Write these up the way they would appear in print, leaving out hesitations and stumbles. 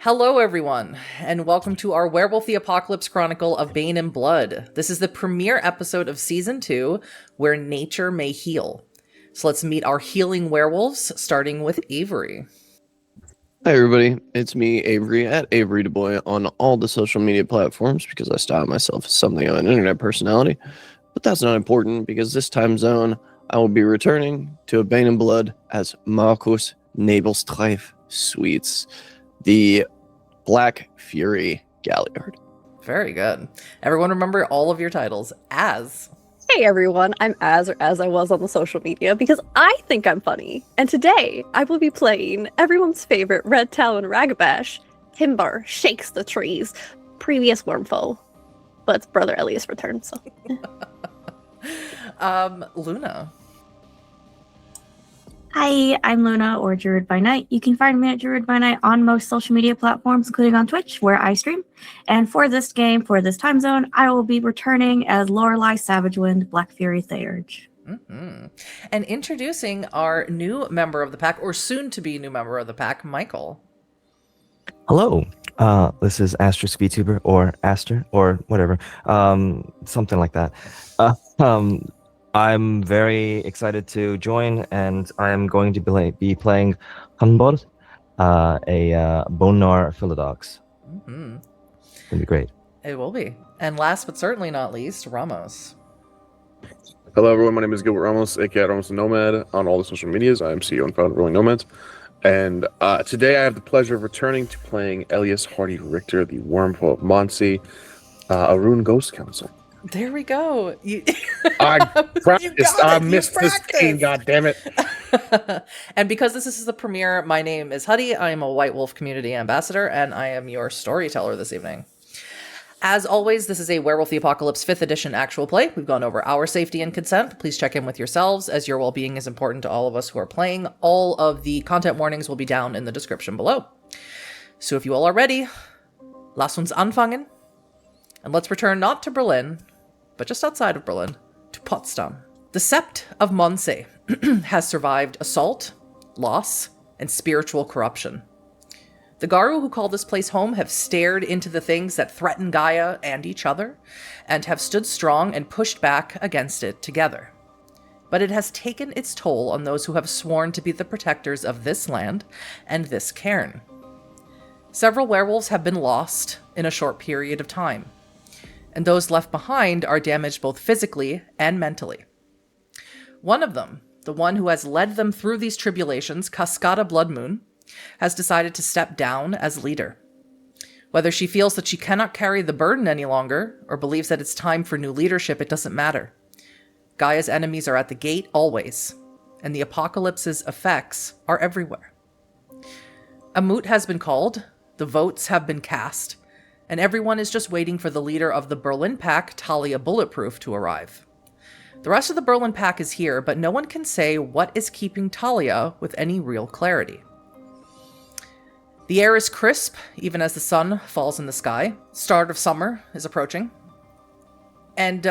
Hello, everyone, and welcome to our Werewolf the Apocalypse Chronicle of Bane and Blood. This is the premiere episode of Season 2, where nature may heal. So let's meet our healing werewolves, starting with Avery. Hi everybody, it's me, Avery, at Averydaboi on all the social media platforms because I style myself as something of an internet personality. But that's not important because this time zone, I will be returning to a Bane and Blood as Markus Nebelstreif Sweets, the Black Fury Galliard. Very good. Everyone remember all of your titles as... Hey everyone, I'm as I was on the social media because I think I'm funny. And today I will be playing everyone's favorite red Talon Ragabash. Timber shakes the trees. Previous Wyrm foe. But its brother Elias returns, so. Luna. Hi, I'm Luna, or druidbynight. You can find me at druidbynight on most social media platforms, including on Twitch, where I stream. And for this game, for this time zone, I will be returning as Lorelei Savagewind, Black Fury Theurge. Mm-hmm. And introducing our new member of the pack, or soon-to-be new member of the pack, Michael. Hello, this is Aster's VTuber, or Aster, or whatever, something like that. I'm very excited to join, and I am going to be playing Hunbod, a Bonar Philodox. Mm-hmm. It'll be great. It will be. And last but certainly not least, Ramos. Hello everyone, my name is Gilbert Ramos, aka Ramos the Nomad, on all the social medias. I am CEO and founder of Rolling Nomads. And today I have the pleasure of returning to playing Elias Hardy Richter, the Wormful of Monsi, Ahroun Ghost Council. There we go. I practiced. I missed this game, goddammit. And because this is the premiere, my name is Huddy. I am a White Wolf community ambassador, and I am your storyteller this evening. As always, this is a Werewolf the Apocalypse 5th edition actual play. We've gone over our safety and consent. Please check in with yourselves, as your well-being is important to all of us who are playing. All of the content warnings will be down in the description below. So if you all are ready, lass uns anfangen. And let's return not to Berlin, but just outside of Berlin, to Potsdam. The Sept of Monse has survived assault, loss, and spiritual corruption. The Garou who call this place home have stared into the things that threaten Gaia and each other, and have stood strong and pushed back against it together. But it has taken its toll on those who have sworn to be the protectors of this land and this cairn. Several werewolves have been lost in a short period of time, and those left behind are damaged both physically and mentally. One of them, the one who has led them through these tribulations, Cascada Bloodmoon, has decided to step down as leader. Whether she feels that she cannot carry the burden any longer, or believes that it's time for new leadership, it doesn't matter. Gaia's enemies are at the gate always, and the apocalypse's effects are everywhere. A moot has been called, the votes have been cast, and everyone is just waiting for the leader of the Berlin pack, Talia Bulletproof, to arrive. The rest of the Berlin pack is here, but no one can say what is keeping Talia with any real clarity. The air is crisp, even as the sun falls in the sky. Start of summer is approaching. And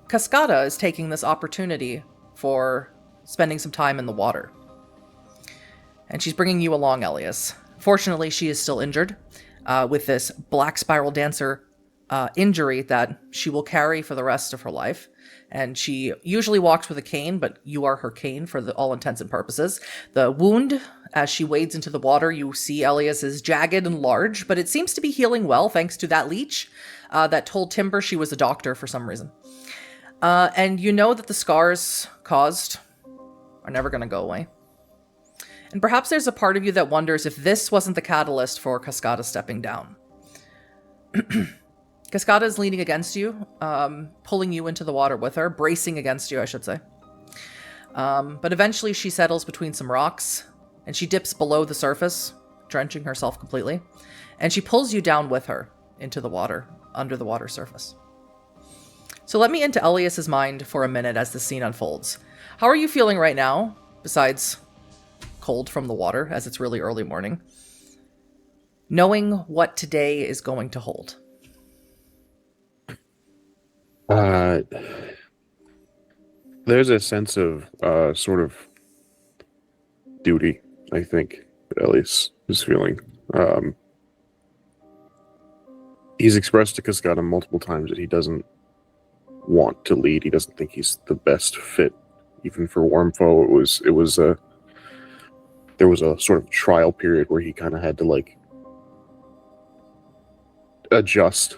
Cascada is taking this opportunity for spending some time in the water. And she's bringing you along, Elias. Fortunately, she is still injured. With this Black Spiral Dancer injury that she will carry for the rest of her life. And she usually walks with a cane, but you are her cane for all intents and purposes. The wound, as she wades into the water, you see Elias is jagged and large, but it seems to be healing well thanks to that leech that told Timber she was a doctor for some reason. And you know that the scars caused are never going to go away. And perhaps there's a part of you that wonders if this wasn't the catalyst for Cascada stepping down. Cascada is leaning against you, pulling you into the water with her, bracing against you, I should say. But eventually she settles between some rocks, and she dips below the surface, drenching herself completely, and she pulls you down with her into the water, under the water surface. So let me into Elias's mind for a minute as the scene unfolds. How are you feeling right now, besides cold from the water, as it's really early morning, knowing what today is going to hold? There's a sense of sort of duty, I think, that Elias is feeling. He's expressed to Cascada multiple times that he doesn't want to lead. He doesn't think he's the best fit, even for Wormfoe. There was a sort of trial period where he kind of had to like adjust.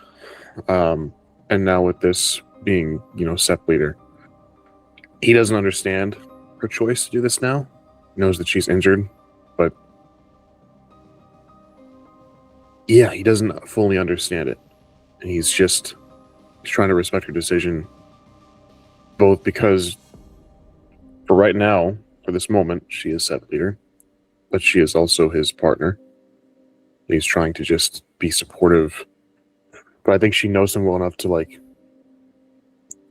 And now with this being, Sep leader, he doesn't understand her choice to do this now. He knows that she's injured, but yeah, he doesn't fully understand it. And he's trying to respect her decision, both because for right now, for this moment, she is Sep leader, but she is also his partner. He's trying to just be supportive. But I think she knows him well enough to like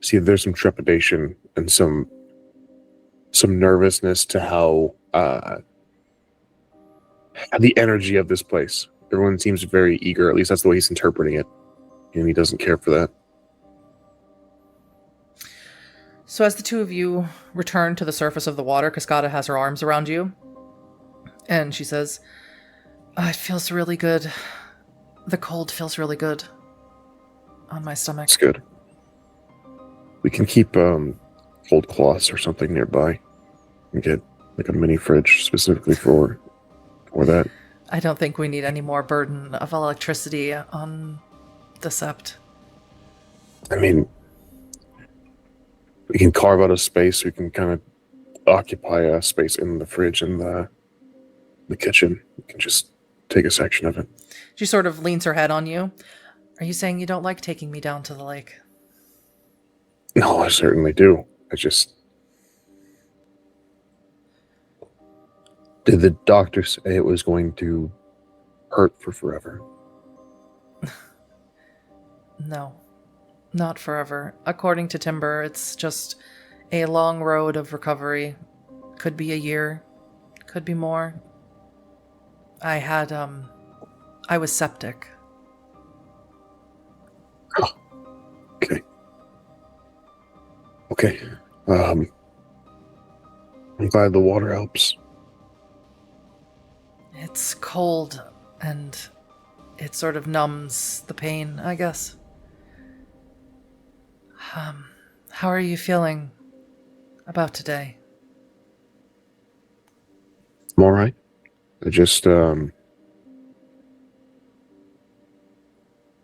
see that there's some trepidation and some nervousness to how the energy of this place. Everyone seems very eager, at least that's the way he's interpreting it. And he doesn't care for that. So as the two of you return to the surface of the water, Cascada has her arms around you. And she says, it feels really good. The cold feels really good on my stomach. It's good. We can keep cold cloths or something nearby and get like a mini fridge specifically for that. I don't think we need any more burden of electricity on the Sept. I mean, we can carve out a space. We can kind of occupy a space in the fridge and the kitchen. We can just take a section of it. She sort of leans her head on you. Are you saying you don't like taking me down to the lake? No, I certainly do. Did the doctor say it was going to hurt for forever? No, not forever. According to Timber, it's just a long road of recovery. Could be a year, could be more. I was septic. Oh, okay. I'm glad the water helps. It's cold, and it sort of numbs the pain, I guess. How are you feeling about today? I'm all right. I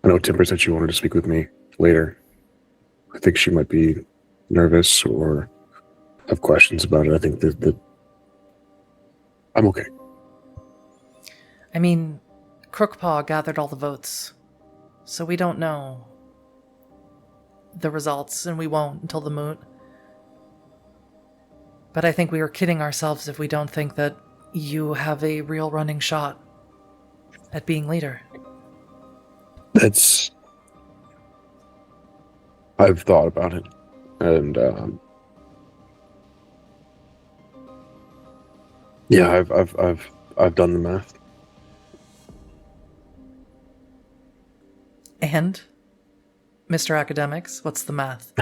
know Timber said she wanted to speak with me later. I think she might be nervous or have questions about it. I think that I'm okay. I mean, Crookpaw gathered all the votes, so we don't know the results, and we won't until the moot. But I think we are kidding ourselves if we don't think that you have a real running shot at being leader. I've thought about it, and yeah, I've done the math. And, Mr. Academics, what's the math?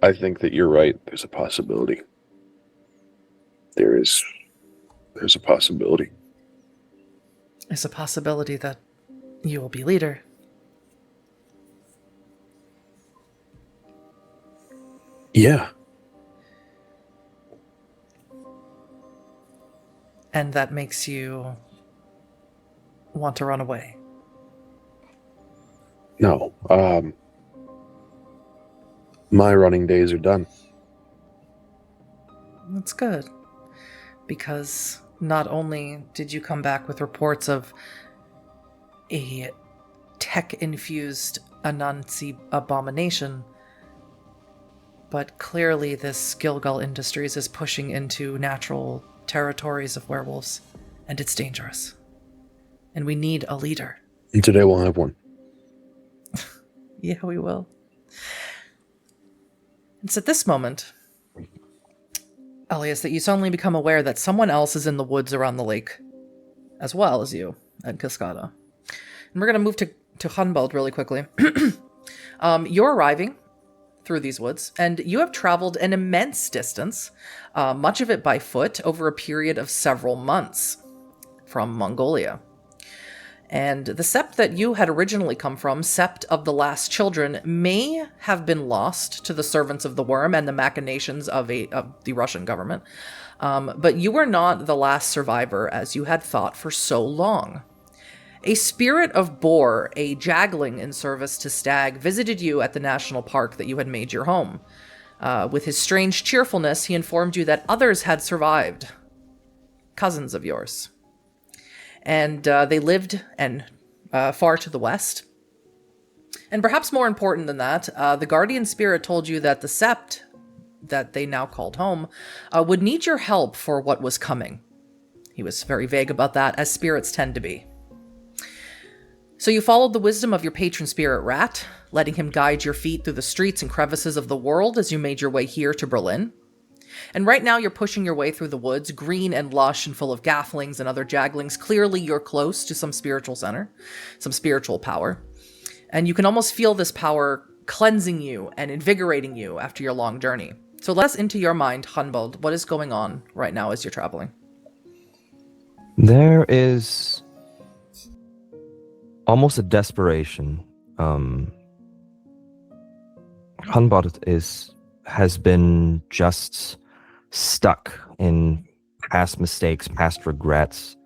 I think that you're right. There's a possibility. There's a possibility. It's a possibility that you will be leader. Yeah. And that makes you want to run away. No. My running days are done. That's good. Because not only did you come back with reports of a tech-infused Anansi abomination, but clearly this Gilgal Industries is pushing into natural territories of werewolves, and it's dangerous. And we need a leader. And today we'll have one. Yeah, we will. It's at this moment, Elias, that you suddenly become aware that someone else is in the woods around the lake, as well as you and Cascada. And we're going to move to Hunbald really quickly. You're arriving through these woods, and you have traveled an immense distance, much of it by foot, over a period of several months. from Mongolia. And the sept that you had originally come from, Sept of the Last Children, may have been lost to the servants of the Wyrm and the machinations of the Russian government. But you were not the last survivor, as you had thought for so long. A spirit of boar, a jagling in service to stag, visited you at the national park that you had made your home. With his strange cheerfulness, he informed you that others had survived. Cousins of yours. And they lived far to the west. And perhaps more important than that, the guardian spirit told you that the sept, that they now called home, would need your help for what was coming. He was very vague about that, as spirits tend to be. So you followed the wisdom of your patron spirit Rat, letting him guide your feet through the streets and crevices of the world as you made your way here to Berlin. And right now you're pushing your way through the woods, green and lush and full of gafflings and other jaglings. Clearly you're close to some spiritual center, some spiritual power. And you can almost feel this power cleansing you and invigorating you after your long journey. So let us into your mind, Hunbold. What is going on right now as you're traveling? There is almost a desperation. Hunbold has been just stuck in past mistakes, past regrets,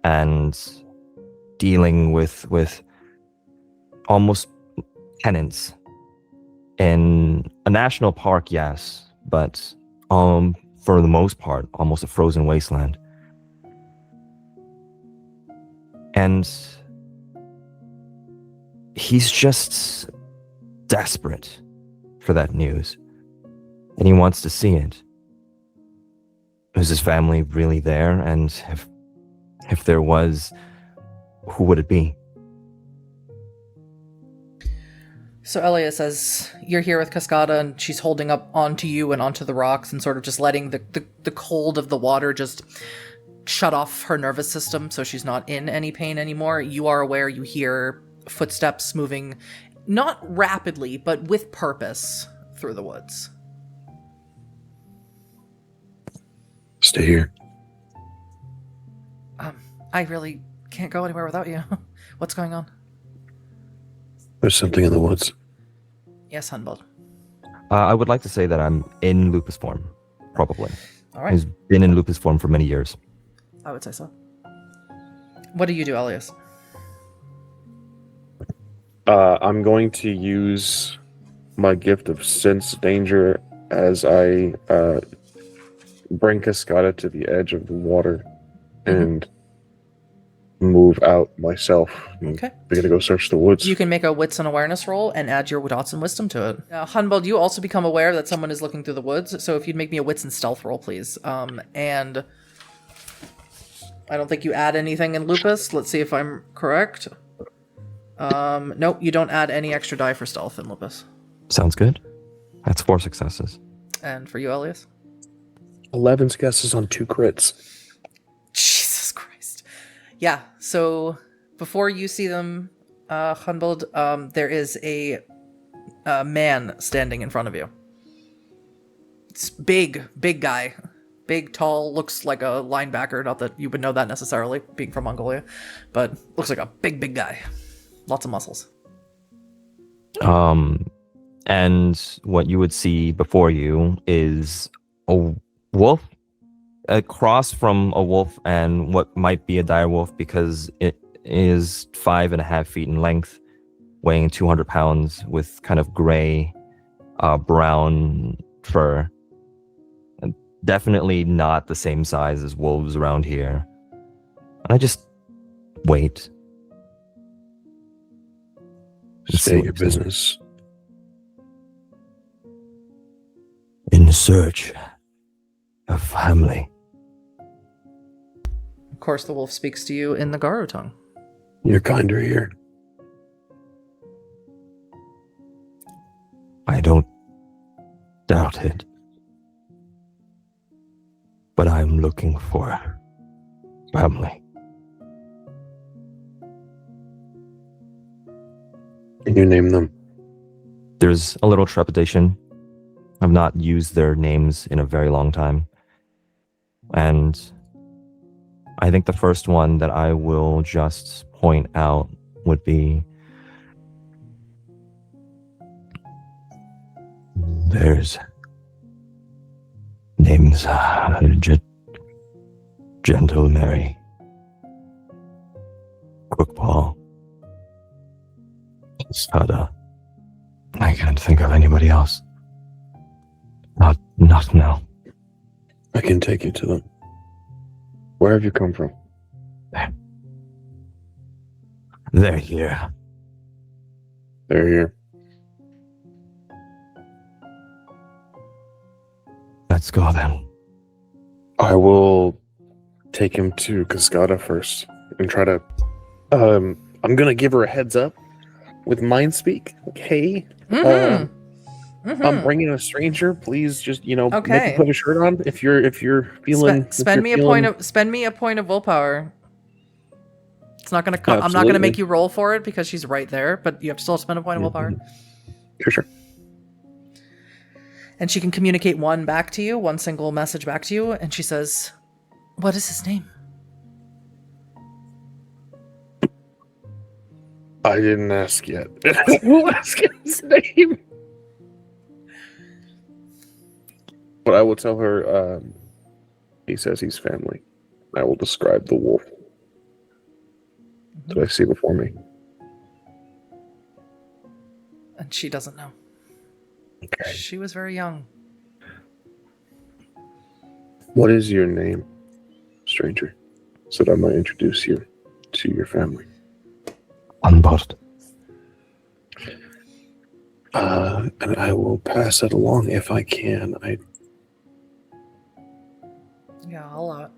and dealing with almost penance. In a national park, yes, but for the most part, almost a frozen wasteland. And he's just desperate for that news. And he wants to see it. Is his family really there? And if there was, who would it be? So Elias, as you're here with Cascada and she's holding up onto you and onto the rocks and sort of just letting the cold of the water just shut off her nervous system so she's not in any pain anymore, you are aware you hear footsteps moving, not rapidly, but with purpose through the woods. Stay here. I really can't go anywhere without you. What's going on? There's something in the woods. Yes, Hunbold. I would like to say that I'm in lupus form, probably. All right. He's been in lupus form for many years. I would say so. What do you do, Elias? I'm going to use my gift of sense danger as I bring Cascada to the edge of the water and move out myself. Okay. We're gonna go search the woods. You can make a wits and awareness roll and add your dots and wisdom to it. Now, Hunbold, you also become aware that someone is looking through the woods, so if you'd make me a wits and stealth roll, please. And I don't think you add anything in lupus. Let's see if I'm correct. Nope, you don't add any extra die for stealth in lupus. Sounds good. That's 4 successes. And for you, Elias? 11 guesses on 2 crits. Jesus Christ. Yeah, so before you see them, Hunbold, there is a man standing in front of you. It's big guy. Big, tall, looks like a linebacker. Not that you would know that necessarily, being from Mongolia, but looks like a big guy. Lots of muscles. And what you would see before you is a wolf, a cross from a wolf and what might be a dire wolf because it is 5.5 feet in length, weighing 200 pounds with kind of gray, brown fur. And definitely not the same size as wolves around here. And I just wait. Say your business. In search of family. Of course, the wolf speaks to you in the Garo tongue. You're kinder here. I don't doubt it. But I'm looking for family. Can you name them? There's a little trepidation. I've not used their names in a very long time. And I think the first one that I will just point out would be there's name's Gentle Mary, Quickpaw, Spada. I can't think of anybody else. Not now. I can take you to them. Where have you come from? They're here. They're here. Let's go then. I will take him to Cascada first and try to. I'm gonna give her a heads up with mind speak. Like, hey, I'm bringing a stranger. Please, just Okay. make him put a shirt on if you're feeling. Spend me a point of willpower. It's not gonna. I'm not gonna make you roll for it because she's right there, but you have to still spend a point of willpower. Sure. And she can communicate one single message back to you, and she says, "What is his name?" I didn't ask yet. We'll ask his name. But I will tell her. He says he's family. I will describe the wolf that I see before me. And she doesn't know. Okay. She was very young. What is your name, stranger? So that I might introduce you to your family. Unbothered. And I will pass it along if I can. Yeah, I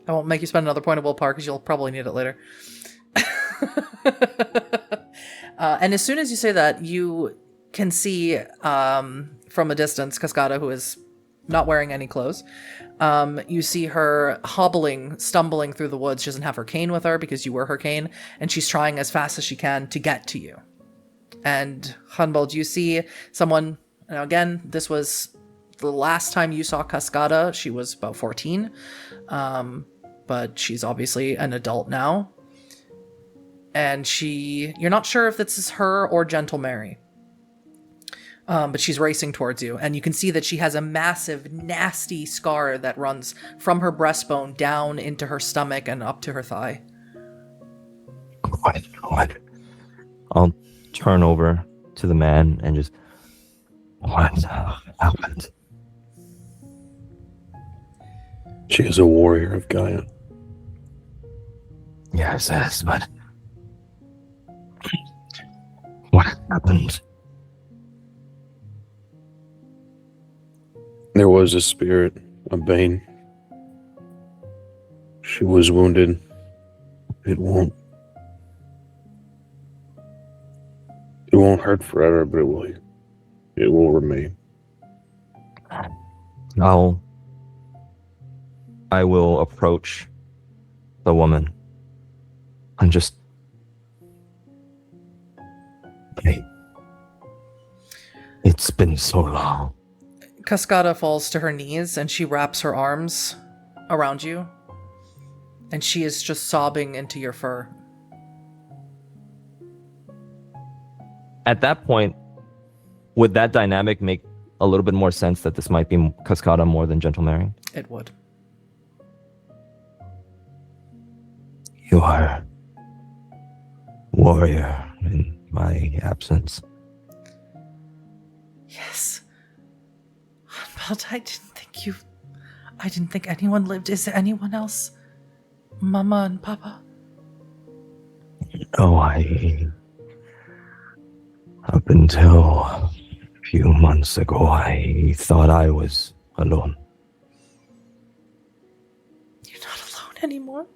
won't make you spend another point of willpower because you'll probably need it later. And as soon as you say that, you can see from a distance Cascada, who is not wearing any clothes. You see her stumbling through the woods. She doesn't have her cane with her because you were her cane, and she's trying as fast as she can to get to you. And Hunbold, you see someone. Now again, this was the last time you saw Cascada. She was about 14, but she's obviously an adult now. And you're not sure if this is her or Gentle Mary. But she's racing towards you, and you can see that she has a massive, nasty scar that runs from her breastbone down into her stomach and up to her thigh. Quiet. I'll turn over to the man and just, what happened? She is a warrior of Gaia. Yes, but what happened? There was a spirit, a Bane. She was wounded. It won't hurt forever, but it will remain. I will approach the woman and just, hey, it's been so long. Cascada falls to her knees and she wraps her arms around you, and she is just sobbing into your fur. At that point, would that dynamic make a little bit more sense that this might be Cascada more than Gentle Mary? It would. You are warrior in my absence. Yes. But I didn't think anyone lived. Is there anyone else? Mama and Papa? No, up until a few months ago, I thought I was alone. You're not alone anymore?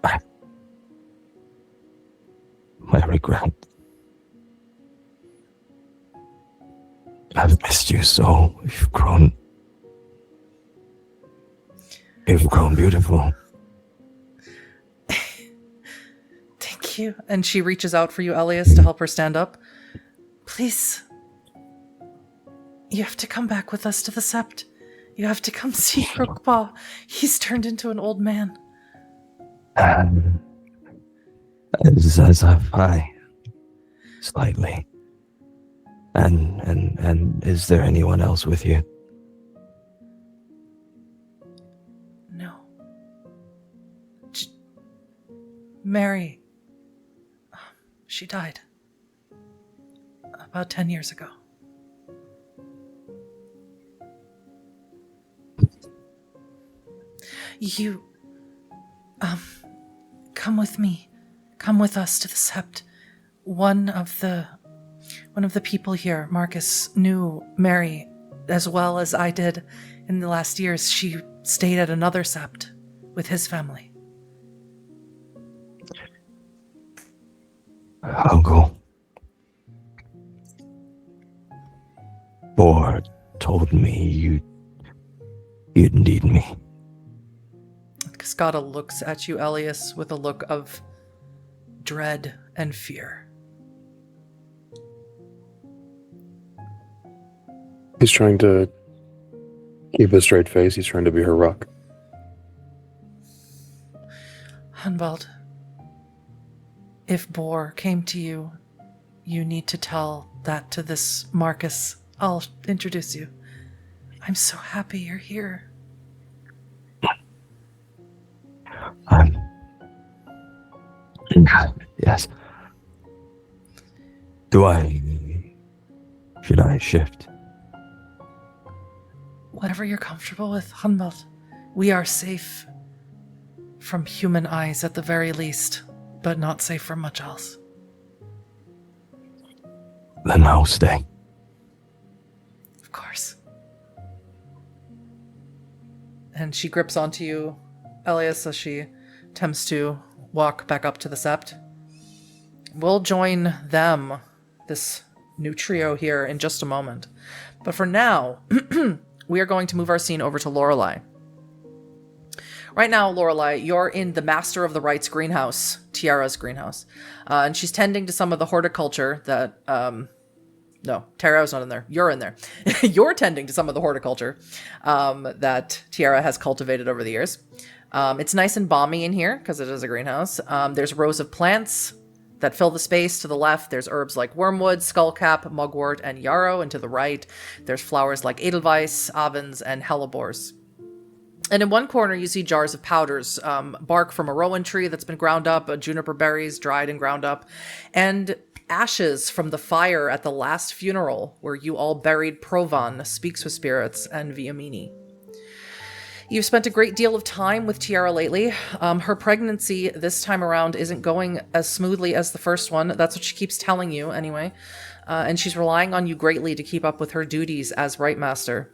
I regret. I've missed you so. You've grown beautiful. Thank you. And she reaches out for you, Elias, to help her stand up. Please. You have to come back with us to the Sept. You have to come see Crookpaw. He's turned into an old man. As I slightly. And is there anyone else with you? No. Mary. She died. About 10 years ago. You... come with me. Come with us to the Sept. One of the people here, Markus, knew Mary as well as I did in the last years. She stayed at another Sept with his family. Uncle. Bor told me you'd need me. Cascada looks at you, Elias, with a look of dread and fear. He's trying to keep a straight face. He's trying to be her rock. Hunvald, if Bor came to you, you need to tell that to this Markus. I'll introduce you. I'm so happy you're here. Yes. Should I shift? Whatever you're comfortable with, Hunvald. We are safe from human eyes at the very least, but not safe from much else. Then I'll stay. Of course. And she grips onto you, Elias, as she attempts to walk back up to the Sept. We'll join them, this new trio here, in just a moment. But for now, we are going to move our scene over to Lorelei. Right now, Lorelei, you're in the Master of the Rites greenhouse, Tiara's greenhouse. And she's tending to some of the horticulture that... No, Tiara's not in there. You're in there. You're tending to some of the horticulture that Tiara has cultivated over the years. It's nice and balmy in here because it is a greenhouse. There's rows of plants that fill the space. To the left, there's herbs like wormwood, skullcap, mugwort, and yarrow. And to the right, there's flowers like edelweiss, avens, and hellebores. And in one corner, you see jars of powders, bark from a rowan tree that's been ground up, juniper berries dried and ground up, and ashes from the fire at the last funeral where you all buried Provan, Speaks with Spirits, and Viamini. You've spent a great deal of time with Tiara lately. Her pregnancy this time around isn't going as smoothly as the first one. That's what she keeps telling you, anyway. And she's relying on you greatly to keep up with her duties as Rite Master.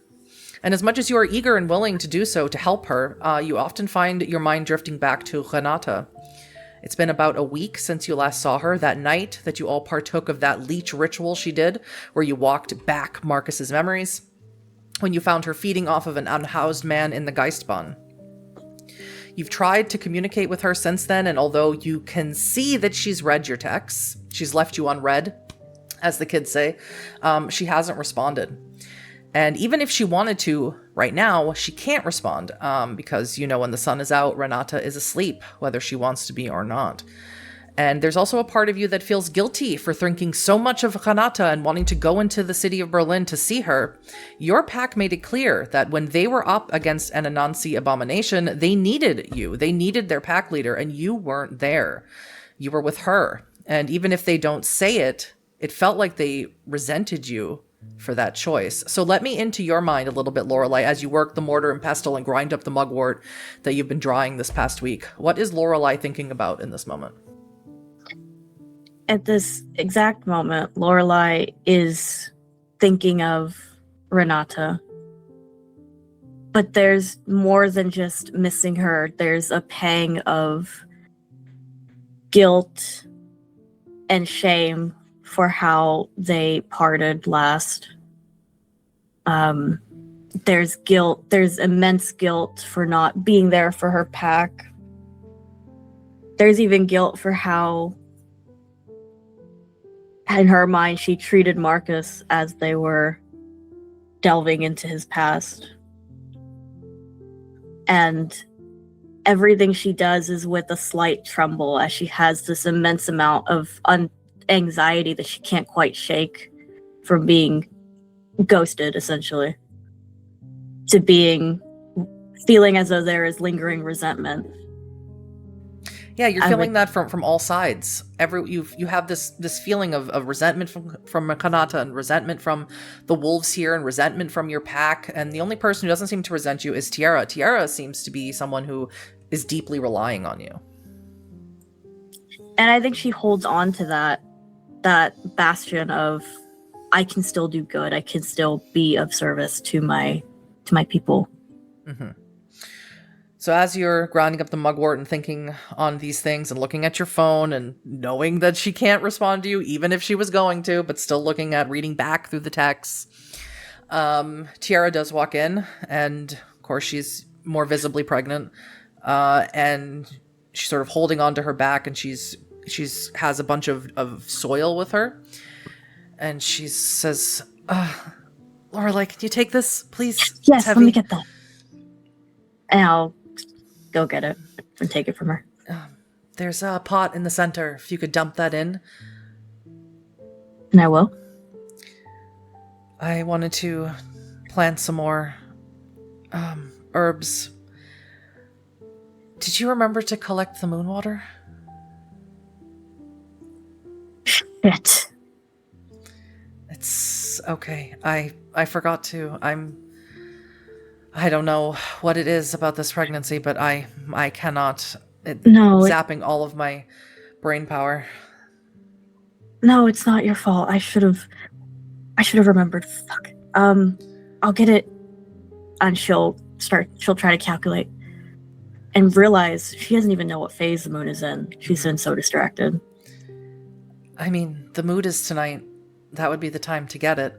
And as much as you are eager and willing to do so to help her, you often find your mind drifting back to Renata. It's been about a week since you last saw her, that night that you all partook of that leech ritual she did, where you walked back Markus's memories, when you found her feeding off of an unhoused man in the Geistbahn. You've tried to communicate with her since then, and although you can see that she's read your texts, she's left you unread, as the kids say, she hasn't responded. And even if she wanted to right now, she can't respond because, you know, when the sun is out, Renata is asleep, whether she wants to be or not. And there's also a part of you that feels guilty for thinking so much of Renata and wanting to go into the city of Berlin to see her. Your pack made it clear that when they were up against an Anansi abomination, they needed you. They needed their pack leader, and you weren't there. You were with her. And even if they don't say it, it felt like they resented you for that choice. So let me into your mind a little bit, Lorelei, as you work the mortar and pestle and grind up the mugwort that you've been drawing this past week. What is Lorelei thinking about in this moment? At this exact moment, Lorelei is thinking of Renata. But there's more than just missing her. There's a pang of guilt and shame for how they parted last. There's guilt. There's immense guilt for not being there for her pack. There's even guilt for how, in her mind, she treated Markus as they were delving into his past. and everything she does is with a slight tremble as she has this immense amount of anxiety that she can't quite shake from being ghosted, essentially, to feeling as though there is lingering resentment. Yeah, you're feeling that from all sides. You have this feeling of resentment from Kanata, and resentment from the wolves here, and resentment from your pack. And the only person who doesn't seem to resent you is Tiara. Tiara seems to be someone who is deeply relying on you. And I think she holds on to that bastion of, I can still do good. I can still be of service to my people. Mm-hmm. So as you're grinding up the mugwort and thinking on these things and looking at your phone and knowing that she can't respond to you, even if she was going to, but still reading back through the texts, Tiara does walk in, and of course she's more visibly pregnant, and she's sort of holding onto her back, and she's has a bunch of soil with her, and she says, Lorelei, can you take this, please? Yes, let me get that. And I'll go get it and take it from her. There's a pot in the center. If you could dump that in. And I will. I wanted to plant some more herbs. Did you remember to collect the moon water? Shit. It's okay. I forgot to. I don't know what it is about this pregnancy, but I cannot. Zapping all of my brain power. No, it's not your fault. I should have remembered. Fuck. I'll get it. And she'll try to calculate and realize she doesn't even know what phase the moon is in. She's been so distracted. I mean, the mood is tonight. That would be the time to get it.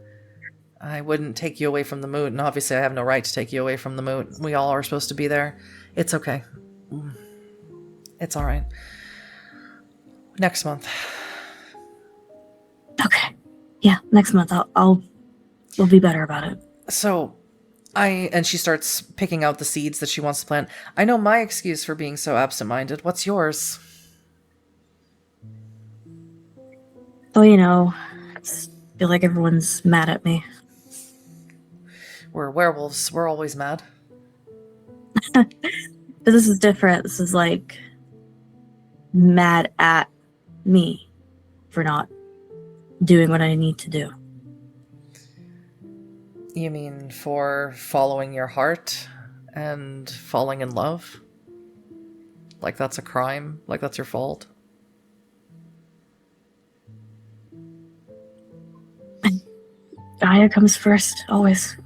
I wouldn't take you away from the moot, and obviously I have no right to take you away from the moot. We all are supposed to be there. It's okay. It's all right. Next month. Okay. Yeah, next month we'll be better about it. So, and she starts picking out the seeds that she wants to plant. I know my excuse for being so absent-minded. What's yours? Well, I feel like everyone's mad at me. We're werewolves. We're always mad. But this is different. This is like mad at me for not doing what I need to do. You mean for following your heart and falling in love? Like that's a crime? Like that's your fault? Gaia comes first, always.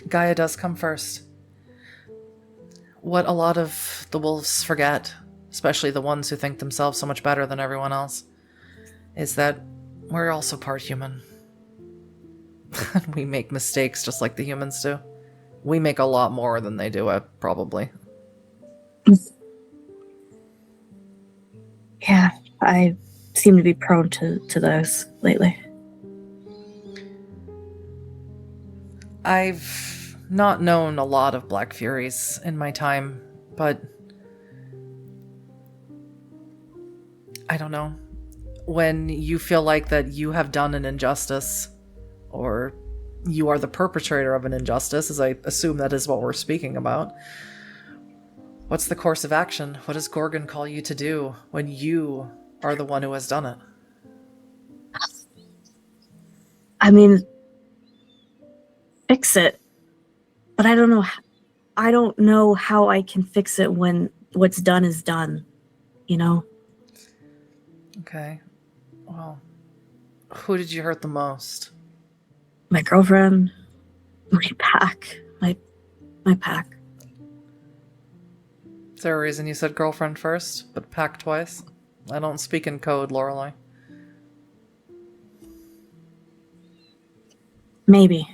Gaia does come first. What a lot of the wolves forget, especially the ones who think themselves so much better than everyone else, is that we're also part human. We make mistakes just like the humans do. We make a lot more than they do, probably. Yeah, I seem to be prone to those lately. I've not known a lot of Black Furies in my time, but I don't know. When you feel like that you have done an injustice, or you are the perpetrator of an injustice, as I assume that is what we're speaking about, what's the course of action? What does Gorgon call you to do when you are the one who has done it? I mean, fix it. But I don't know how I can fix it when what's done is done, Okay. Well, who did you hurt the most? My girlfriend, my pack, my pack. Is there a reason you said girlfriend first, but pack twice? I don't speak in code, Lorelei. Maybe.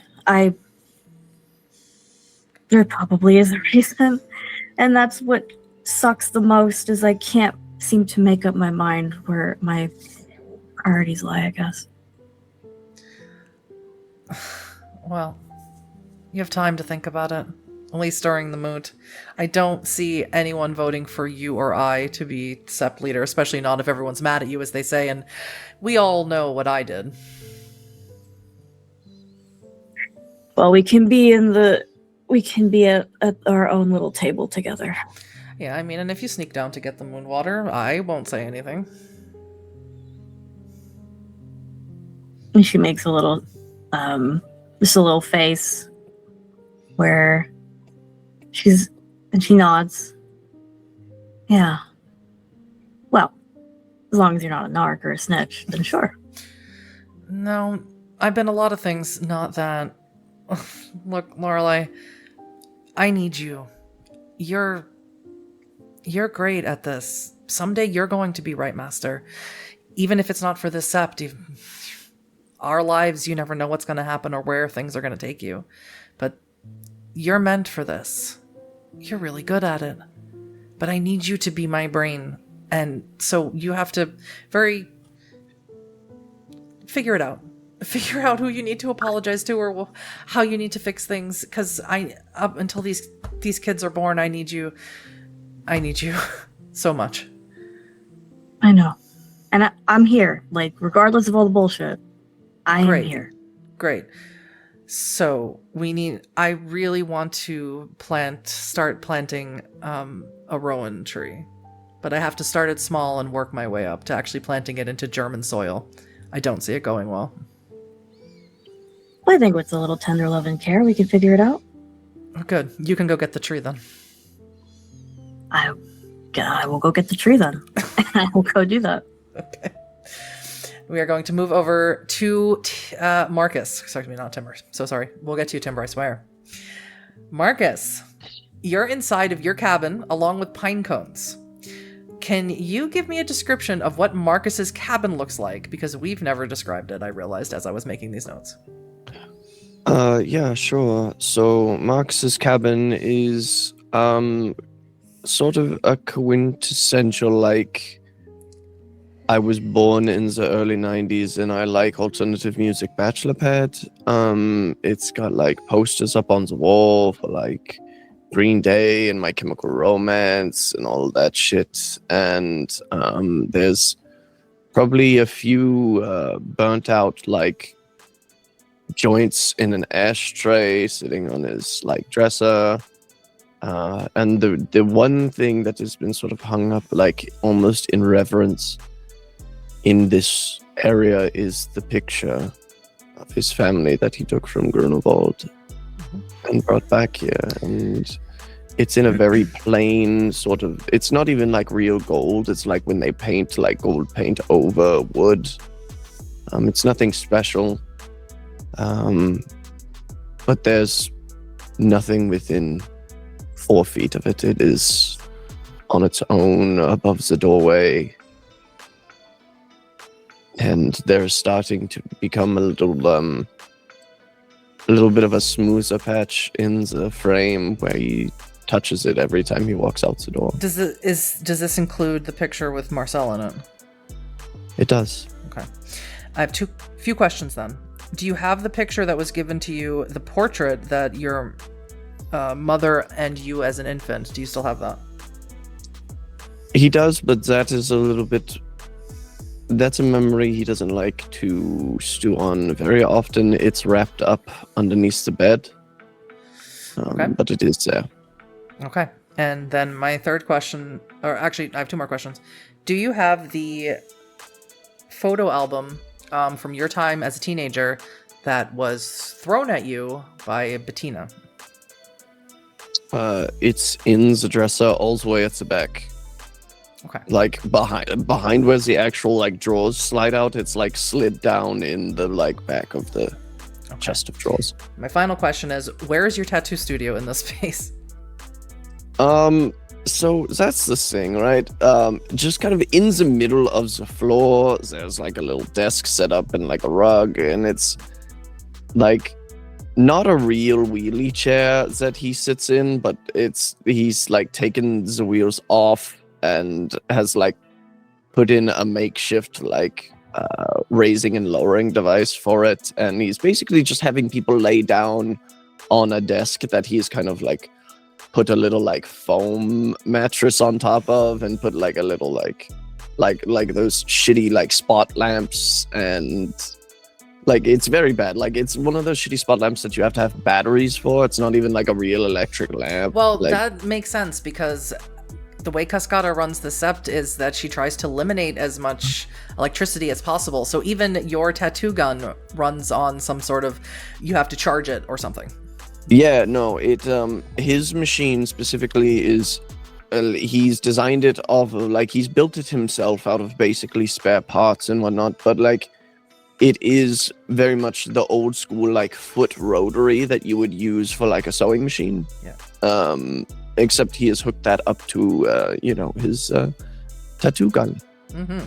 There probably is a reason. And that's what sucks the most, is I can't seem to make up my mind where my priorities lie, I guess. Well, you have time to think about it. only stirring the mood. I don't see anyone voting for you or I to be SEP leader, especially not if everyone's mad at you, as they say, and we all know what I did. Well, we can be at our own little table together. Yeah, I mean, and if you sneak down to get the moon water, I won't say anything. And she makes a little, just a little face where she nods. Yeah. Well, as long as you're not a narc or a snitch, then sure. No, I've been a lot of things, not that. Look, Lorelei, I need you. You're great at this. Someday you're going to be Right Master. Even if it's not for this sept. Our lives, you never know what's going to happen or where things are going to take you. But you're meant for this. You're really good at it. But I need you to be my brain. And so you have to figure it out. Figure out who you need to apologize to or how you need to fix things. Because up until these kids are born, I need you so much. I know. And I'm here, like, regardless of all the bullshit. I am here. Great. So I really want to start planting a rowan tree. But I have to start it small and work my way up to actually planting it into German soil. I don't see it going well. I think with a little tender love and care, we can figure it out. Oh, good. You can go get the tree then. I will go get the tree then. I will go do that. Okay. We are going to move over to Markus. Excuse me, not Timber. So sorry. We'll get to you, Timber, I swear. Markus, you're inside of your cabin along with pine cones. Can you give me a description of what Marcus's cabin looks like? Because we've never described it, I realized as I was making these notes. Yeah, sure. So Marcus's cabin is sort of a quintessential, like, I was born in the early 90s and I like alternative music bachelor pad. It's got like posters up on the wall for like Green Day and My Chemical Romance and all that shit. And there's probably a few burnt out like joints in an ashtray sitting on his like dresser. And the one thing that has been sort of hung up like almost in reverence in this area is the picture of his family that he took from Grunewald and brought back here. And it's in a very plain sort of, it's not even like real gold. It's like when they paint like gold paint over wood. It's nothing special. But there's nothing within 4 feet of it. It is on its own above the doorway. And they're starting to become a little bit of a smoother patch in the frame where he touches it every time he walks out the door. Does this include the picture with Marcel in it? It does. Okay. I have few questions then. Do you have the picture that was given to you, the portrait that your mother and you as an infant? Do you still have that? He does, but that is a little bit... That's a memory he doesn't like to stew on very often. It's wrapped up underneath the bed. Okay. But it is there. Okay. And then my third question, or actually I have 2 more questions. Do you have the photo album from your time as a teenager that was thrown at you by Bettina? It's in the dresser all the way at the back. Okay. Like behind where the actual like drawers slide out, it's like slid down in the like back of the chest of drawers. My final question is, where is your tattoo studio in this space? So that's the thing, right? Just kind of in the middle of the floor, there's like a little desk set up and like a rug, and it's like not a real wheelie chair that he sits in, but he's like taken the wheels off and has like put in a makeshift like raising and lowering device for it, and he's basically just having people lay down on a desk that he's kind of like put a little like foam mattress on top of, and put like a little like those shitty like spot lamps, and like it's very bad. Like it's one of those shitty spot lamps that you have to have batteries for. It's not even like a real electric lamp. Well, like, that makes sense because the way Cascada runs the Sept is that she tries to eliminate as much electricity as possible. So even your tattoo gun runs on some sort of, you have to charge it or something. Yeah, no, it his machine specifically is he's designed it off of, like, he's built it himself out of basically spare parts and whatnot, but like it is very much the old school like foot rotary that you would use for like a sewing machine. Yeah. Except he has hooked that up to you know, his tattoo gun. Mm-hmm.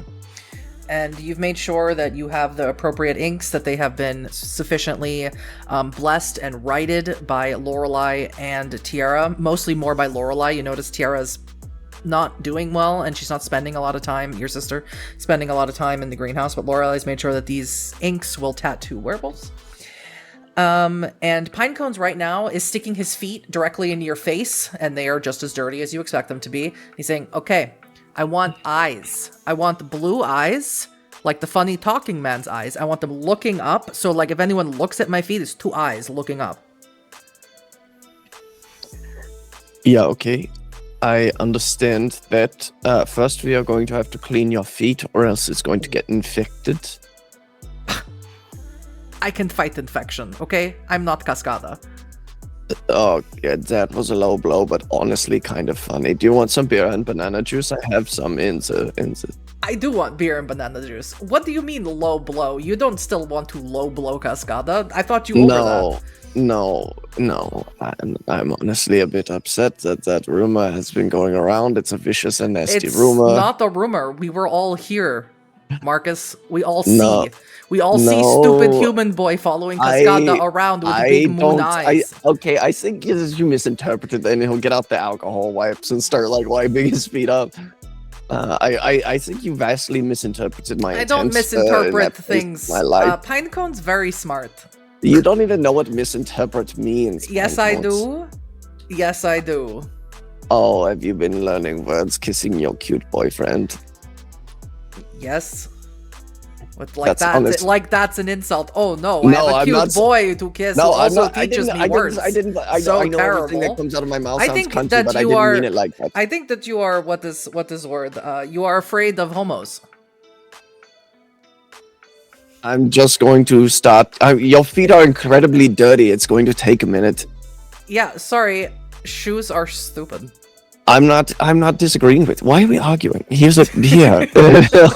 And you've made sure that you have the appropriate inks, that they have been sufficiently blessed and righted by Lorelei and Tiara. Mostly more by Lorelei. You notice Tiara's not doing well, and she's not spending a lot of time, your sister, spending a lot of time in the greenhouse, but Lorelei's made sure that these inks will tattoo werewolves. And Pinecones right now is sticking his feet directly into your face, and they are just as dirty as you expect them to be. He's saying, okay, I want eyes. I want the blue eyes, like the funny talking man's eyes. I want them looking up. So like if anyone looks at my feet, it's 2 eyes looking up. Yeah, okay. I understand that. First, we are going to have to clean your feet, or else it's going to get infected. I can fight infection, okay? I'm not Cascada. Oh, yeah, that was a low blow, but honestly kind of funny. Do you want some beer and banana juice? I have some in the... I do want beer and banana juice. What do you mean low blow? You don't still want to low blow Cascada? I thought you over that. No. I'm honestly a bit upset that rumor has been going around. It's a vicious and nasty rumor. It's not a rumor. We were all here, Marcus. We all see. No. We all see stupid human boy following Cascada around with big moon eyes. I think you misinterpreted, and he'll get out the alcohol wipes and start like wiping his feet up. I think you vastly misinterpreted my intent. I don't misinterpret things. My life. Pinecone's very smart. You don't even know what misinterpret means. Yes, I do. Yes, I do. Oh, have you been learning words kissing your cute boyfriend? Yes. With that's an insult. Oh no, I have a cute boy to kiss. No, it also teaches me words. I know everything that comes out of my mouth sounds cunty, but I didn't mean it like that. I think that you are what is word? You are afraid of homos. I'm just going to start. Your feet are incredibly dirty. It's going to take a minute. Yeah, sorry. Shoes are stupid. I'm not disagreeing with. Why are we arguing? Here's a beer.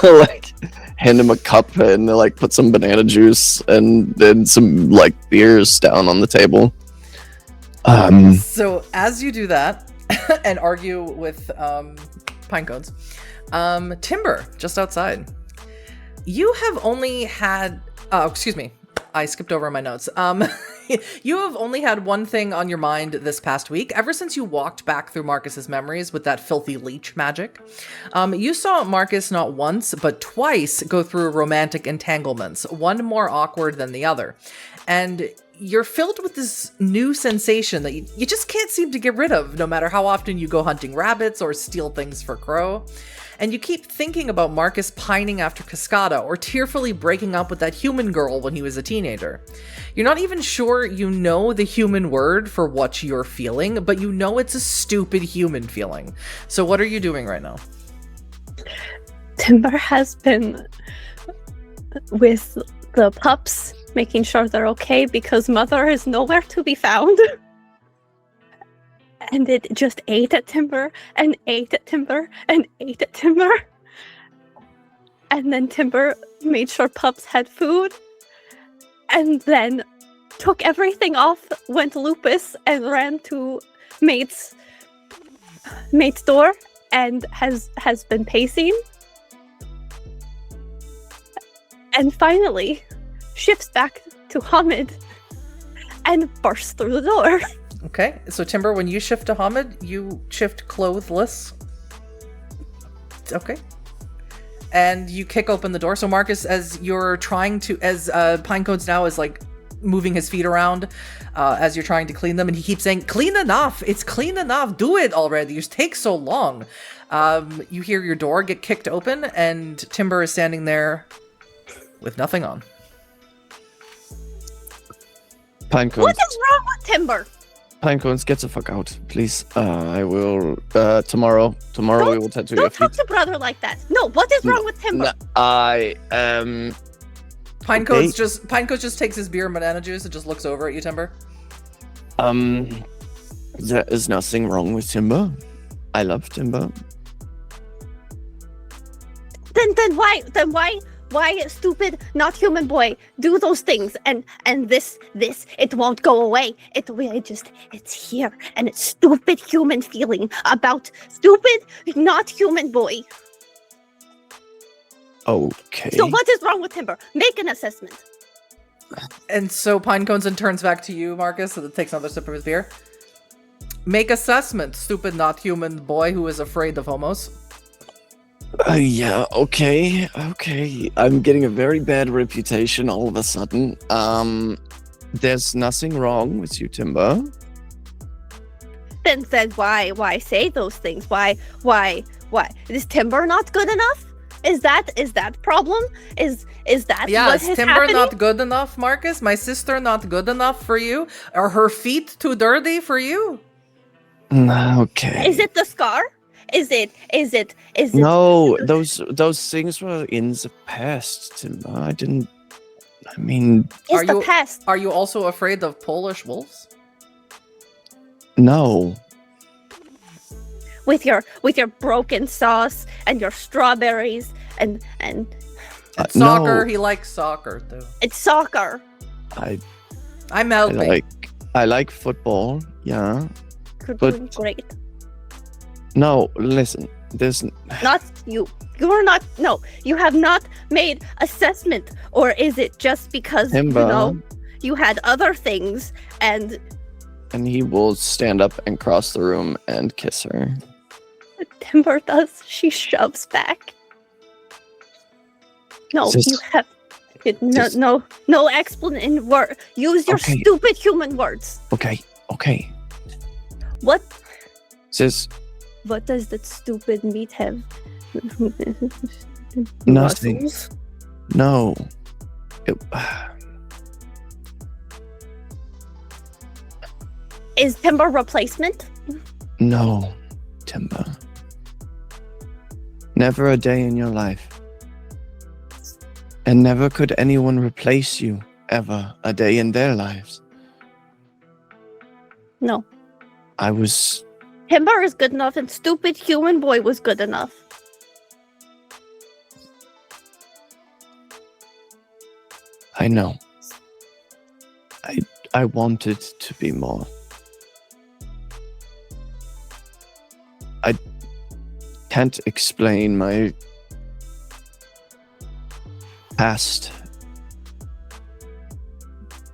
Like, hand him a cup and like put some banana juice and then some like beers down on the table. So as you do that and argue with Pinecones, Timber just outside. You have only had. Excuse me. I skipped over my notes. You have only had one thing on your mind this past week, ever since you walked back through Marcus's memories with that filthy leech magic. You saw Marcus not once, but twice go through romantic entanglements, one more awkward than the other. And you're filled with this new sensation that you just can't seem to get rid of, no matter how often you go hunting rabbits or steal things for Crow. And you keep thinking about Marcus pining after Cascada or tearfully breaking up with that human girl when he was a teenager. You're not even sure you know the human word for what you're feeling, but you know it's a stupid human feeling. So what are you doing right now? Timber has been with the pups, making sure they're okay because Mother is nowhere to be found. And it just ate at Timber, and ate at Timber, and ate at Timber. And then Timber made sure pups had food, and then took everything off, went lupus, and ran to Mate's door, and has been pacing. And finally, shifts back to Hamid, and bursts through the door. Okay, so Timber, when you shift to Hamid, you shift clothless. Okay. And you kick open the door. So Marcus, as you're trying to, as Pinecones now is like moving his feet around as you're trying to clean them, and he keeps saying, "Clean enough! It's clean enough! Do it already! You take so long." You hear your door get kicked open, and Timber is standing there with nothing on. Pinecones. What is wrong with Timber? Pinecones, get the fuck out, please. I will. Tomorrow we will tattoo your Don't talk feet. to brother like that. No, what is wrong with Timber? I Pinecones Okay. Pinecones just takes his beer and banana juice and just looks over at you, Timber. There is nothing wrong with Timber. I love Timber. Then why stupid not human boy do those things and this it won't go away. It's here, and it's stupid human feeling about stupid not human boy. Okay. So what is wrong with Timber? Make an assessment. And so Pinecones then turns back to you, Marcus, so that takes another sip of his beer. Make assessment, stupid not human boy who is afraid of homos. Yeah, okay. I'm getting a very bad reputation all of a sudden. There's nothing wrong with you, Timber. Then why say those things? Why is Timber not good enough? Is that problem? Is that Yeah, what is is Timber happening? not good enough, Marcus? My sister not good enough for you? Are her feet too dirty for you? Okay. Is it the scar? Is it No, those things were in the past, Timber. I mean, It's Are the you- past? Are you also afraid of Polish wolves? no. With your broken sauce and your strawberries and Soccer, No. he likes soccer too. it's soccer. I I'm helping. I like football, yeah. Could But- be great. No, listen, there's Not you. You are not. No, you have not made assessment. Or is it just because Timber, you had other things and and he will stand up and cross the room and kiss her. Timber does? She shoves back. No, Sis- you have. Sis- No explanation word. Use your Okay. stupid human words. Okay. What? Sis, What does that stupid meat have? Nothing. Muscles? no. It, Is Timber replacement? no, Timber. Never a day in your life. And never could anyone replace you, ever, a day in their lives. No. I was... Timber is good enough, and stupid human boy was good enough. I know. I wanted to be more. I can't explain my past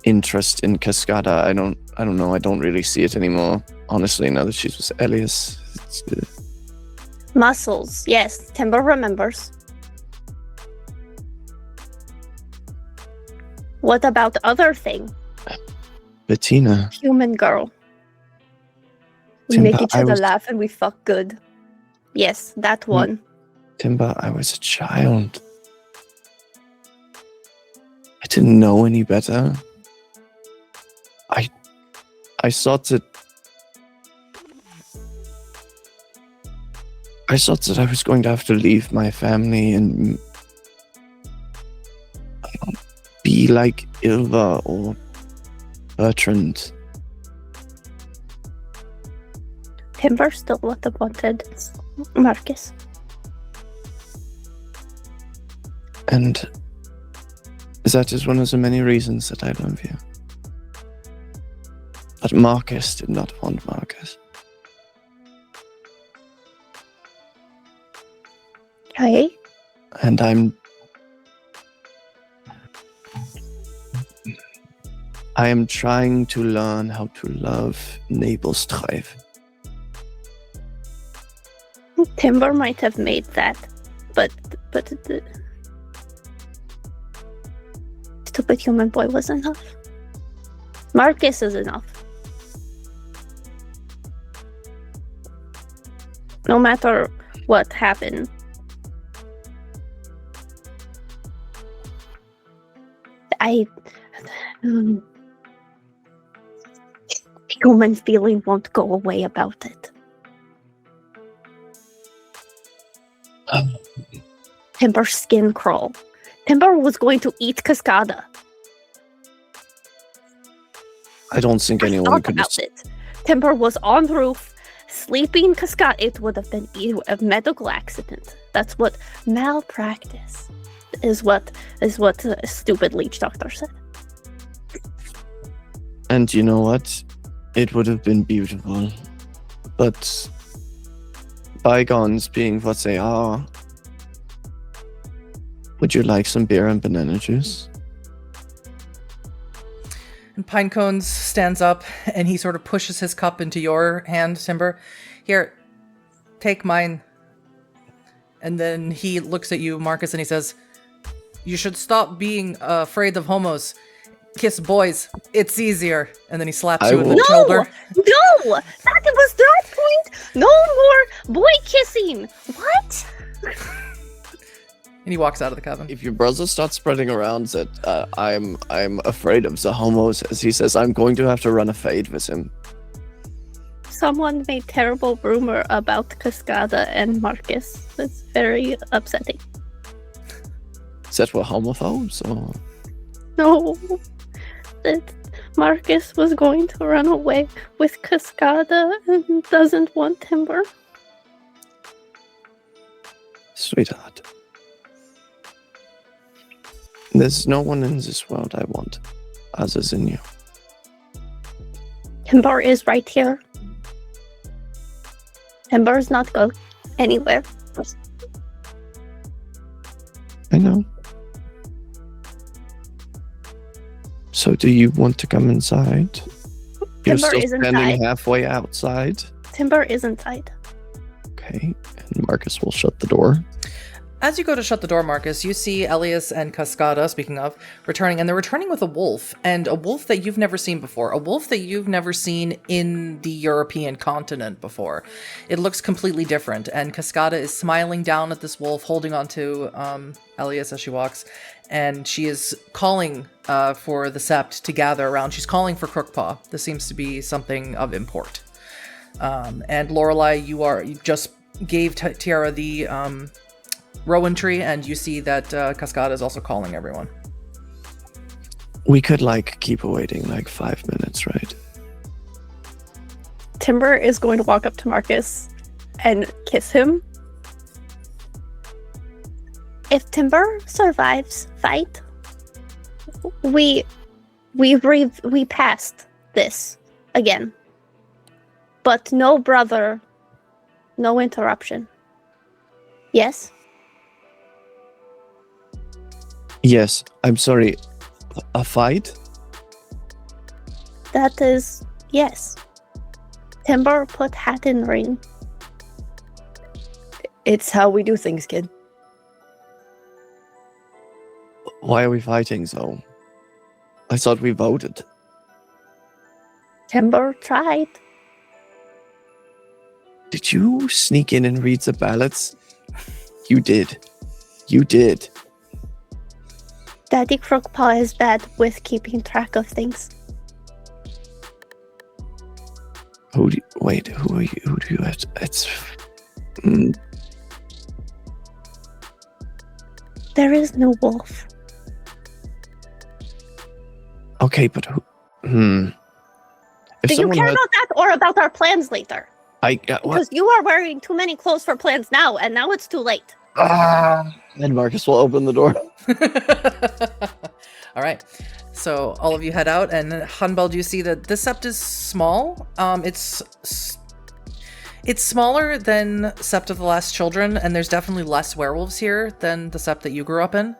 interest in Cascada. I don't know. I don't really see it anymore. Honestly, now that she's with Elias. Muscles. Yes, Timber remembers. What about the other thing? Bettina. Human girl. We Timber, make each I other was- laugh and we fuck good. Yes, that one. Timber, I was a child. I didn't know any better. I thought that I was going to have to leave my family and be like Ilva or Bertrand. Timber still would have wanted Markus. And that is one of the many reasons that I love you. But Markus did not want Markus. Okay. And I am trying to learn how to love Nebelstreif. Timber might have made that, but the stupid human boy was enough. Markus is enough. No matter what happened. Human feeling won't go away about it. Timber's skin crawl. Timber was going to eat Cascada. I don't think anyone Thought could. about it. Timber was on the roof, sleeping Cascada. It would have been a medical accident. That's what malpractice is. What a stupid leech doctor said. And you know what? It would have been beautiful. But bygones being what they are, would you like some beer and banana juice? And Pinecones stands up and he sort of pushes his cup into your hand, Timber. Here, take mine. And then he looks at you, Markus, and he says, you should stop being afraid of homos. Kiss boys. It's easier. And then he slaps you in the shoulder. No! That was that point! No more boy kissing! What? And he walks out of the cabin. If your brother starts spreading around that I'm afraid of the homos, as he says, I'm going to have to run a fade with him. Someone made terrible rumor about Cascada and Markus. That's very upsetting. Is that what homophobes or? No. That Markus was going to run away with Cascada and doesn't want Timber. Sweetheart. There's no one in this world I want other than you. Timber is right here. Timber's not going anywhere. I know. So do you want to come inside? You're Timber still is standing inside. halfway outside. Timber is inside. Okay, and Markus will shut the door. As you go to shut the door, Markus, you see Elias and Cascada, speaking of, returning, and they're returning with a wolf, and a wolf that you've never seen before, a wolf that you've never seen in the European continent before. It looks completely different, and Cascada is smiling down at this wolf, holding onto Elias as she walks, and she is calling for the Sept to gather around. She's calling for Crookpaw. This seems to be something of import. And Lorelei, you just gave Tiara the Rowan tree, and you see that Cascada is also calling everyone. We could keep waiting 5 minutes, right? Timber is going to walk up to Markus and kiss him. If Timber survives fight, we passed this again. But no brother, no interruption. Yes? Yes, I'm sorry. A fight? That is yes. Timber put hat in ring. It's how we do things, kid. Why are we fighting, though? I thought we voted. Timber tried. Did you sneak in and read the ballots? You did. You did. Daddy Crookpaw is bad with keeping track of things. Who are you? Who do you have to, There is no wolf. Okay, but who? If Do you someone care had- about that or about our plans later? what? Because you are wearing too many clothes for plans now, and now it's too late. And Markus will open the door. All right. So all of you head out, and Hunbeld, you see that this sept is small. It's smaller than Sept of the Last Children, and there's definitely less werewolves here than the sept that you grew up in.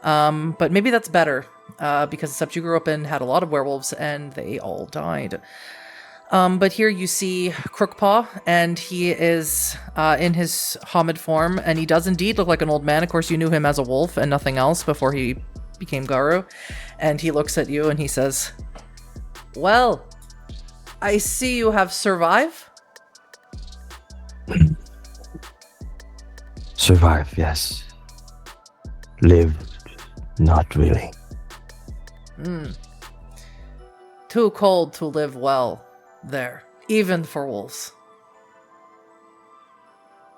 But maybe that's better, because the sept you grew up in had a lot of werewolves, and they all died. But here you see Crookpaw, and he is in his Homid form, and he does indeed look like an old man. Of course, you knew him as a wolf and nothing else before he became Garu. And he looks at you and he says, Well, I see you have survived. Survive, yes. Live, not really. Too cold to live well there, even for wolves.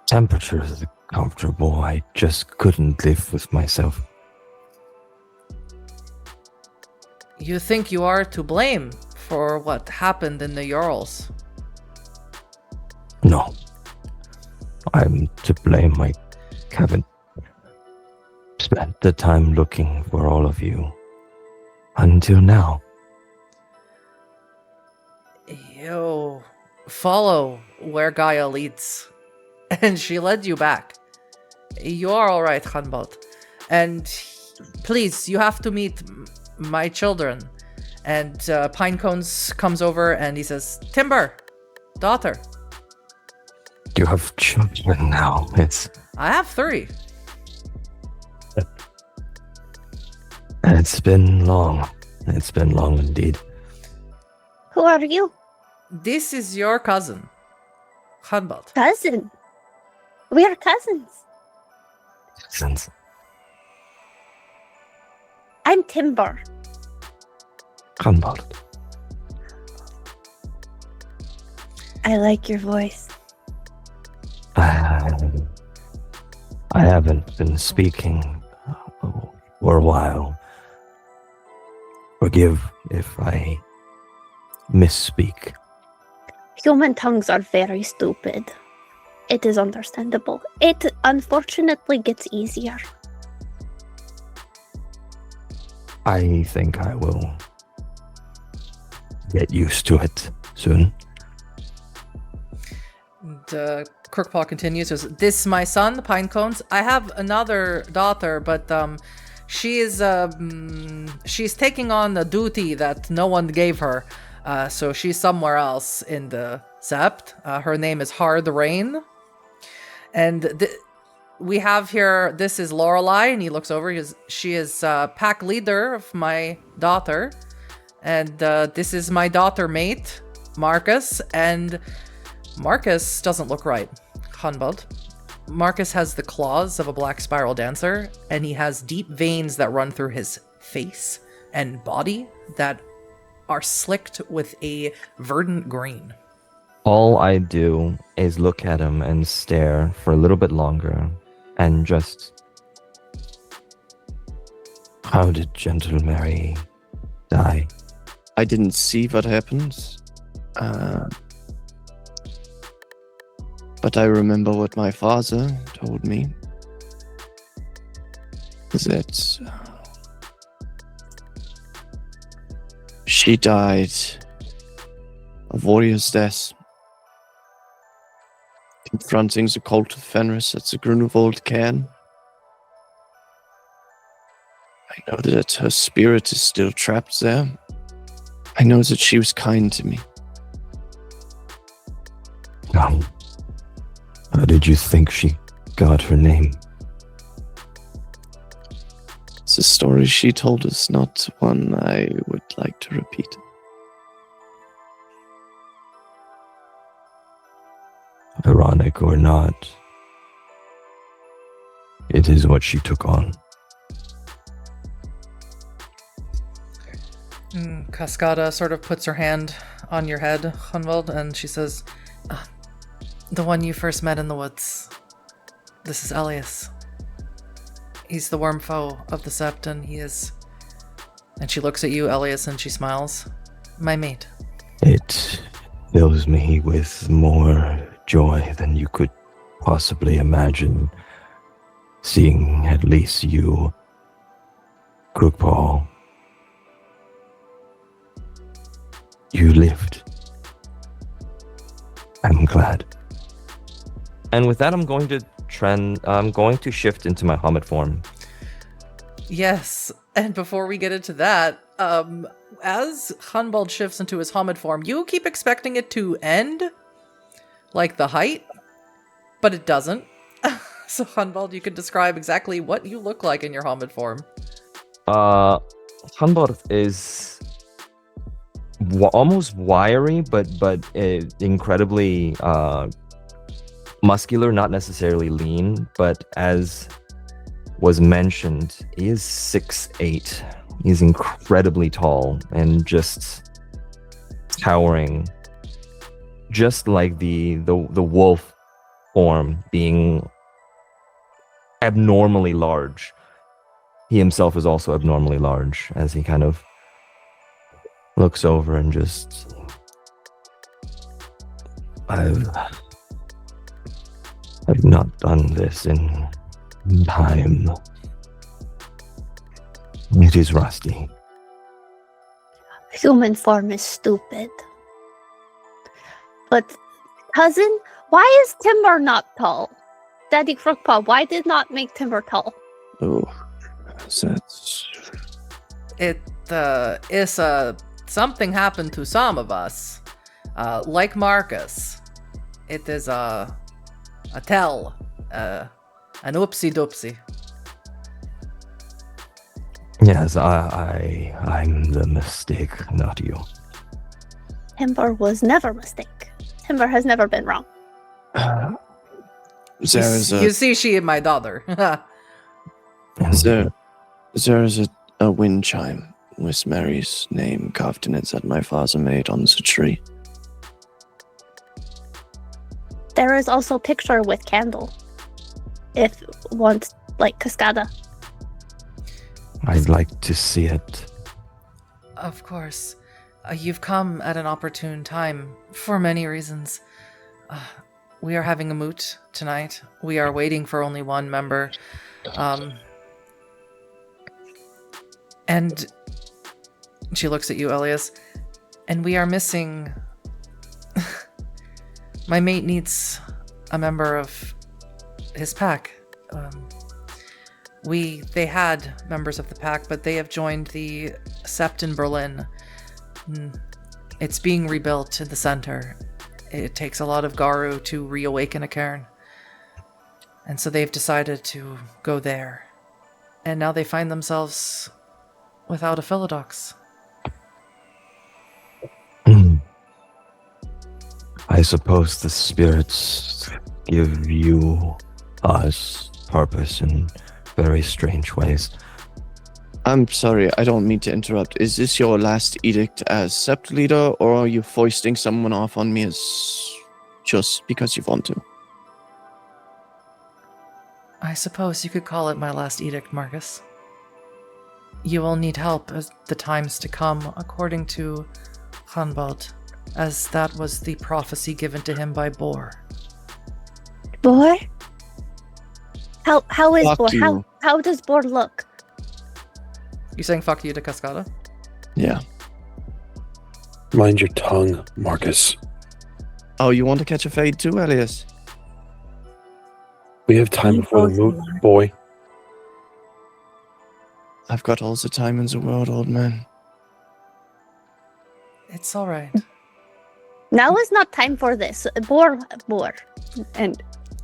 Temperatures are comfortable. I just couldn't live with myself. You think you are to blame for what happened in the Urals? No. I'm to blame. I haven't spent the time looking for all of you until now. You follow where Gaia leads. And she led you back. You are alright, Hanbald. And please, you have to meet my children. And Pinecones comes over and he says, Timber, daughter. You have children now. I have 3. It's been long. It's been long indeed. Who are you? This is your cousin, Hanbald. Cousin. We are cousins. Since I'm Timber. Hanbald. I like your voice. I haven't been speaking for a while. Forgive if I misspeak. Human tongues are very stupid. It is understandable. It unfortunately gets easier. I think I will get used to it soon. And Crookpaw continues, says, this my son, Pinecones. I have another daughter, but she's taking on a duty that no one gave her. So she's somewhere else in the Sept. Her name is Hard Rain. And we have here, this is Lorelei, and he looks over. She is pack leader of my daughter. And this is my daughter mate, Markus. And Markus doesn't look right, Hanbald. Markus has the claws of a black spiral dancer, and he has deep veins that run through his face and body that are slicked with a verdant green. All I do is look at him and stare for a little bit longer and just... How did Gentle Mary die? I didn't see what happened. But I remember what my father told me. That she died a warrior's death, confronting the cult of Fenris at the Grunewald cairn. I know that her spirit is still trapped there. I know that she was kind to me. How did you think she got her name? It's a story she told us, not one I would like to repeat. Ironic or not, it is what she took on. Cascada sort of puts her hand on your head, Hunwald, and she says, the one you first met in the woods. This is Elias. He's the worm foe of the Sept, and he is... And she looks at you, Elias, and she smiles. My mate. It fills me with more joy than you could possibly imagine. Seeing at least you, Crookpaw, you lived. I'm glad. And with that, I'm going to shift into my Hobbit form. Yes, and before we get into that, as Hunbald shifts into his Homid form, you keep expecting it to end, like the height, but it doesn't. So Hunbald, you could describe exactly what you look like in your Homid form. Hunbald is almost wiry, but incredibly muscular, not necessarily lean, but as was mentioned, he is 6'8". He's incredibly tall and just towering, just like the wolf form being abnormally large. He himself is also abnormally large as he kind of looks over and just... I've not done this in time. It is rusty. Human form is stupid. But, cousin, why is Timber not tall? Daddy Crookpaw, why did not make Timber tall? Oh, that's... It is something happened to some of us. Like Markus. It is a tell. An oopsie doopsie. Yes, I'm the mistake, not you. Timber was never a mistake. Timber has never been wrong. There is You see, she and my daughter. there is a wind chime with Mary's name carved in it that my father made on the tree. There is also a picture with candle. If want, like Cascada. I'd like to see it. Of course. You've come at an opportune time for many reasons. We are having a moot tonight. We are waiting for only one member. And she looks at you, Elias. And we are missing... My mate needs a member of his pack. They had members of the pack, but they have joined the Sept in Berlin. It's being rebuilt in the center. It takes a lot of Garu to reawaken a cairn. And so they've decided to go there. And now they find themselves without a Philodox. I suppose the spirits give us purpose in very strange ways. I'm sorry, I don't mean to interrupt. Is this your last edict as Sept leader, or are you foisting someone off on me as just because you want to? I suppose you could call it my last edict, Markus. You will need help as the times to come, according to Hanbald, as that was the prophecy given to him by Bor. Bor? How is Fuck Bor? you. How does Bor look? You saying fuck you to Cascada? Yeah. Mind your tongue, Markus. Oh, you want to catch a fade too, Elias? We have time before the moot, boy. I've got all the time in the world, old man. It's alright. Now is not time for this. Bor. And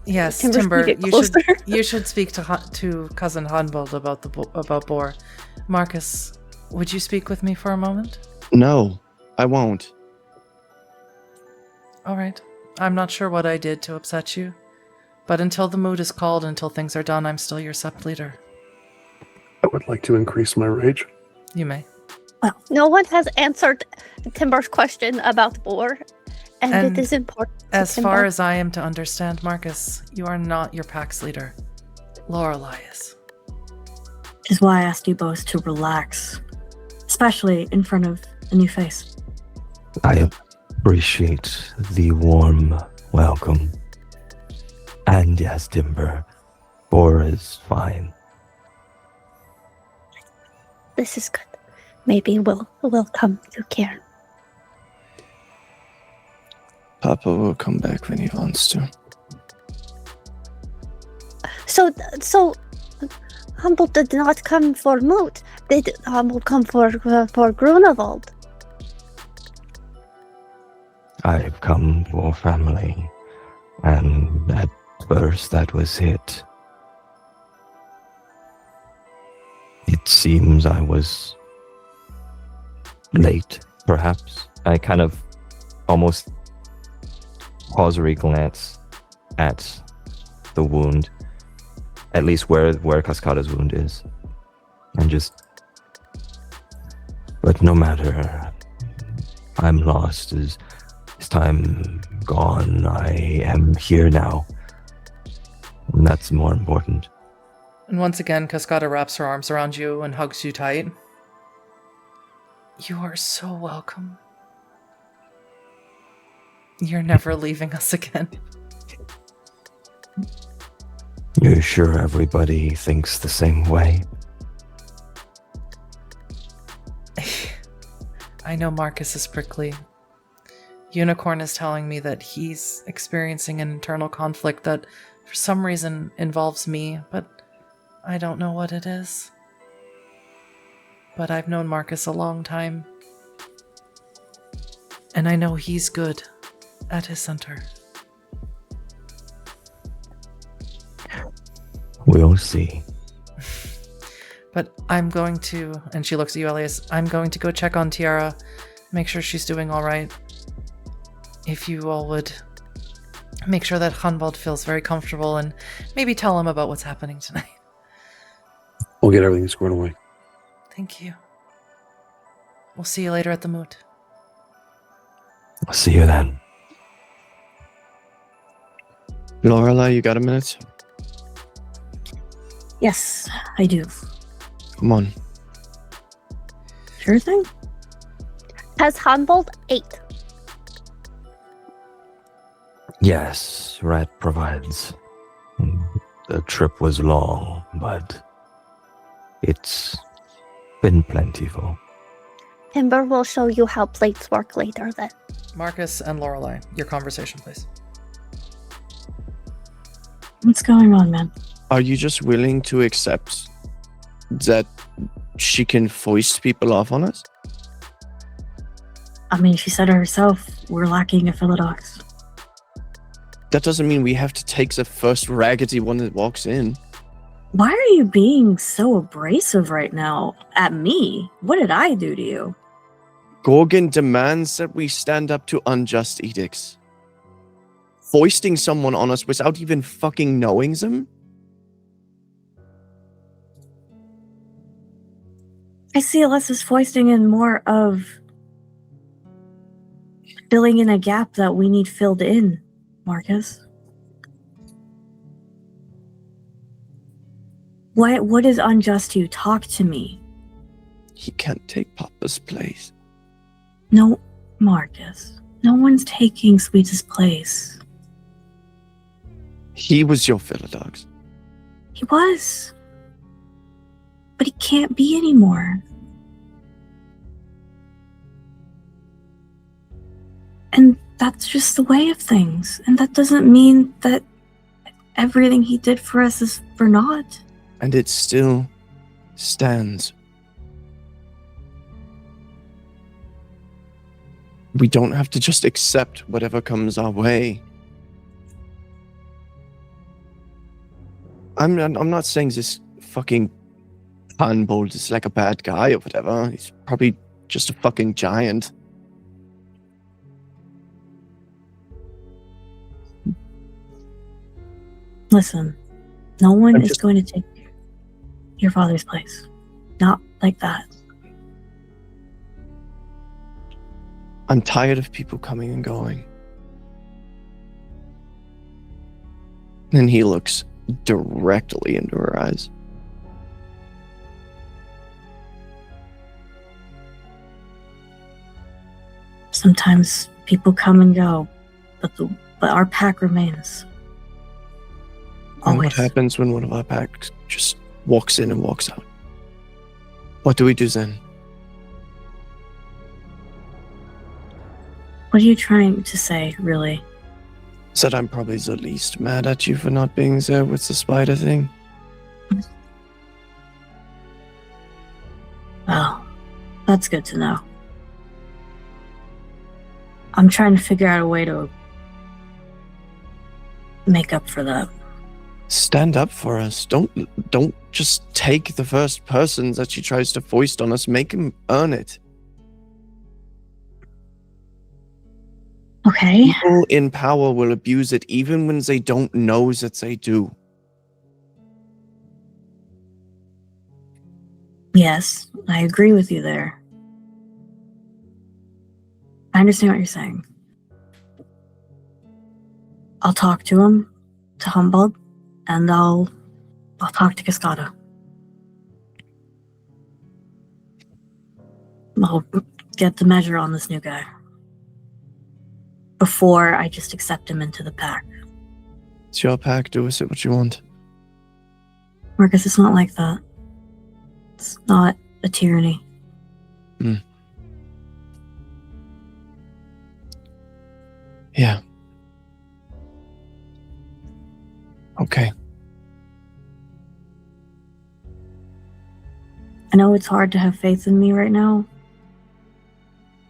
Yes, Timber's Timber, gonna get you closer. should speak to cousin Hanbald about Bor. Markus, would you speak with me for a moment? No, I won't. All right. I'm not sure what I did to upset you, but until the mood is called, until things are done, I'm still your Sept leader. I would like to increase my rage. You may. Well, no one has answered Timber's question about Bor, and it is important. to As far Timber. as I am to understand, Markus, you are not your pack's leader. Lorelei is. Which is why I asked you both to relax, especially in front of a new face. I appreciate the warm welcome. And yes, Timber, Bor is fine. This is good. Maybe we'll come to Cairn. Papa will come back when he wants to. So, Humboldt did not come for Moot. Did Humboldt come for Grunewald? I've come for family, and at first that was it. It seems I was late Perhaps. I kind of almost cursory glance at the wound, at least where Cascada's wound is, and just. But no matter, I'm lost. Is time gone? I am here now, and that's more important. And once again, Cascada wraps her arms around you and hugs you tight. You are so welcome. You're never leaving us again. You're sure everybody thinks the same way? I know Markus is prickly. Unicorn is telling me that he's experiencing an internal conflict that for some reason involves me, but I don't know what it is. But I've known Markus a long time. And I know he's good at his center. We'll see. But I'm going to, and she looks at you, Elias, I'm going to go check on Tiara, make sure she's doing all right. If you all would make sure that Hanbald feels very comfortable and maybe tell him about what's happening tonight. We'll get everything squared away. Thank you. We'll see you later at the moot. I'll see you then. Lorelei, you got a minute? Yes, I do. Come on. Sure thing. Has Hanbold 8? Yes, Rat provides. The trip was long, but it's been plentiful. Timber will show you how plates work later then. Markus and Lorelei, your conversation, please. What's going on, man? Are you just willing to accept that she can foist people off on us? I mean, she said it herself. We're lacking a philodox. That doesn't mean we have to take the first raggedy one that walks in. Why are you being so abrasive right now at me? What did I do to you? Gorgon demands that we stand up to unjust edicts. Foisting someone on us without even fucking knowing them? I see less as foisting and more of filling in a gap that we need filled in, Markus. What is unjust to you? Talk to me. He can't take Papa's place. No, Markus. No one's taking Sweet's place. He was your philodox. He was. But he can't be anymore. And that's just the way of things. And that doesn't mean that everything he did for us is for naught. And it still stands. We don't have to just accept whatever comes our way. I'm not saying this fucking Hanbold is like a bad guy or whatever. He's probably just a fucking giant. Listen, no one I'm is just- going to take your father's place. Not like that. I'm tired of people coming and going. And he looks directly into her eyes. Sometimes people come and go, but our pack remains. And what Always. happens when one of our packs just walks in and walks out? What do we do then? What are you trying to say, really? Said I'm probably the least mad at you for not being there with the spider thing. Well, that's good to know. I'm trying to figure out a way to make up for that. Stand up for us. Don't just take the first person that she tries to foist on us. Make him earn it. Okay. People in power will abuse it even when they don't know that they do. Yes, I agree with you there. I understand what you're saying. I'll talk to him, to Humboldt, and I'll talk to Cascada. I'll get the measure on this new guy before I just accept him into the pack. It's your pack, do with it what you want. Marcus, it's not like that. It's not a tyranny. Yeah. Okay. I know it's hard to have faith in me right now,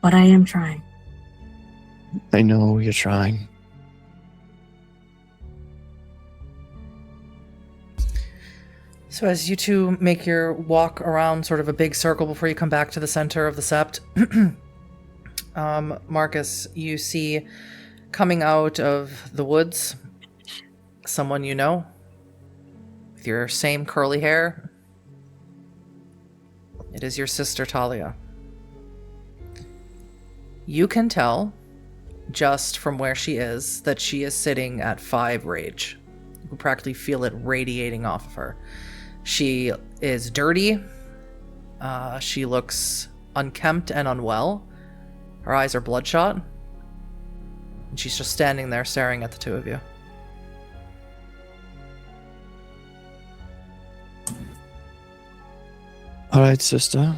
but I am trying. I know you're trying. So as you two make your walk around sort of a big circle before you come back to the center of the sept, Marcus, you see coming out of the woods someone you know with your same curly hair. It is your sister Talia. You can tell just from where she is that she is sitting at 5 rage. You can practically feel it radiating off of her. She is dirty. She looks unkempt and unwell. Her eyes are bloodshot. And she's just standing there staring at the two of you. All right, sister.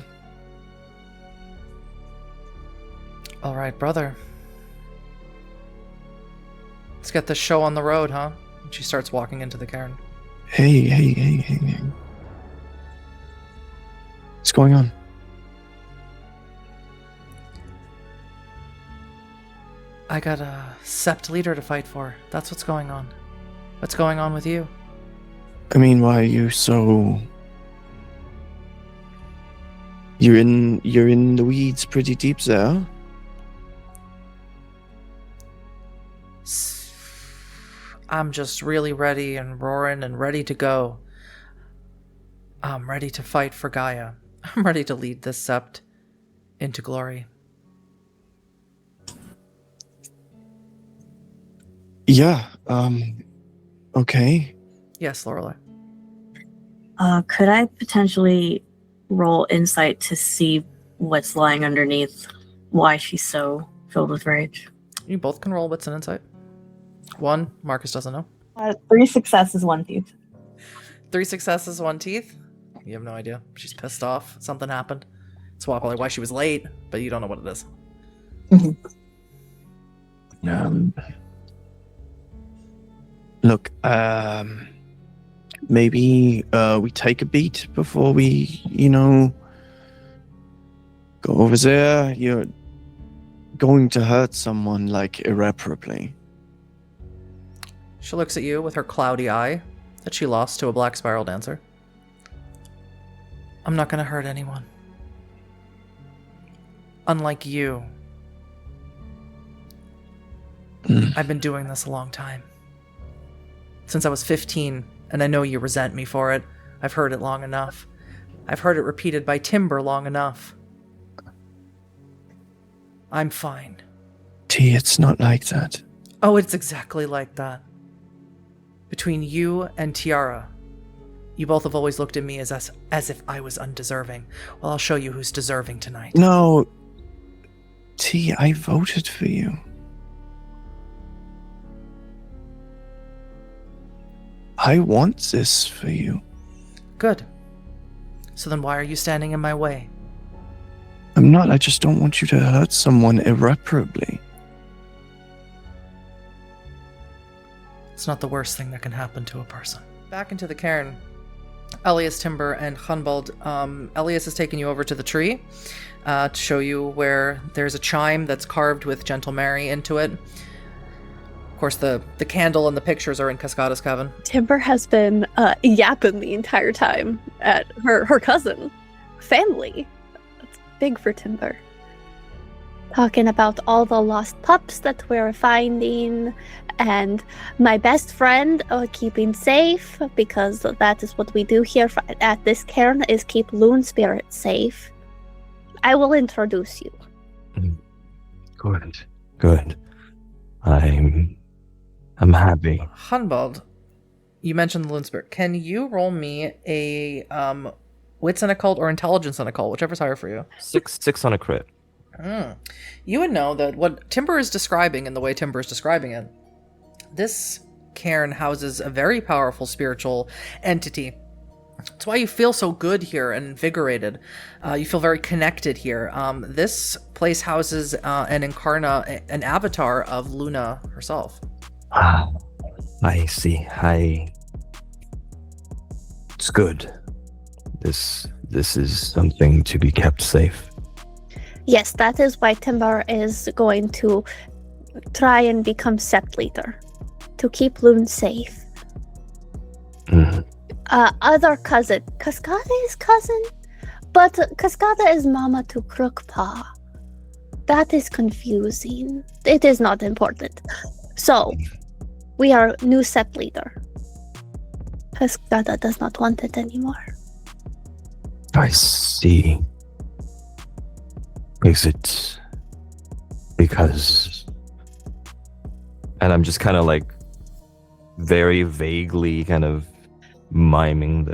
All right, brother. Let's get this show on the road, huh? And she starts walking into the cairn. Hey. What's going on? I got a sept leader to fight for. That's what's going on. What's going on with you? I mean, why are you so... You're in the weeds pretty deep there. I'm just really ready and roaring and ready to go. I'm ready to fight for Gaia. I'm ready to lead this sept into glory. Yeah, okay. Yes, Lorelei. Could I potentially roll insight to see what's lying underneath, why she's so filled with rage? You both can roll wits and insight. 1, Marcus doesn't know. 3 successes, 1 teeth. 3 successes, 1 teeth. You have no idea. She's pissed off. Something happened. It's probably why she was late, but you don't know what it is. Look, maybe we take a beat before we, go over there. You're going to hurt someone, like, irreparably. She looks at you with her cloudy eye that she lost to a black spiral dancer. I'm not going to hurt anyone. Unlike you. I've been doing this a long time. Since I was 15, and I know you resent me for it. I've heard it long enough. I've heard it repeated by Timber long enough. I'm fine. T, it's not like that. Oh, it's exactly like that. Between you and Tiara, you both have always looked at me as if I was undeserving. Well, I'll show you who's deserving tonight. No. T, I voted for you. I want this for you. Good. So then why are you standing in my way? I'm not. I just don't want you to hurt someone irreparably. It's not the worst thing that can happen to a person. Back into the cairn. Elias, Timber, and Hunbald. Elias has taken you over to the tree to show you where there's a chime that's carved with Gentle Mary into it. Of course, the candle and the pictures are in Cascada's coven. Timber has been yapping the entire time at her cousin. Family. That's big for Timber. talking about all the lost pups that we're finding, and my best friend keeping safe, because that is what we do here at this cairn, is keep loon spirits safe. I will introduce you. Good. I'm happy. Hunbald, you mentioned the loon spirit. Can you roll me a wits and occult or intelligence and occult, whichever's higher for you? 6 on a crit. You would know that what Timber is describing, and the way Timber is describing it, this cairn houses a very powerful spiritual entity. That's why you feel so good here and invigorated. You feel very connected here. This place houses an avatar of Luna herself. I see. It's good. This is something to be kept safe. Yes, that is why Timber is going to try and become Sept Leader, to keep Loon safe. Other cousin, Cascada is cousin, but Cascada is mama to Crookpaw. That is confusing. It is not important. So, we are new Sept Leader. Cascada does not want it anymore. I see. Is it because... And I'm just kind of like very vaguely kind of miming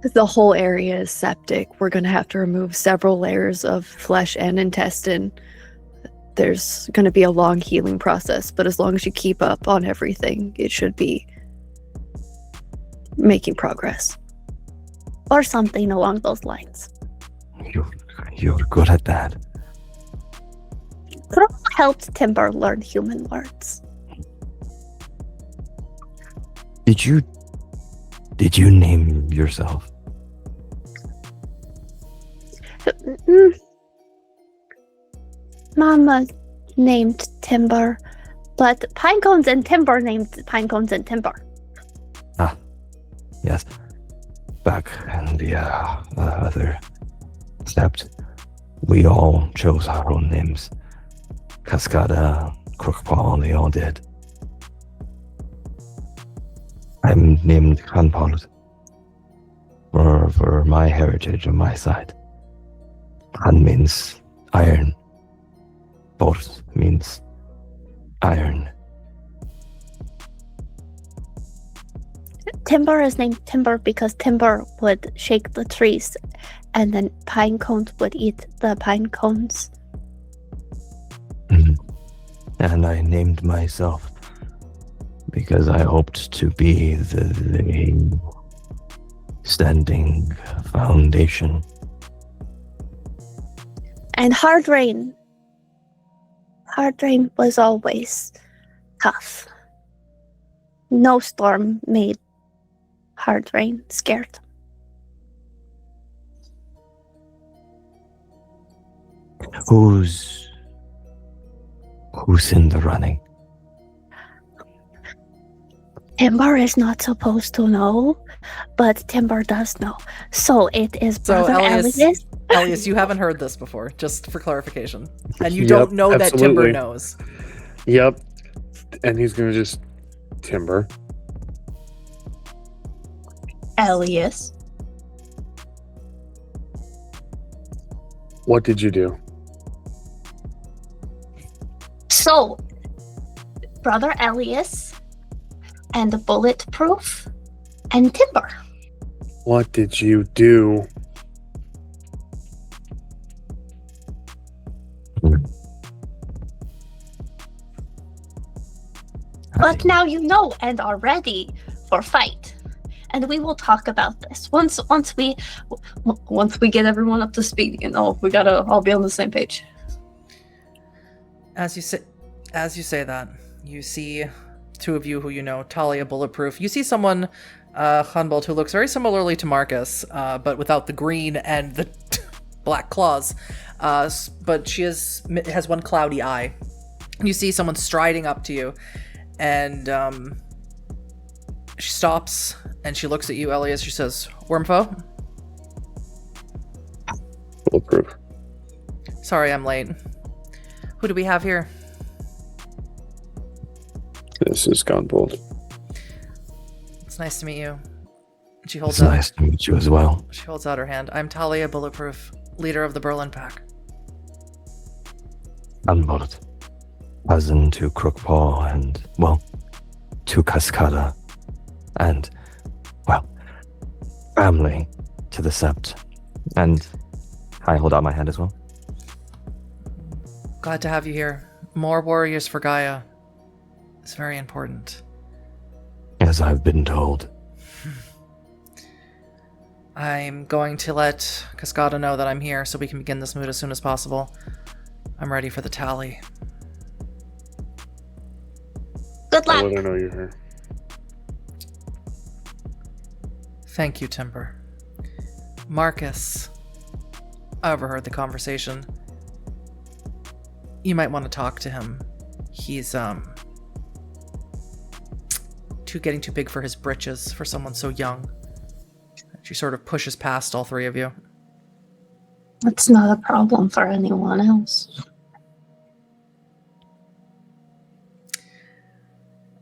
The whole area is septic. We're going to have to remove several layers of flesh and intestine. There's going to be a long healing process, but as long as you keep up on everything, it should be making progress. Or something along those lines. You're good at that. Crook helped Timber learn human words. Did you name yourself? Mama named Timber, but Pinecones and Timber named Pinecones and Timber. Yes. Back in the other Sept, we all chose our own names. Cascada, Crookpaw, they all did. I'm named Hanpald for my heritage on my side. Han means iron. Both means iron. Timber is named Timber because Timber would shake the trees, and then pine cones would eat the pine cones. And I named myself because I hoped to be the standing foundation. And Hard Rain was always tough. No storm made Hard Rain scared. Who's in the running? Timber is not supposed to know, but Timber does know. So it is Brother Elias. Elias, you haven't heard this before, just for clarification. And you don't know that Timber knows. Yep. And he's going to just... Timber. Elias. What did you do? So, Brother Elias, and Bulletproof, and Timber. What did you do? But now you know and are ready for fight. And we will talk about this once we get everyone up to speed. We gotta all be on the same page. As you say that, you see two of you who you know, Talia, Bulletproof. You see someone, Hunbolt, who looks very similarly to Markus, but without the green and the black claws. But she has one cloudy eye. You see someone striding up to you, and she stops and she looks at you, Elias. She says, "Wyrmfoe?" Bulletproof. Sorry I'm late. Who do we have here? This is Gunbolt. It's nice to meet you. She It's holds out. nice to meet you as well. She holds out her hand. I'm Talia Bulletproof, leader of the Berlin Pack. Unbolt. Cousin to Crookpaw and, well, to Cascada. And, well, family to the Sept. And I hold out my hand as well. Glad to have you here. More warriors for Gaia. It's very important. As I've been told. I'm going to let Cascada know that I'm here so we can begin this mood as soon as possible. I'm ready for the tally. Good I'll luck. let her know you're here. Thank you, Timber. Markus. I overheard the conversation. You might want to talk to him. He's, getting too big for his britches for someone so young. She sort of pushes past all three of you. That's not a problem for anyone else.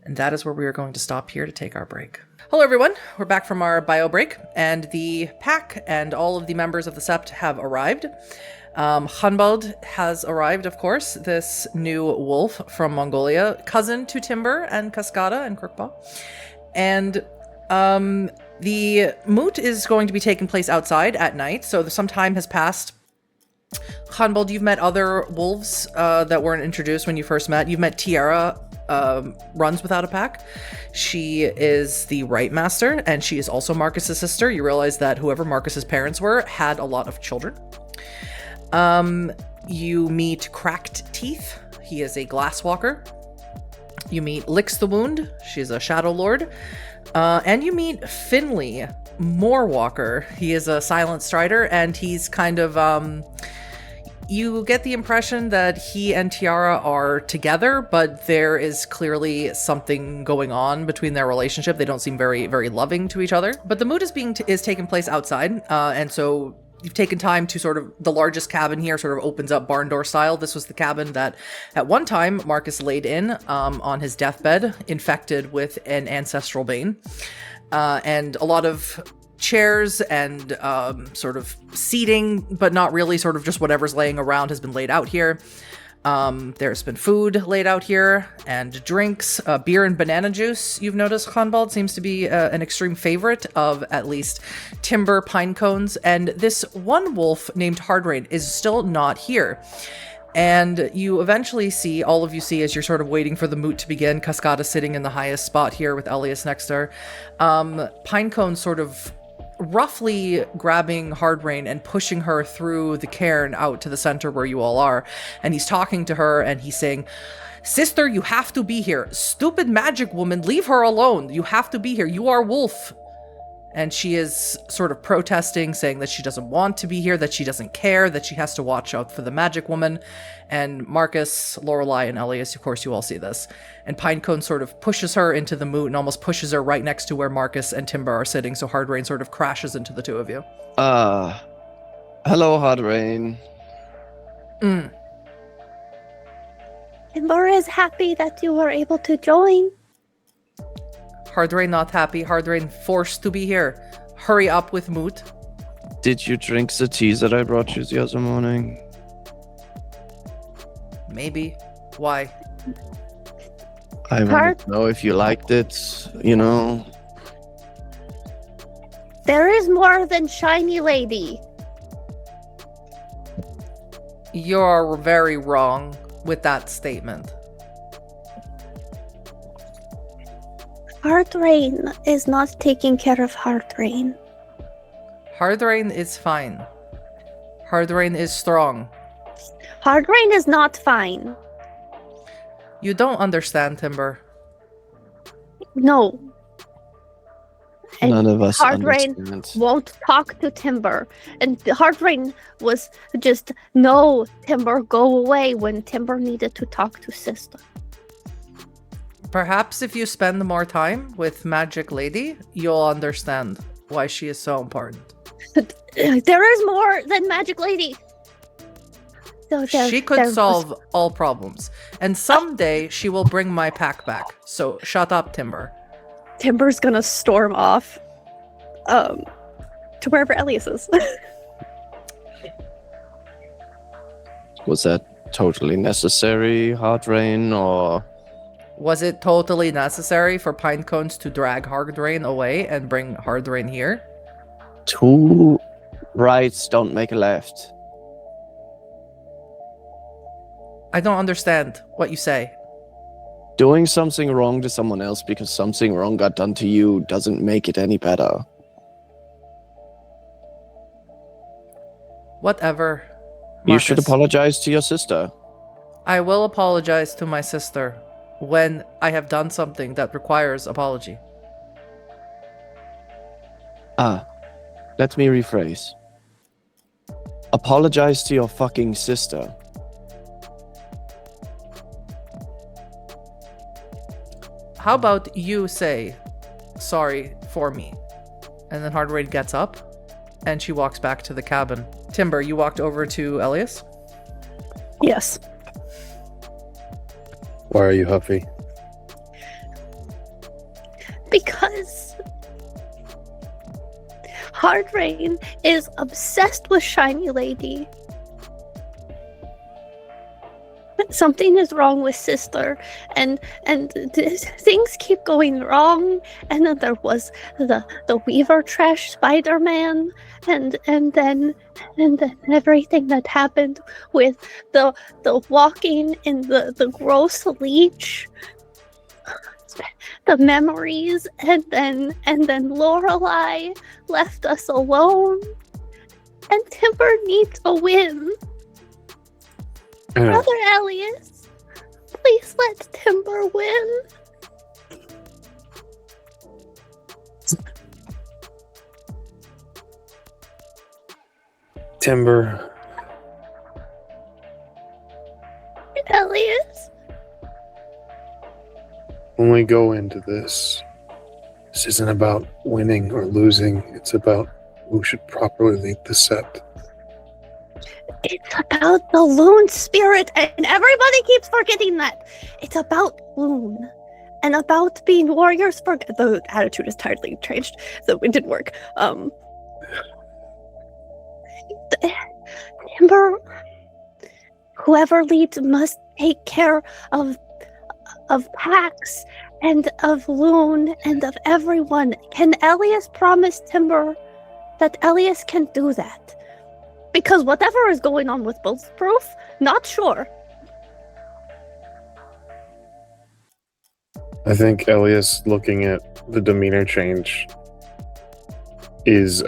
And that is where we are going to stop here to take our break. Hello, everyone. We're back from our bio break, and the pack and all of the members of the Sept have arrived. Hunbald has arrived, of course, this new wolf from Mongolia, cousin to Timber and Cascada and Crookpaw. And the moot is going to be taking place outside at night, so some time has passed. Hunbald, you've met other wolves that weren't introduced when you first met. You've met Tiara, runs without a pack. She is the Right Master, and she is also Marcus's sister. You realize that whoever Marcus's parents were had a lot of children. You meet Cracked Teeth. He is a glass walker. You meet Licks the Wound. She's a Shadow Lord. And you meet Finley, Moorwalker. He is a Silent Strider, and he's kind of, you get the impression that he and Tiara are together, but there is clearly something going on between their relationship. They don't seem very, very loving to each other. But the mood is taking place outside, and so you've taken time to sort of, the largest cabin here sort of opens up barn door style. This was the cabin that at one time Markus laid in on his deathbed, infected with an ancestral bane. And a lot of chairs and sort of seating, but not really, sort of just whatever's laying around has been laid out here. There's been food laid out here and drinks, beer and banana juice. You've noticed Hanbald seems to be an extreme favorite of at least Timber pine cones. And this one wolf named Hardrain is still not here. And you eventually see, all of you see as you're sort of waiting for the moot to begin, Cascada sitting in the highest spot here with Elias next to her. Pinecone sort of roughly grabbing Hardrain and pushing her through the cairn out to the center where you all are. And he's talking to her and he's saying, "Sister, you have to be here. Stupid magic woman, leave her alone. You have to be here. You are wolf." And she is sort of protesting, saying that she doesn't want to be here, that she doesn't care, that she has to watch out for the magic woman. And Markus, Lorelei, and Elias, of course, you all see this. And Pinecone sort of pushes her into the moot and almost pushes her right next to where Markus and Timber are sitting, so Hardrain sort of crashes into the two of you. Hello, Hardrain. Timber is happy that you were able to join. Hardrain not happy. Hardrain forced to be here. Hurry up with moot. Did you drink the tea that I brought you the other morning? Maybe. Why? I wanted to know if you liked it, you know. There is more than Shiny Lady. You're very wrong with that statement. Hardrain is not taking care of Hardrain. Hardrain is fine. Hardrain is strong. Hardrain is not fine. You don't understand, Timber. No. And None of us Hardrain understand. won't talk to Timber. And Hardrain was just, no, Timber, go away when Timber needed to talk to Sister. Perhaps if you spend more time with Magic Lady, you'll understand why she is so important. There is more than Magic Lady. So She could solve all problems. And someday she will bring my pack back. So shut up, Timber. Timber's gonna storm off to wherever Elias is. Was that totally necessary, Hard Rain, or Was it totally necessary for Pinecones to drag Hard Rain away and bring Hard Rain here? two rights don't make a left? I don't understand what you say. Doing something wrong to someone else because something wrong got done to you doesn't make it any better. Whatever. You should Markus. apologize to your sister. I will apologize to my sister when I have done something that requires apology. Let me rephrase. Apologize to your fucking sister. How about you say sorry for me? And then Hard Rain gets up and she walks back to the cabin. Timber, you walked over to Elias? Yes. Why are you huffy? Because Hard Rain is obsessed with Shiny Lady. Something is wrong with Sister, and things keep going wrong. And then there was the Weaver Trash Spider-Man, and then everything that happened with the walking in the gross leech, the memories, and then Lorelei left us alone, and Timber needs a win. Brother Elias, please let Timber win. Timber, Elias, when we go into this isn't about winning or losing. It's about who should properly lead the sept. it's about the Loon spirit, and everybody keeps forgetting that. It's about Loon, and about being warriors for... The attitude is entirely changed, so it didn't work. Timber, whoever leads must take care of Pax and of Loon and of everyone. Can Elias promise Timber that Elias can do that? Because whatever is going on with Bulletproof, not sure. I think Elias, looking at the demeanor change, is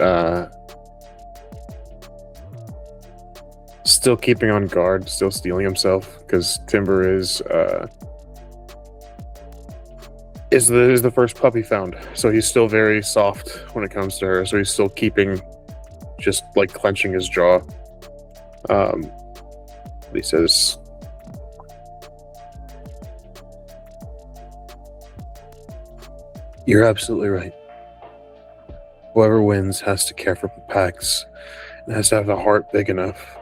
still keeping on guard, still steeling himself, because Timber is the first puppy found, so he's still very soft when it comes to her. So he's still keeping, just like clenching his jaw. He says, "You're absolutely right. Whoever wins has to care for Pax and has to have a heart big enough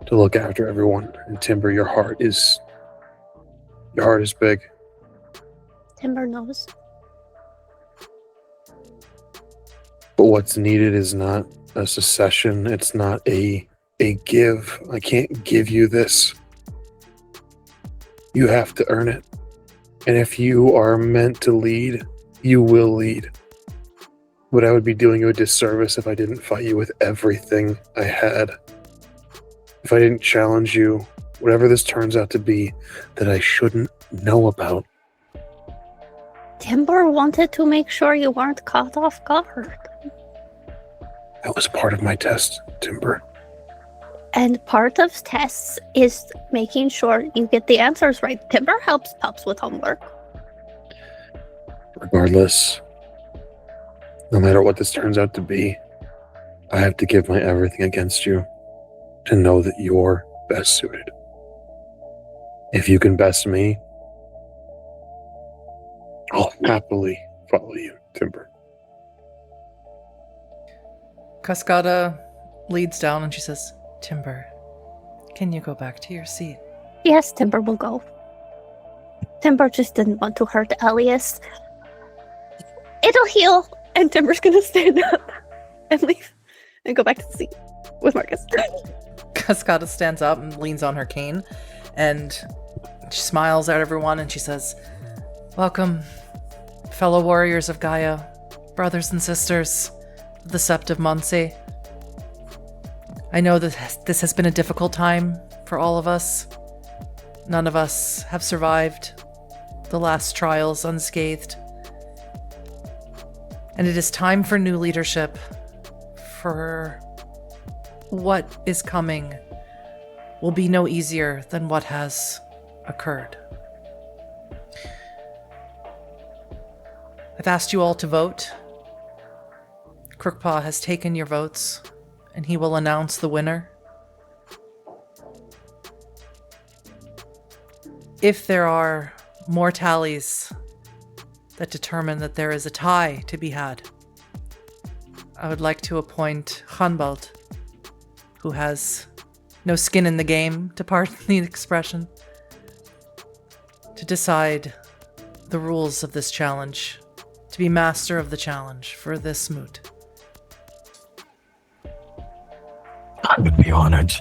to look after everyone. And Timber, your heart is big. Timber knows. But what's needed is not a secession. It's not a give. I can't give you this. You have to earn it. And if you are meant to lead, you will lead. But I would be doing you a disservice if I didn't fight you with everything I had. If I didn't challenge you, whatever this turns out to be, that I shouldn't know about." Timber wanted to make sure you weren't caught off guard. That was part of my test, Timber. And part of tests is making sure you get the answers right. Timber helps pups with homework. Regardless, no matter what this turns out to be, I have to give my everything against you to know that you're best suited. If you can best me, I'll happily follow you, Timber. Cascada leads down and she says, Timber, Can you go back to your seat? Yes, Timber will go. Timber just didn't want to hurt Elias. It'll heal. And Timber's gonna stand up and leave and go back to the seat with Markus. Cascada stands up and leans on her cane, and she smiles at everyone and she says, "Welcome, fellow warriors of Gaia, brothers and sisters of the Sept of Muncie. I know that this has been a difficult time for all of us. None of us have survived the last trials unscathed. And it is time for new leadership, for what is coming will be no easier than what has occurred. I've asked you all to vote. Crookpaw has taken your votes, and he will announce the winner. If there are more tallies that determine that there is a tie to be had, I would like to appoint Hanbald, who has no skin in the game, to pardon the expression, to decide the rules of this challenge, to be master of the challenge for this moot. I would be honored.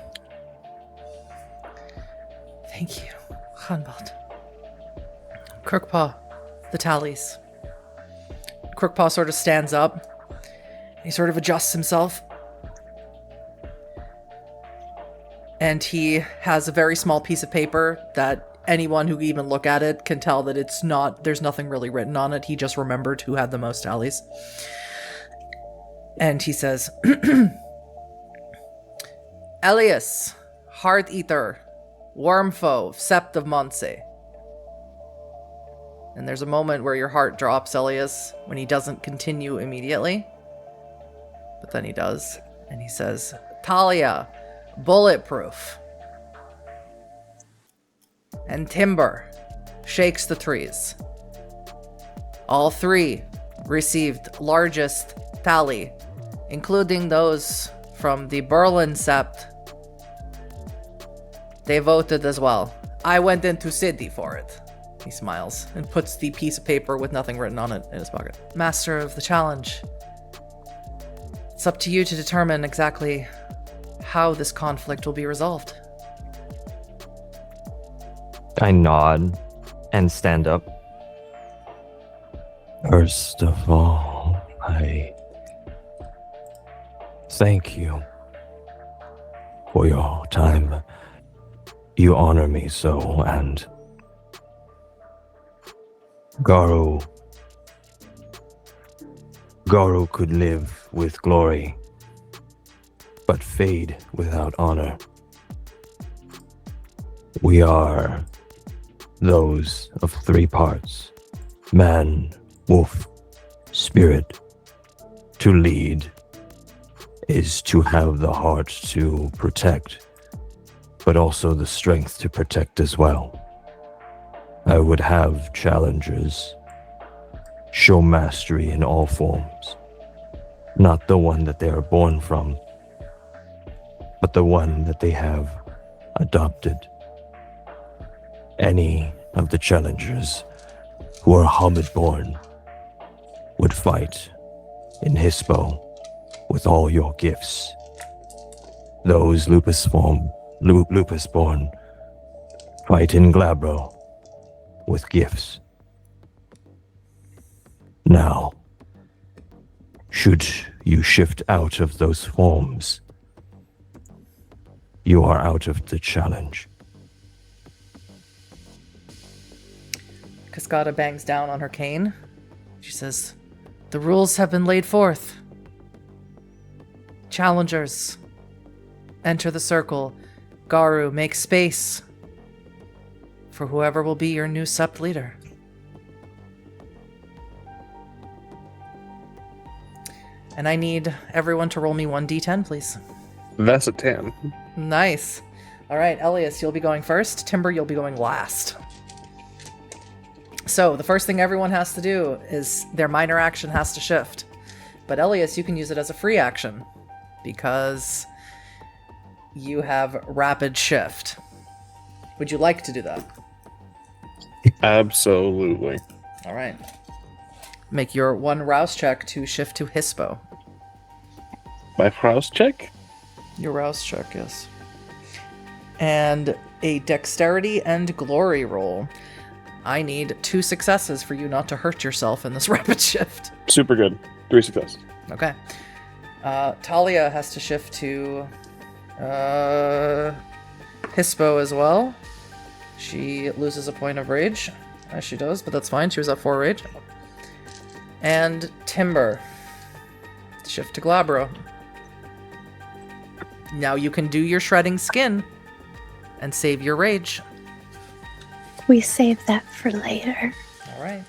Thank you, Hanbald. Crookpaw, the tallies. Crookpaw sort of stands up. He sort of adjusts himself. And he has a very small piece of paper that anyone who even look at it can tell that it's not, there's nothing really written on it. He just remembered who had the most tallies. And he says, Elias, Heart Eater, Wormfoe, Sept of Muncie. And there's a moment where your heart drops, Elias, when he doesn't continue immediately. But then he does. And he says, Talia, Bulletproof. And Timber, Shakes the Trees. All three received largest tally, including those from the Berlin Sept. They voted as well. I went into city for it. He smiles and puts the piece of paper with nothing written on it in his pocket. Master of the challenge. It's up to you to determine exactly how this conflict will be resolved. I nod and stand up. First of all, I thank you for your time. You honor me so, and Garu could live with glory, but fade without honor. We are those of three parts: man, wolf, spirit. To lead is to have the heart to protect, but also the strength to protect as well. I would have challengers show mastery in all forms, not the one that they are born from, but the one that they have adopted. Any of the challengers who are Hobbit-born would fight in Hispo with all your gifts. Those Lupus-born fight in Glabro with gifts. Now, should you shift out of those forms, you are out of the challenge. Cascada bangs down on her cane. She says, the rules have been laid forth. Challengers, enter the circle. Garu, make space for whoever will be your new Sept leader. And I need everyone to roll me 1d10, please. That's a 10. Nice. All right, Elias, you'll be going first. Timber, you'll be going last. So the first thing everyone has to do is their minor action has to shift. But Elias, you can use it as a free action because you have rapid shift. Would you like to do that? Absolutely. All right. Make your one rouse check to shift to Hispo. My house check? Your rouse check, yes. And a dexterity and glory roll. I need 2 successes for you not to hurt yourself in this rapid shift. Super good. 3 successes. Okay. Talia has to shift to Hispo as well. She loses a point of rage, as she does, but that's fine. She was at 4 rage. And Timber. Shift to Glabro. Now you can do your shredding skin and save your rage. We save that for later. All right.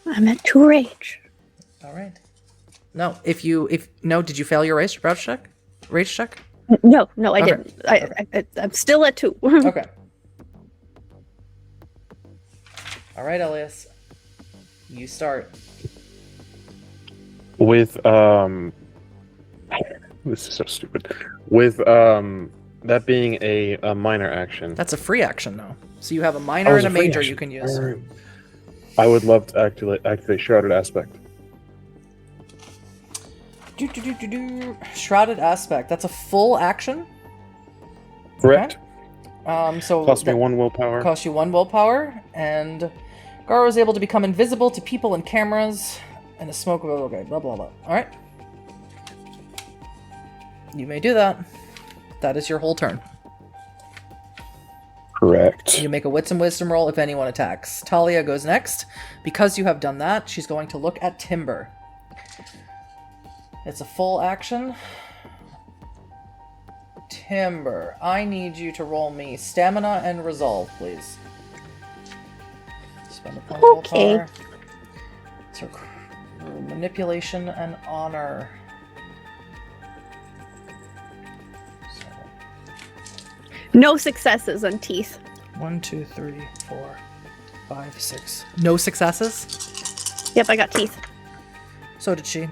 I'm at 2 rage. All right. No, did you fail your rage check? Rage check? No, I Okay. didn't. I'm still at 2. Okay. All right, Elias. You start. With this is so stupid. With that being a minor action, That's a free action, though. So you have a minor and a free major action. you can use. I would love to activate Shrouded Aspect. Shrouded Aspect. That's a full action. Correct. So Cost me that 1 willpower. costs you 1 willpower, and Garo is able to become invisible to people and cameras, and the smoke of okay, blah blah blah. All right. You may do that. That is your whole turn. Correct. You make a wits and wisdom roll if anyone attacks. Talia goes next. Because you have done that, she's going to look at Timber. It's a full action. Timber, I need you to roll me stamina and resolve, please. Spend a point of Okay. willpower. So, manipulation and honor. No successes on teeth. 1, 2, 3, 4, 5, 6. No successes? Yep, I got teeth. So did she.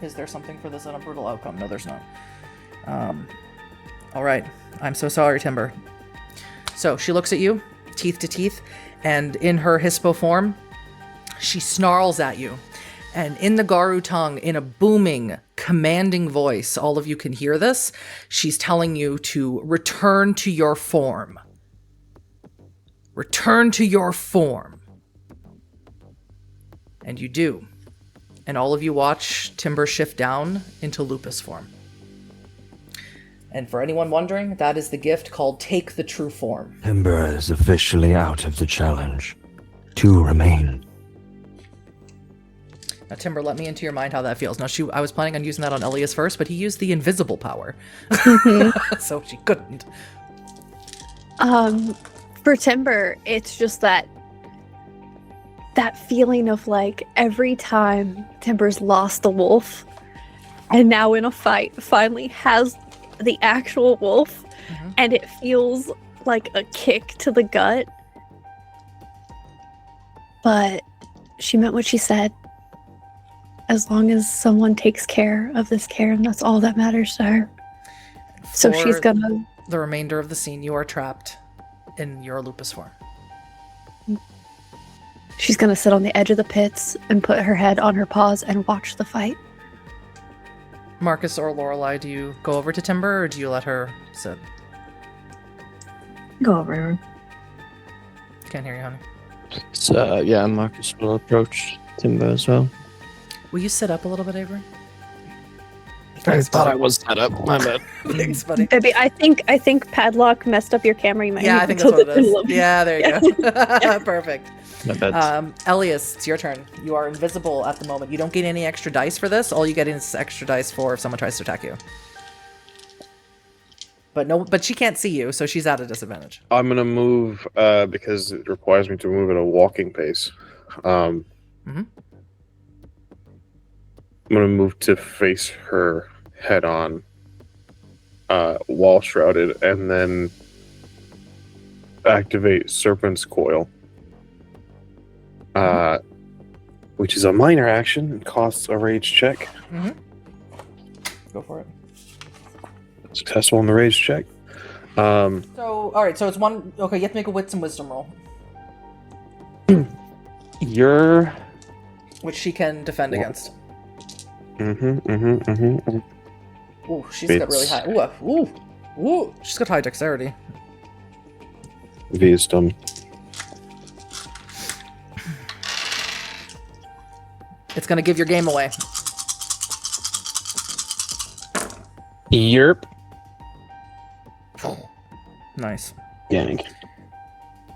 Is there something for this in a brutal outcome? No, there's not. All right. I'm so sorry, Timber. So she looks at you, teeth to teeth, and in her Hispo form, she snarls at you. And in the Garu tongue, in a booming, commanding voice, all of you can hear this, she's telling you to return to your form. Return to your form. And you do. And all of you watch Timber shift down into lupus form. And for anyone wondering, that is the gift called Take the True Form. Timber is officially out of the challenge. 2 remain. Now, Timber, let me into your mind how that feels. Now, I was planning on using that on Elias first, but he used the invisible power. So she couldn't. For Timber, it's just that feeling of like every time Timber's lost a wolf and now in a fight finally has the actual wolf, and it feels like a kick to the gut. But she meant what she said. As long as someone takes care of this Karen, that's all that matters to her. So For she's gonna... the remainder of the scene, you are trapped in your lupus form. She's gonna sit on the edge of the pits and put her head on her paws and watch the fight. Markus or Lorelei, do you go over to Timber or do you let her sit? Go over. Can't hear you, honey. So, yeah, Markus will approach Timber as well. Will you sit up a little bit, Avery? I thought I was set up. My bad. Thanks, buddy. Baby, I think Padlock messed up your camera. You might Yeah, need I think to that's what tilt it a is. little bit. Yeah, there you go. Perfect. My bad. Elias, it's your turn. You are invisible at the moment. You don't get any extra dice for this. All you get is extra dice for if someone tries to attack you. But she can't see you, so she's at a disadvantage. I'm gonna move because it requires me to move at a walking pace. I'm gonna move to face her head on while shrouded, and then activate Serpent's Coil, which is a minor action and costs a rage check. Go for it. Successful on the rage check. So, all right. So it's one. Okay, you have to make a wits and wisdom roll, which she can defend against. Ooh, she's got really high. Ooh. She's got high dexterity. Wisdom. It's gonna give your game away. Yerp. Nice. Dang.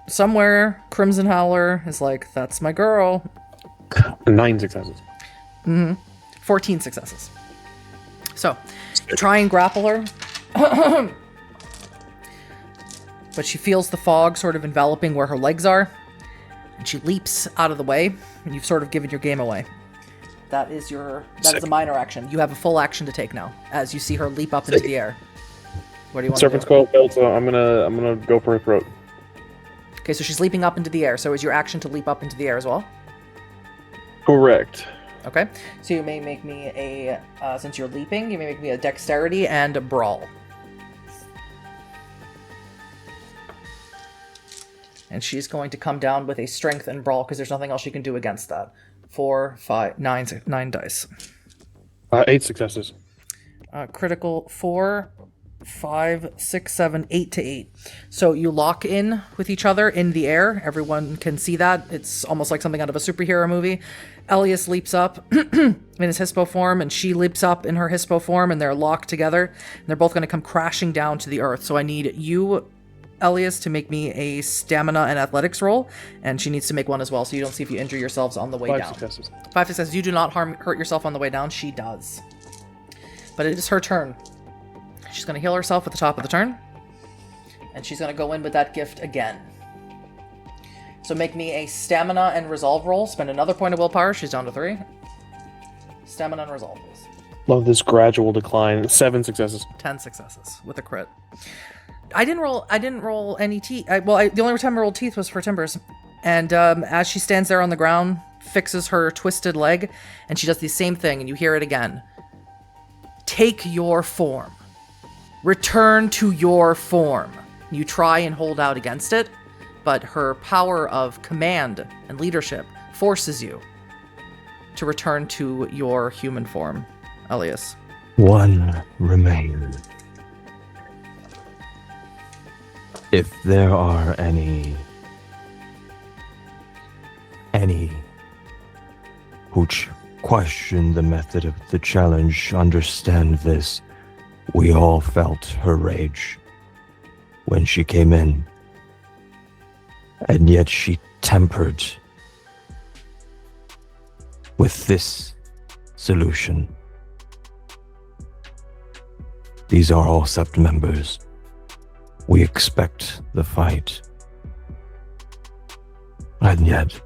Somewhere, Crimson Howler is like, that's my girl. 9 successes. 14 successes. So, try and grapple her. But she feels the fog sort of enveloping where her legs are. And she leaps out of the way. And you've sort of given your game away. That is a minor action. You have a full action to take now, as you see her leap up into the air. What do you want Serpent's to do? Coil failed, so I'm gonna go for her throat. Okay, so she's leaping up into the air. So is your action to leap up into the air as well? Correct. Okay, so you may make me since you're leaping, you may make me a dexterity and a brawl. And she's going to come down with a strength and brawl because there's nothing else she can do against that. 4, 5, 9 dice. 8 successes. Critical 4, 5, 6, 7, 8 to 8. So you lock in with each other in the air. Everyone can see that. It's almost like something out of a superhero movie. Elias leaps up in his hispo form, and she leaps up in her hispo form, and they're locked together. And they're both going to come crashing down to the earth. So I need you, Elias, to make me a stamina and athletics roll, and she needs to make one as well, so you don't see if you injure yourselves on the way 5 down. successes. 5 successes. You do not hurt yourself on the way down. She does. But it is her turn. She's going to heal herself at the top of the turn, and she's going to go in with that gift again. So make me a stamina and resolve roll. Spend another point of willpower. She's down to 3. Stamina and resolve, please. Love this gradual decline. 7 successes. 10 successes with a crit. I didn't roll any teeth. The only time I rolled teeth was for Timbers. And as she stands there on the ground, fixes her twisted leg, and she does the same thing, and you hear it again. Take your form. Return to your form. You try and hold out against it, but her power of command and leadership forces you to return to your human form, Elias. One remains. If there are any who question the method of the challenge, understand this. We all felt her rage when she came in, and yet she tempered with this solution. These are all Sept members. We expect the fight. And yet,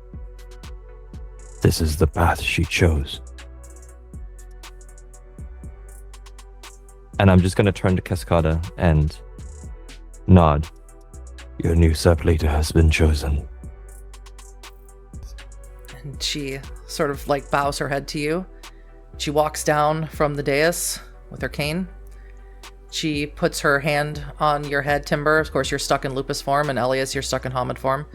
this is the path she chose. And I'm just going to turn to Cascada and nod. Your new Sept leader has been chosen. And she sort of like bows her head to you. She walks down from the dais with her cane. She puts her hand on your head, Timber. Of course, you're stuck in Lupus form, and Elias, you're stuck in Hamid form.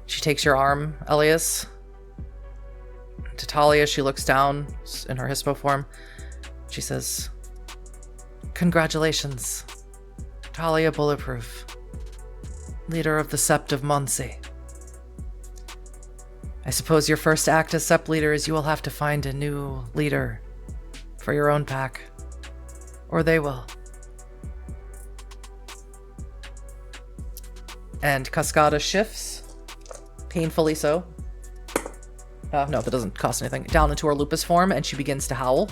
She takes your arm, Elias. To Talia, she looks down in her Hispo form. She says, "Congratulations, Talia Bulletproof, leader of the Sept of Muncie. I suppose your first act as Sept leader is you will have to find a new leader for your own pack. Or they will." And Cascada shifts, painfully so. No, that doesn't cost anything. Down into her Lupus form, and she begins to howl.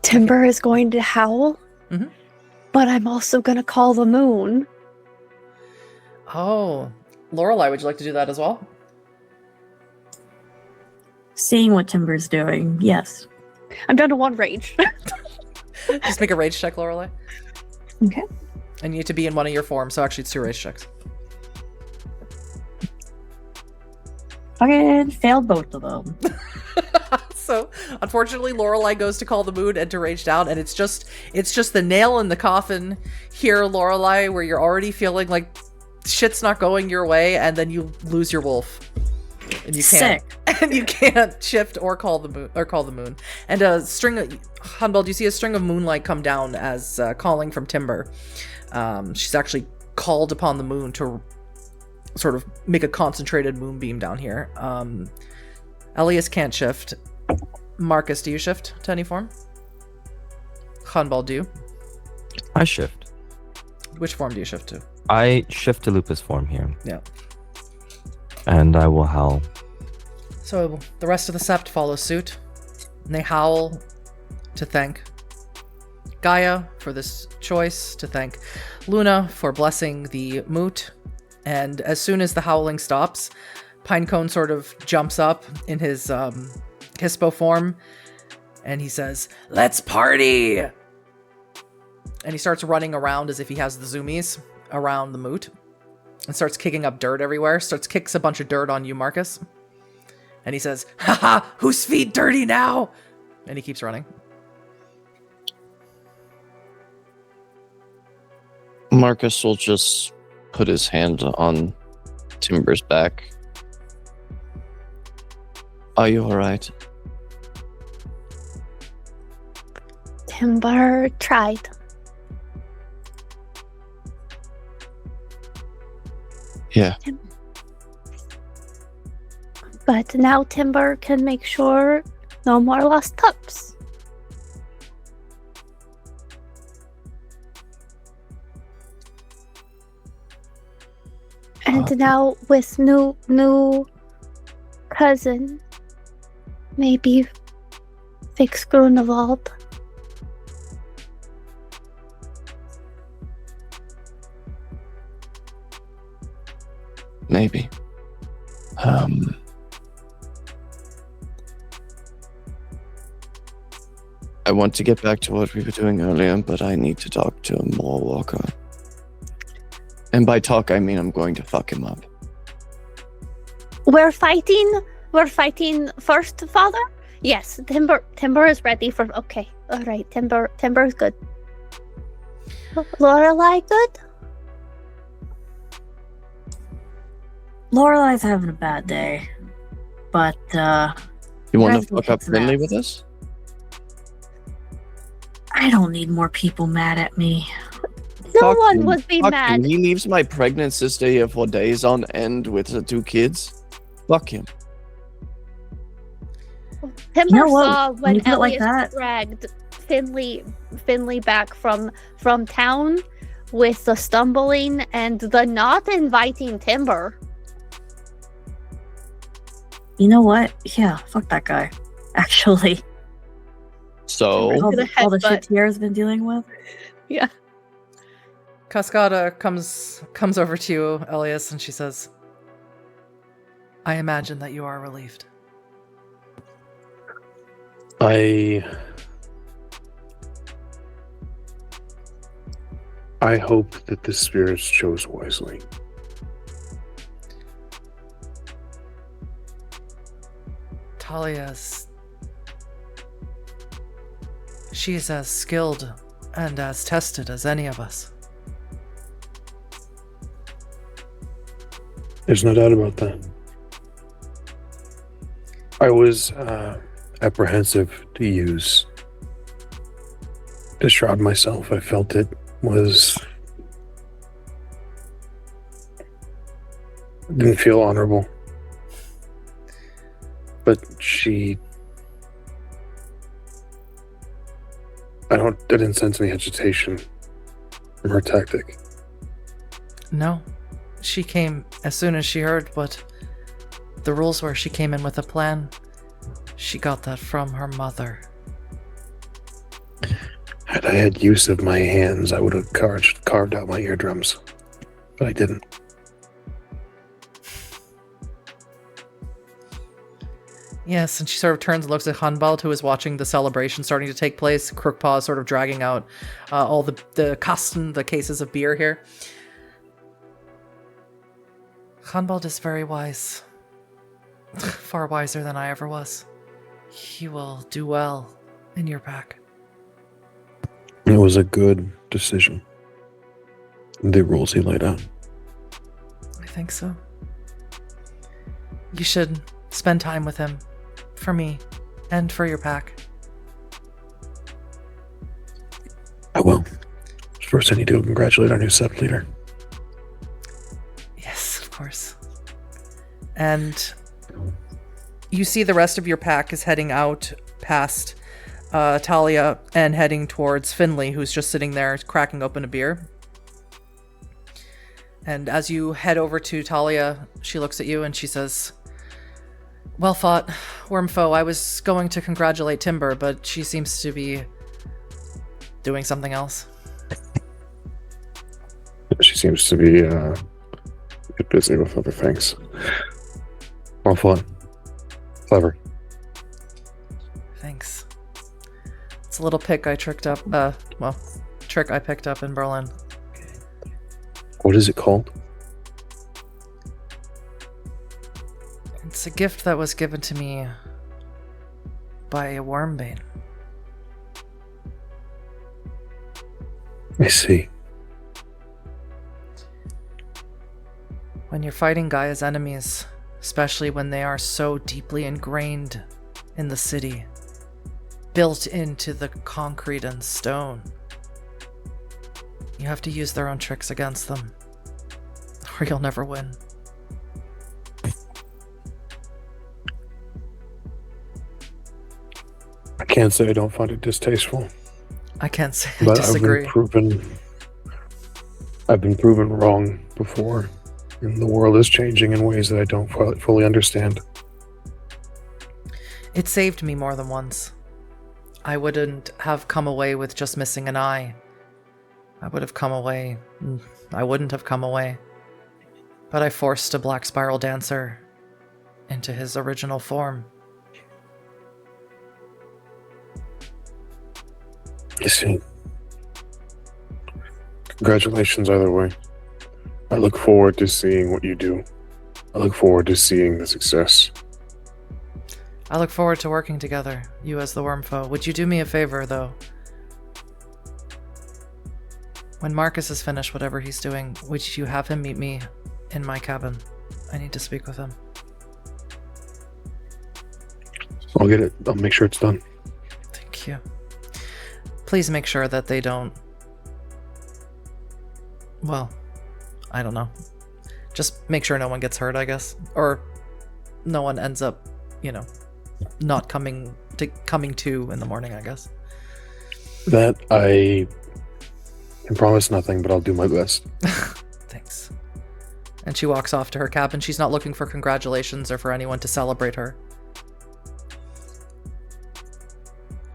Timber is going to howl, Mhm. but I'm also going to call the moon. Oh, Lorelei, would you like to do that as well? Seeing what Timber's doing, yes. I'm down to 1 rage. Just make a rage check, Lorelei. Okay. And you need to be in one of your forms, so actually it's 2 rage checks. Fucking failed both of them. So unfortunately, Lorelei goes to call the moon and to rage down, and it's just the nail in the coffin here, Lorelei, where you're already feeling like shit's not going your way, and then you lose your wolf, and you can't, and you can't shift or call the moon. And a string of Hunbald, you see a string of moonlight come down as calling from Timber. She's actually called upon the moon to sort of make a concentrated moonbeam down here. Elias can't shift. Markus, do you shift to any form? Hunbald, do you? I shift. Which form do you shift to? I shift to Lupus form here. Yeah. And I will howl. So the rest of the Sept follow suit, and they howl to thank Gaia for this choice, to thank Luna for blessing the moot, and as soon as the howling stops, Pinecone sort of jumps up in his Hispo form, and he says, "Let's party!" And he starts running around as if he has the zoomies around the moot, and starts kicking up dirt everywhere, kicks a bunch of dirt on you, Markus. And he says, "Haha, whose feet dirty now?" And he keeps running. Markus will just put his hand on Timber's back. Are you alright? Timber tried. Yeah. But now Timber can make sure no more lost pups. And now with new cousin, maybe fix Grunewald. Maybe. I want to get back to what we were doing earlier, but I need to talk to a Moor Walker. And by talk, I mean I'm going to fuck him up. We're fighting first, Father? Yes, Timber is ready for... Okay, alright, Timber's good. Lorelei good? Lorelei's having a bad day, but You want guys to go fuck kick up some Finley ass. with us? I don't need more people mad at me. No Fuck one him. would be Fuck mad. him. He leaves my pregnant sister here for days on end with the 2 kids. Fuck him. Timber You know what? saw When when you put it like Elias that- dragged Finley back from town with the stumbling and the not inviting Timber. You know what? Yeah, fuck that guy. Actually, So, all To the the shit headbutt. Tierra's been dealing with. Yeah. Cascada comes over to you, Elias, and she says, "I imagine that you are relieved." I hope that the spirits chose wisely. Talia's... She's as skilled and as tested as any of us. There's no doubt about that. I was apprehensive to use the shroud myself. I felt it was... didn't feel honorable. But she... I didn't sense any hesitation from her tactic. No. She came as soon as she heard what the rules were. She came in with a plan. She got that from her mother. Had I had use of my hands, I would have carved out my eardrums. But I didn't. Yes, and she sort of turns and looks at Hunbald, who is watching the celebration starting to take place. Crookpaw is sort of dragging out all the Kasten, the cases of beer here. Hunbald is very wise. Far wiser than I ever was. He will do well in your pack. It was a good decision. The rules he laid out. I think so. You should spend time with him. For me. And for your pack. I will. First, I need to congratulate our new sept leader. Yes, of course. And you see the rest of your pack is heading out past Talia and heading towards Finley, who's just sitting there cracking open a beer. And as you head over to Talia, she looks at you and she says, "Well fought, Wormfoe. I was going to congratulate Timber, but she seems to be doing something else." She seems to be a bit busy with other things. Well fun. Clever. Thanks. It's a little pick I trick I picked up in Berlin. What is it called? It's a gift that was given to me by a Wyrmbane. I see. When you're fighting Gaia's enemies, especially when they are so deeply ingrained in the city, built into the concrete and stone, you have to use their own tricks against them, or you'll never win. I can't say I don't find it distasteful, I can't say I but disagree. I've been proven wrong before, and the world is changing in ways that I don't fully understand. It saved me more than once. I wouldn't have come away with just missing an eye. I wouldn't have come away. But I forced a Black Spiral Dancer into his original form. I see. Congratulations either way. I look forward to seeing what you do. I look forward to seeing the success. I look forward to working together, you as the Wormfoe. Would you do me a favor, though? When Markus is finished whatever he's doing, would you have him meet me in my cabin? I need to speak with him. I'll get it. I'll make sure it's done. Thank you. Please make sure that they don't... Well, I don't know. Just make sure no one gets hurt, I guess. Or no one ends up, not coming to in the morning, I guess. That I can promise nothing, but I'll do my best. Thanks. And she walks off to her cabin. She's not looking for congratulations or for anyone to celebrate her.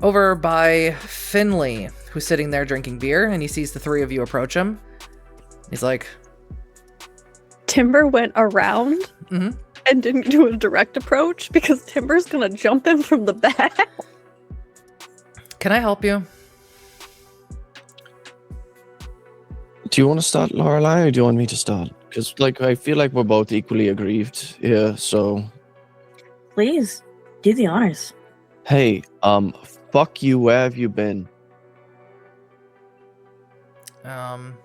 Over by Finley, who's sitting there drinking beer, and he sees the three of you approach him. He's like... Timber went around Mm-hmm. and didn't do a direct approach because Timber's gonna jump in from the back. Can I help you? Do you want to start, Lorelei, or do you want me to start? Because, I feel like we're both equally aggrieved here, so... Please, do the honors. Hey, fuck you, where have you been?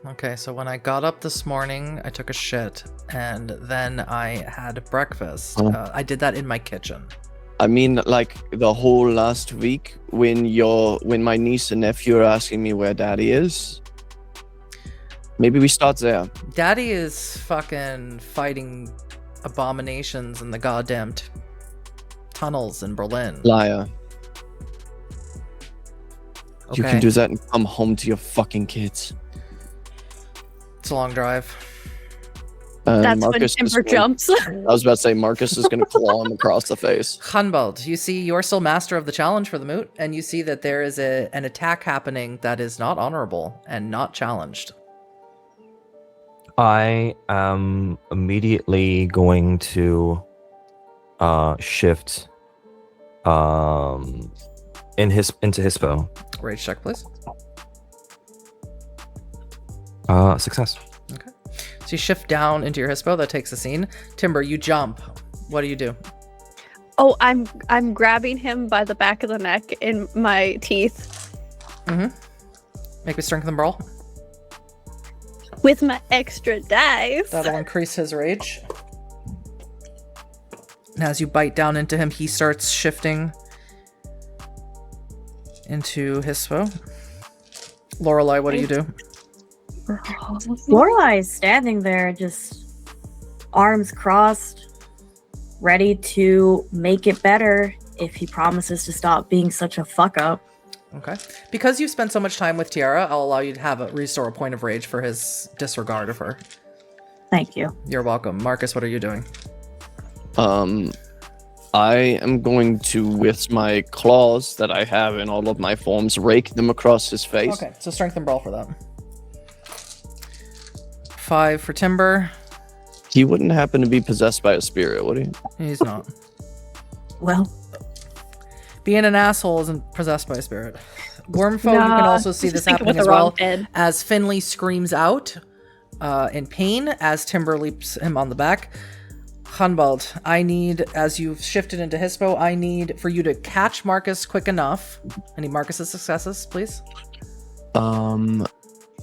Okay, so when I got up this morning, I took a shit, and then I had breakfast. Huh? I did that in my kitchen. I mean, the whole last week when my niece and nephew are asking me where daddy is. Maybe we start there. Daddy is fucking fighting abominations in the goddamn tunnels in Berlin. Liar. Okay. You can do that and come home to your fucking kids. It's a long drive. That's Markus when is Timber going- jumps. I was about to say, Markus is going to claw him across the face. Hunbald, you see you're still master of the challenge for the moot, and you see that there is an attack happening that is not honorable and not challenged. I am immediately going to shift into Hispo. Rage check, please. Success. Okay. So you shift down into your Hispo. That takes a scene. Timber, you jump. What do you do? Oh, I'm grabbing him by the back of the neck in my teeth Make me strengthen brawl. with my extra dice. That'll increase his rage. And as you bite down into him, he starts shifting into Hispo. Lorelei, what do you do? Lorelei is standing there, just arms crossed, ready to make it better if he promises to stop being such a fuck up. Okay. Because you spent so much time with Tiara, I'll allow you to restore a point of rage for his disregard of her. Thank you. You're welcome. Markus, what are you doing? I am going to, with my claws that I have in all of my forms, rake them across his face. Okay, so strength and brawl for that. 5 for Timber. He wouldn't happen to be possessed by a spirit, would he? He's not. Well, Being an asshole isn't possessed by a spirit. Wormfolk, you can also see this happening as well. As Finley screams out in pain as Timber leaps him on the back. Hunbald, I need, as you've shifted into Hispo, I need for you to catch Markus quick enough. I need Marcus's successes, please.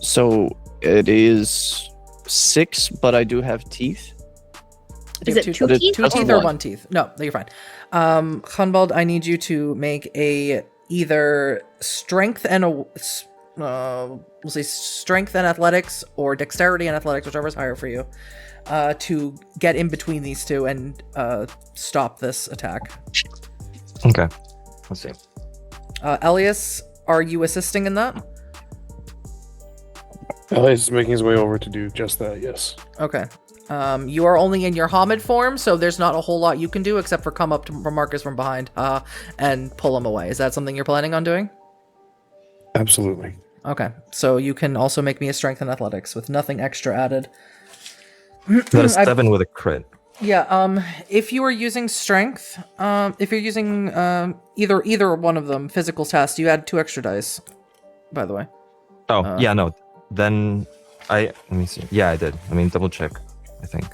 So it is 6, but I do have teeth. Do Is you have it two teeth? Two Oh, teeth or one. one teeth? No, you're fine. Hunbald, I need you to make a either strength and we'll say strength and athletics or dexterity and athletics, whichever is higher for you, to get in between these two and stop this attack. Okay. Let's see. Elias, are you assisting in that? Elias is making his way over to do just that, yes. Okay. You are only in your Hamid form, so there's not a whole lot you can do except for come up to Markus from behind and pull him away. Is that something you're planning on doing? Absolutely. Okay. So you can also make me a strength and athletics with nothing extra added. Got a 7 with a crit. Yeah, if you are using strength, if you're using either one of them, physical test, you add 2 extra dice, by the way. Oh, yeah, no. Then let me see. Yeah, I did. I mean, double check, I think.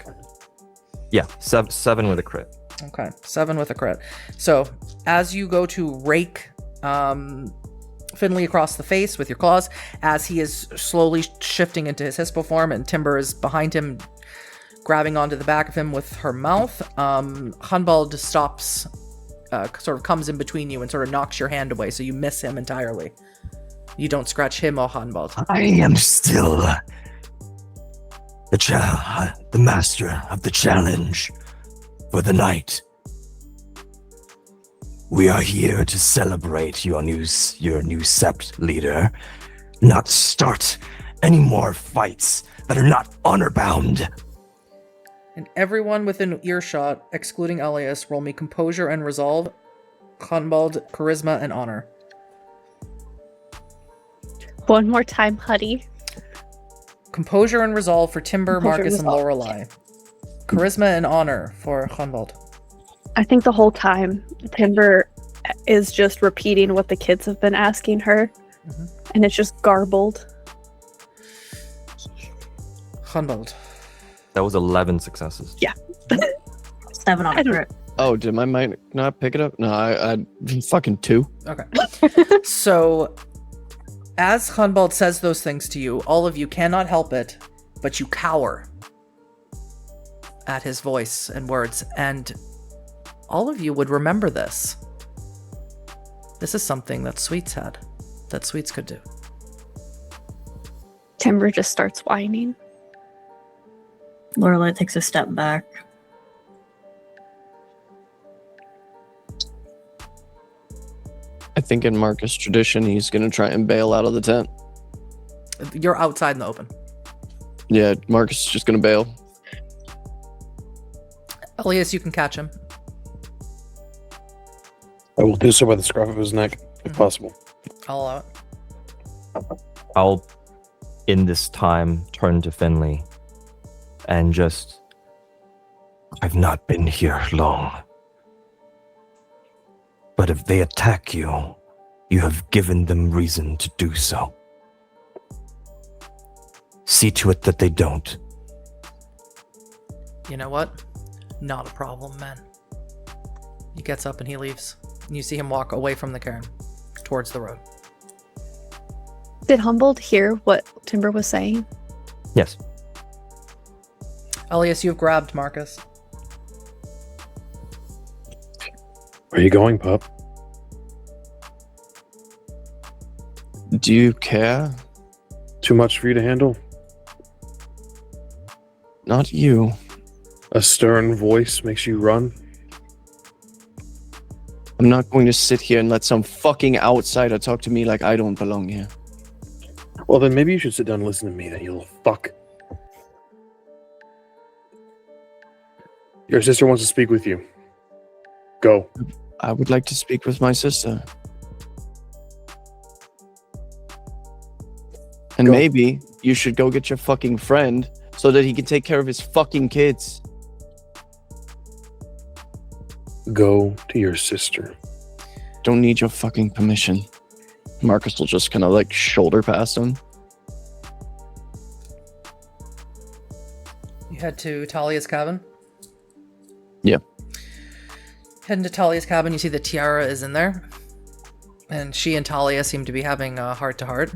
Yeah, 7 with a crit. Okay, 7 with a crit. So, as you go to rake Finley across the face with your claws, as he is slowly shifting into his Hispo form, and Timber is behind him, grabbing onto the back of him with her mouth, Hunbald stops, sort of comes in between you and sort of knocks your hand away, so you miss him entirely. You don't scratch him or Hunbald. I am still the master of the challenge for the night. We are here to celebrate your new sept leader, not start any more fights that are not honor-bound. And everyone within earshot, excluding Elias, roll me composure and resolve, Hunbald, charisma, and honor. One more time, Huddy. Composure and resolve for Timber, Composure and Markus, and resolve. Lorelei. Charisma and honor for Hunbald. I think the whole time Timber is just repeating what the kids have been asking her, and it's just garbled. Hunbald. That was 11 successes. Yeah. 7 on I a don't- crit. Oh, did my mic not pick it up? No, I fucking 2. Okay. So, as Hunbald says those things to you, all of you cannot help it, but you cower at his voice and words, and all of you would remember this. This is something that Sweets had, that Sweets could do. Timber just starts whining. Lorelei takes a step back. I think in Marcus tradition, he's going to try and bail out of the tent. You're outside in the open. Yeah, Marcus is just going to bail. Elias, you can catch him. I will do so by the scruff of his neck, if possible. I'll allow it. I'll, in this time, turn to Finley and just... I've not been here long. But if they attack you, you have given them reason to do so. See to it that they don't. You know what? Not a problem, man. He gets up and he leaves. And you see him walk away from the cairn towards the road. Did Humboldt hear what Timber was saying? Yes. Elias, you've grabbed Markus. Where are you going, pup? Do you care? Too much for you to handle? Not you. A stern voice makes you run? I'm not going to sit here and let some fucking outsider talk to me like I don't belong here. Well, then maybe you should sit down and listen to me, then, you little fuck. Your sister wants to speak with you. Go. I would like to speak with my sister. And Go. maybe you should go get your fucking friend so that he can take care of his fucking kids. Go to your sister. Don't need your fucking permission. Markus will just kind of like shoulder past him. You head to Talia's cabin. Yeah. Head into Talia's cabin, you see that Tiara is in there. And she and Talia seem to be having a heart-to-heart.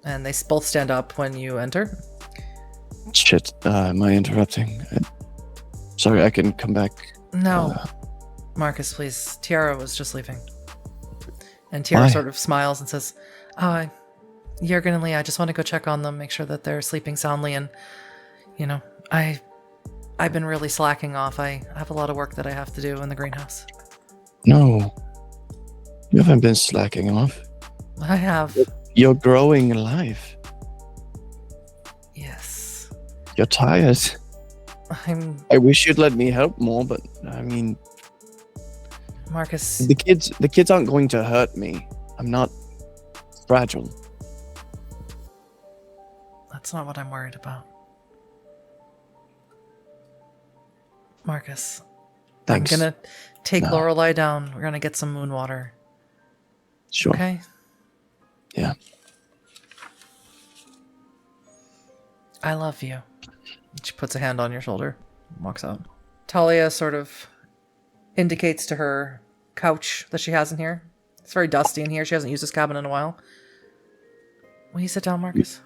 And they both stand up when you enter. Shit, am I interrupting? Sorry, I can come back. No. Markus, please. Tiara was just leaving. And Tiara Why? sort of smiles and says, Jurgen and Lee, I just want to go check on them, make sure that they're sleeping soundly. And, you know, I've been really slacking off. I have a lot of work that I have to do in the greenhouse. No. You haven't been slacking off. I have. You're growing alive. Yes. You're tired. I'm I wish you'd let me help more, but I mean, Markus. the kids aren't going to hurt me. I'm not fragile. That's not what I'm worried about. Markus. Thanks. I'm gonna take No. Lorelei down. We're gonna get some moon water. Sure. Okay? Yeah. I love you. She puts a hand on your shoulder and walks out. Talia sort of indicates to her couch that she has in here. It's very dusty in here. She hasn't used this cabin in a while. Will you sit down, Markus?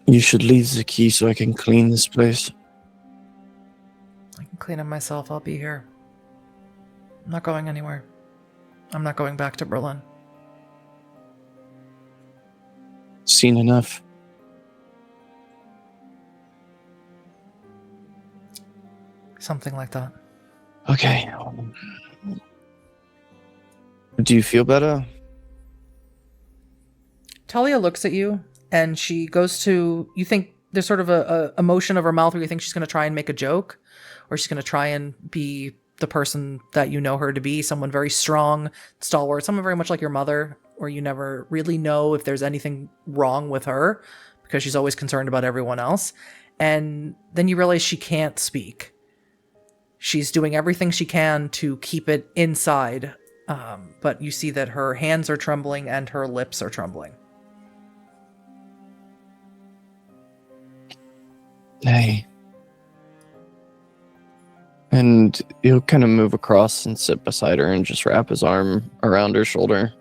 You should leave the key so I can clean this place. I can clean it myself. I'll be here. I'm not going anywhere. I'm not going back to Berlin. Seen enough. Something like that. Okay. Do you feel better? Talia looks at you and she goes to, you think there's sort of a motion of her mouth where you think she's going to try and make a joke, or she's going to try and be the person that you know her to be, someone very strong, stalwart, someone very much like your mother, where you never really know if there's anything wrong with her because she's always concerned about everyone else. And then you realize she can't speak. She's doing everything she can to keep it inside, but you see that her hands are trembling and her lips are trembling. Hey. And he'll kind of move across and sit beside her and just wrap his arm around her shoulder.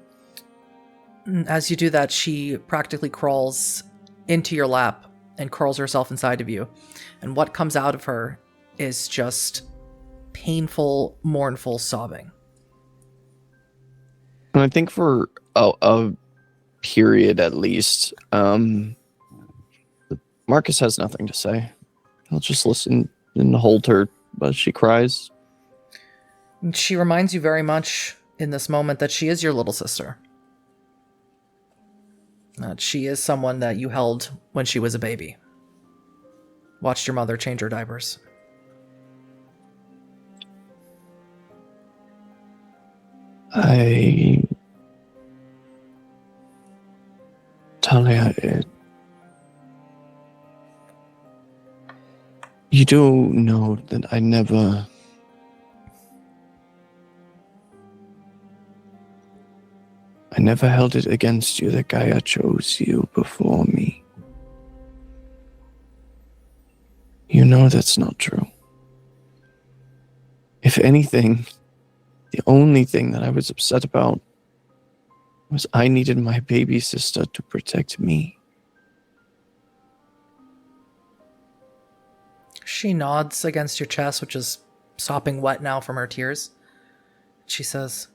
As you do that, she practically crawls into your lap and curls herself inside of you. And what comes out of her is just painful, mournful sobbing. And I think for a period at least, Markus has nothing to say. He'll just listen and hold her as she cries. And she reminds you very much in this moment that she is your little sister. That she is someone that you held when she was a baby. Watched your mother change her diapers. Talia, you do know that I never held it against you that Gaia chose you before me. You know that's not true. If anything, The only thing that I was upset about was I needed my baby sister to protect me. She nods against your chest, which is sopping wet now from her tears. She says,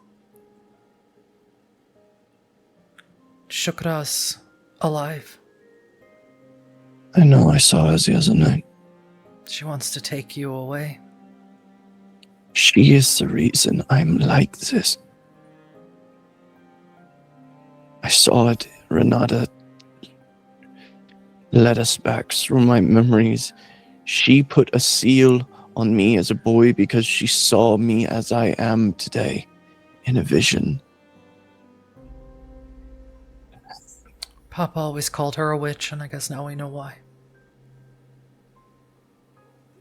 Shukra's alive. I know, I saw her the other night. She wants to take you away. She is the reason I'm like this. I saw it. Renata led us back through my memories. She put a seal on me as a boy because she saw me as I am today in a vision. Papa always called her a witch, and I guess now we know why.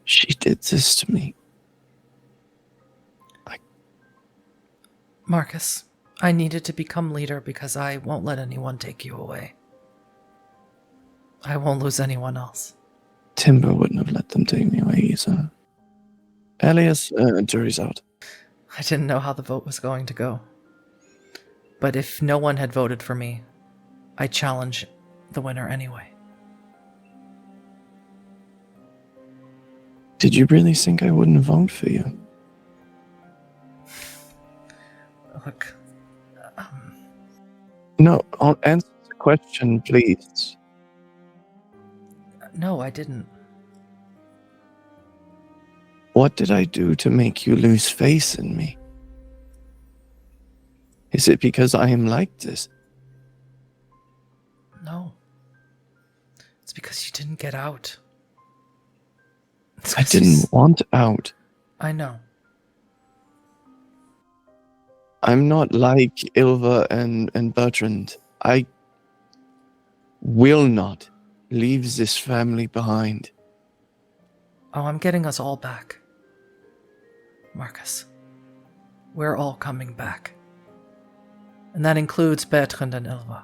She did this to me. Markus, I needed to become leader because I won't let anyone take you away. I won't lose anyone else. Timber wouldn't have let them take me away either. Elias, jury's out. I didn't know how the vote was going to go. But if no one had voted for me, I challenge the winner anyway. Did you really think I wouldn't vote for you? Look, No, I'll answer the question, please. no, I didn't. What did I do to make you lose faith in me? Is it because I am like this? No. It's because you didn't get out. I didn't want out. I know. I'm not like Ilva and Bertrand. I will not leave this family behind. Oh, I'm getting us all back. Markus, we're all coming back. And that includes Bertrand and Ilva.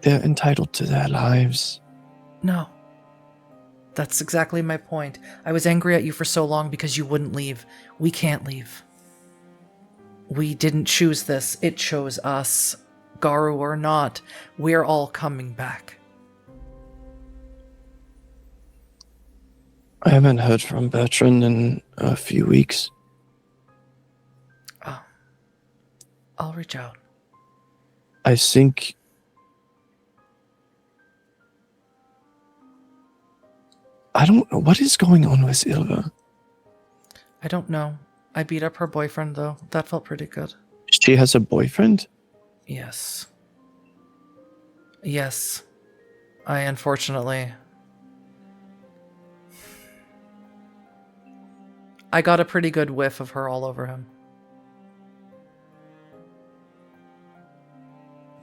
They're entitled to their lives. No. That's exactly my point. I was angry at you for so long because you wouldn't leave. We can't leave. We didn't choose this. It chose us. Garu or not, we're all coming back. I haven't heard from Bertrand in a few weeks. Oh. I'll reach out. I think... I don't know. What is going on with Ilva? I don't know. I beat up her boyfriend, though. That felt pretty good. She has a boyfriend? Yes. Yes. I unfortunately... I got a pretty good whiff of her all over him.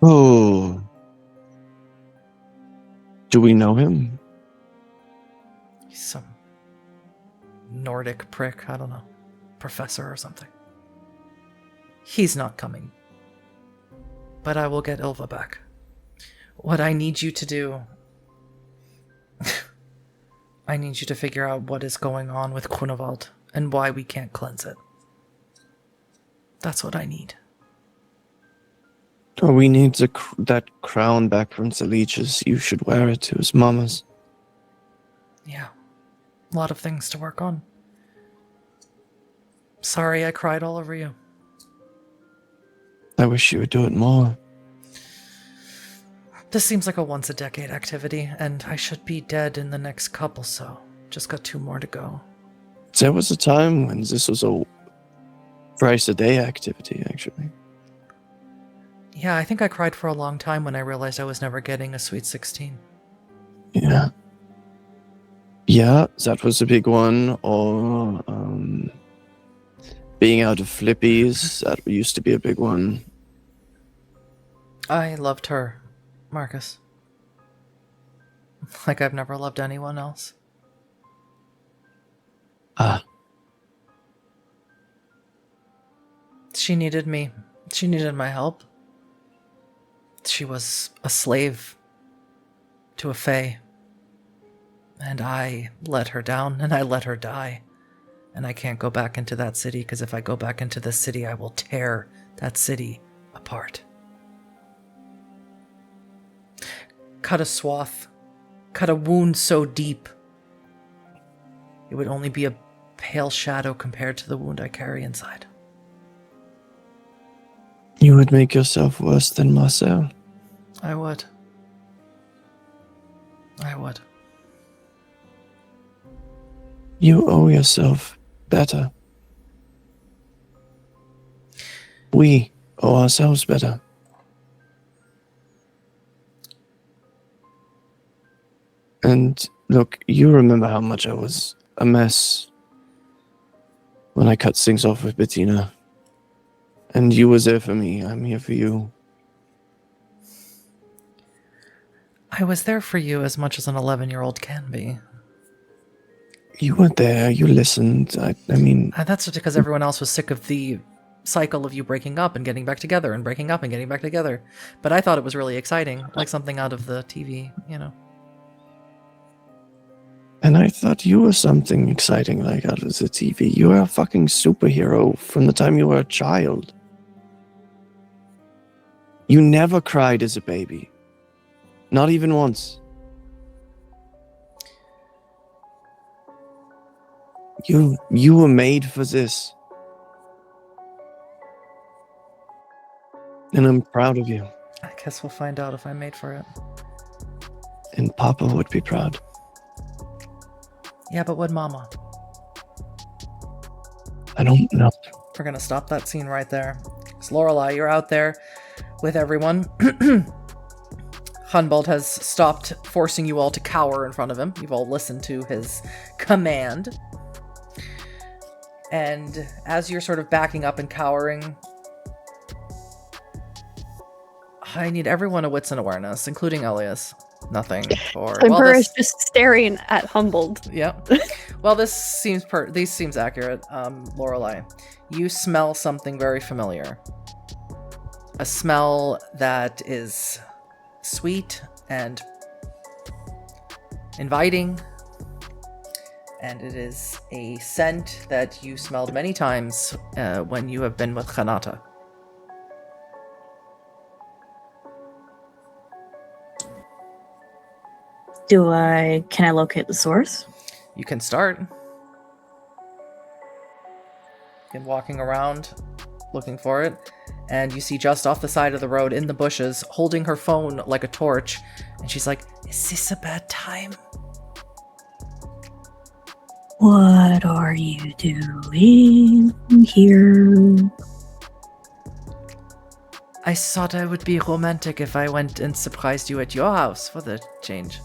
Oh. Do we know him? He's some Nordic prick, I don't know. Professor or something. He's not coming. But I will get Ilva back. What I need you to do... I need you to figure out what is going on with Kunevald and why we can't cleanse it. That's what I need. Oh, we need that crown back from the leeches. You should wear it to his mama's. Yeah. A lot of things to work on. Sorry I cried all over you. I wish you would do it more. This seems like a once-a-decade activity, and I should be dead in the next couple, so just got 2 more to go. There was a time when this was a thrice-a-day activity, actually. Yeah, I think I cried for a long time when I realized I was never getting a Sweet 16. Yeah. Yeah, that was a big one. Or being out of flippies, that used to be a big one. I loved her, Markus. Like I've never loved anyone else. Ah. She needed me. She needed my help. She was a slave to a fae. And I let her down, and I let her die. And I can't go back into that city, because if I go back into the city, I will tear that city apart. Cut a swath. Cut a wound so deep. It would only be a pale shadow compared to the wound I carry inside. You would make yourself worse than Marcel. I would. I would. You owe yourself better. We owe ourselves better. And look, you remember how much I was a mess when I cut things off with Bettina. And you was there for me. I'm here for you. I was there for you as much as an 11-year-old can be. You were there. You listened. I mean... That's just because everyone else was sick of the cycle of you breaking up and getting back together and breaking up and getting back together. But I thought it was really exciting, like something out of the TV, you know. And I thought you were something exciting like out of the TV. You were a fucking superhero from the time you were a child. You never cried as a baby. Not even once. You were made for this. And I'm proud of you. I guess we'll find out if I'm made for it. And Papa would be proud. Yeah, but would Mama? I don't know. We're gonna stop that scene right there. Because Lorelei, you're out there with everyone. Hunbold has stopped forcing you all to cower in front of him. You've all listened to his command. And as you're sort of backing up and cowering, I need everyone a wits and awareness, including Elias. Nothing. Or Emperor is just staring at Humboled. Yep. Well, this seems accurate. Lorelei, you smell something very familiar. A smell that is sweet and inviting, and it is a scent that you smelled many times when you have been with Khanata. Can I locate the source? You can start. Begin walking around, looking for it, and you see just off the side of the road in the bushes, holding her phone like a torch, and she's like, "Is this a bad time?" What are you doing here? I thought I would be romantic if I went and surprised you at your house for the change.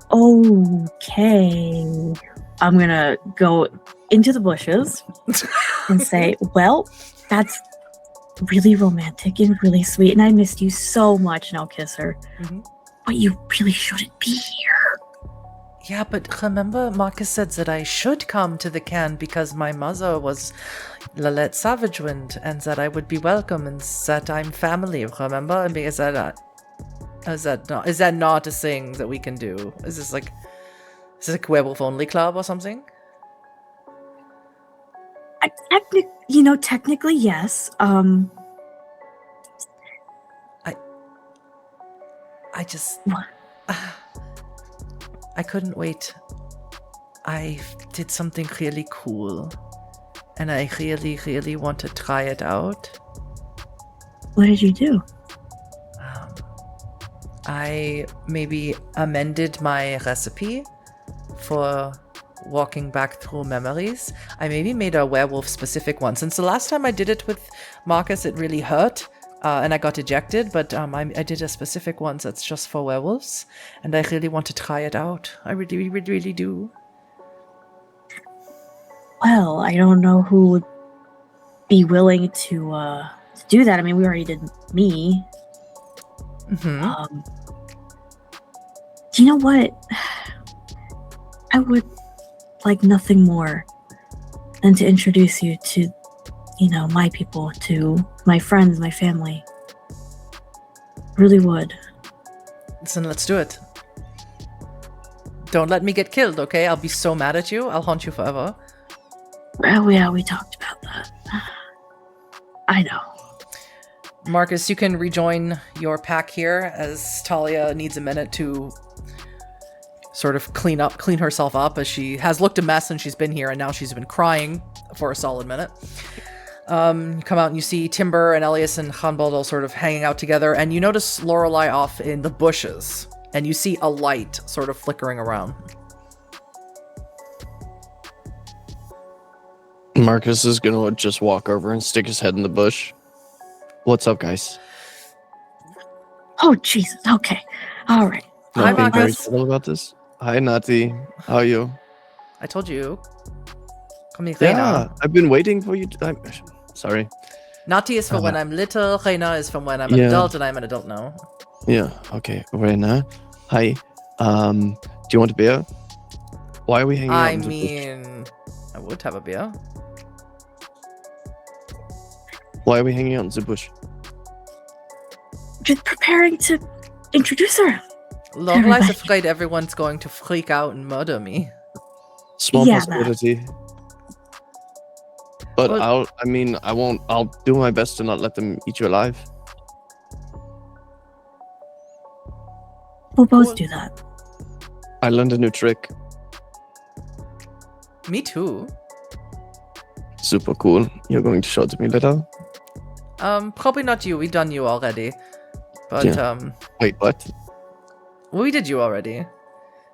Okay. I'm gonna go into the bushes and say, well, that's really romantic and really sweet, and I missed you so much, and I'll kiss her. Mm-hmm. But you really shouldn't be here. Yeah, but remember, Markus said that I should come to the can because my mother was Lorelei Savagewind, and that I would be welcome, and that I'm family, remember? And is that not a thing that we can do? Is this like werewolf only club or something? Technically, yes. I just... I couldn't wait. I did something really cool. And I really, really want to try it out. What did you do? I maybe amended my recipe for walking back through memories. I maybe made a werewolf-specific one. Since the last time I did it with Markus, it really hurt, and I got ejected, but I did a specific one that's just for werewolves, and I really want to try it out. I really, really, really do. Well, I don't know who would be willing to do that. I mean, we already did me. Mm-hmm. Do you know what? I would like nothing more than to introduce you to, my people, to my friends, my family. Really would. Listen, let's do it. Don't let me get killed, okay? I'll be so mad at you. I'll haunt you forever. Well, yeah, we talked about that. I know. Markus, you can rejoin your pack here as Talia needs a minute to sort of clean herself up, as she has looked a mess and she's been here and now she's been crying for a solid minute. You come out and you see Timber and Elias and Hanbald all sort of hanging out together, and you notice Lorelei off in the bushes, and you see a light sort of flickering around. Markus is gonna just walk over and stick his head in the bush. What's up, guys? Oh, Jesus. Okay. All right. Hi, Nothing very Markus. subtle about this. Hi, Nati. How are you? I told you. Come here, Yeah, Reina. I've been waiting for you. Sorry. Nati is for when I'm little, Reina is from when I'm an Yeah. adult, and I'm an adult now. Yeah. Okay. Reina. Hi. Do you want a beer? Why are we hanging out? I in the bush? mean, I would have a beer. Why are we hanging out in the bush? Just preparing to introduce her. Lorelei's Everybody. afraid everyone's going to freak out and murder me. Small Yeah, possibility. But Well- I'll do my best to not let them eat you alive. We'll both do that. I learned a new trick. Me too. Super cool. You're going to show it to me later? Probably not you. We done you already. But, Yeah. Wait, what? we did you already.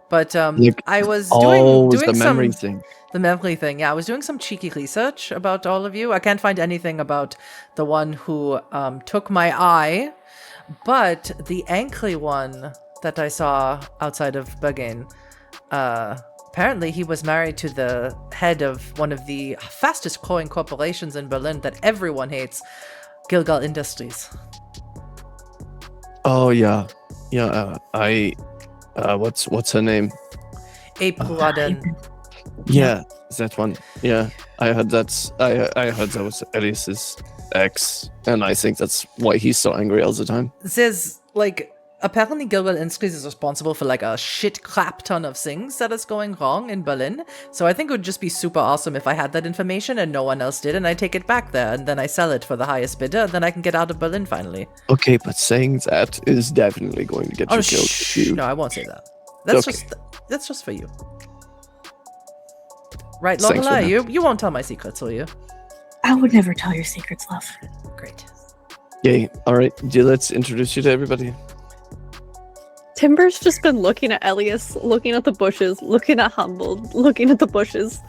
But, Like, I was Oh, doing it's the memory some... thing. The memory thing, yeah. I was doing some cheeky research about all of you. I can't find anything about the one who took my eye, but the angry one that I saw outside of Bergen, apparently he was married to the head of one of the fastest growing corporations in Berlin that everyone hates, Gilgal Industries. Oh yeah. Yeah, what's her name? Ape Ruaden. Yeah, that one. Yeah, I heard I heard that was Elias's ex, and I think that's why he's so angry all the time. Says, like, apparently Gilgal Industries is responsible for, like, a shit crap ton of things that is going wrong in Berlin. So I think it would just be super awesome if I had that information and no one else did, and I take it back there, and then I sell it for the highest bidder, and then I can get out of Berlin finally. Okay, but saying that is definitely going to get Oh, you killed. shh. No, I won't say that. That's Okay. that's just for you. Right, Thanks for Lorelei, that. you won't tell my secrets, will you? I would never tell your secrets, love. Great. Yay! All right, let's introduce you to everybody. Timber's just been looking at Elias, looking at the bushes, looking at Humboldt, looking at the bushes.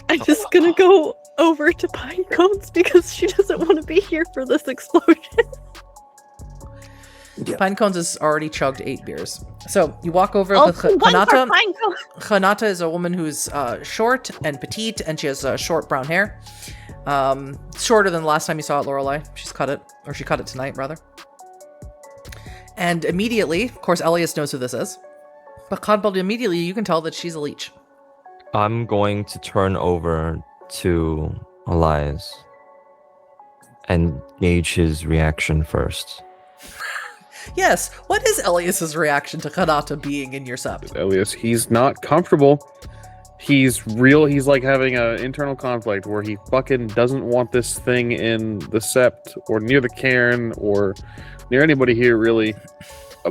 I'm just gonna go over to Pine Cones because she doesn't want to be here for this explosion. Pine Cones has already chugged 8 beers. So you walk over Oh, with one for Hanata. Pine Cones. Hanata is a woman who's short and petite, and she has short brown hair. Shorter than the last time you saw it, Lorelei. She's cut it, or she cut it tonight, rather. And immediately, of course, Elias knows who this is. But Conbald, immediately you can tell that she's a leech. I'm going to turn over to Elias and gauge his reaction first. Yes, what is Elias's reaction to Hanata being in your sept? Elias, he's not comfortable. He's like having an internal conflict where he fucking doesn't want this thing in the sept or near the cairn or near anybody here really,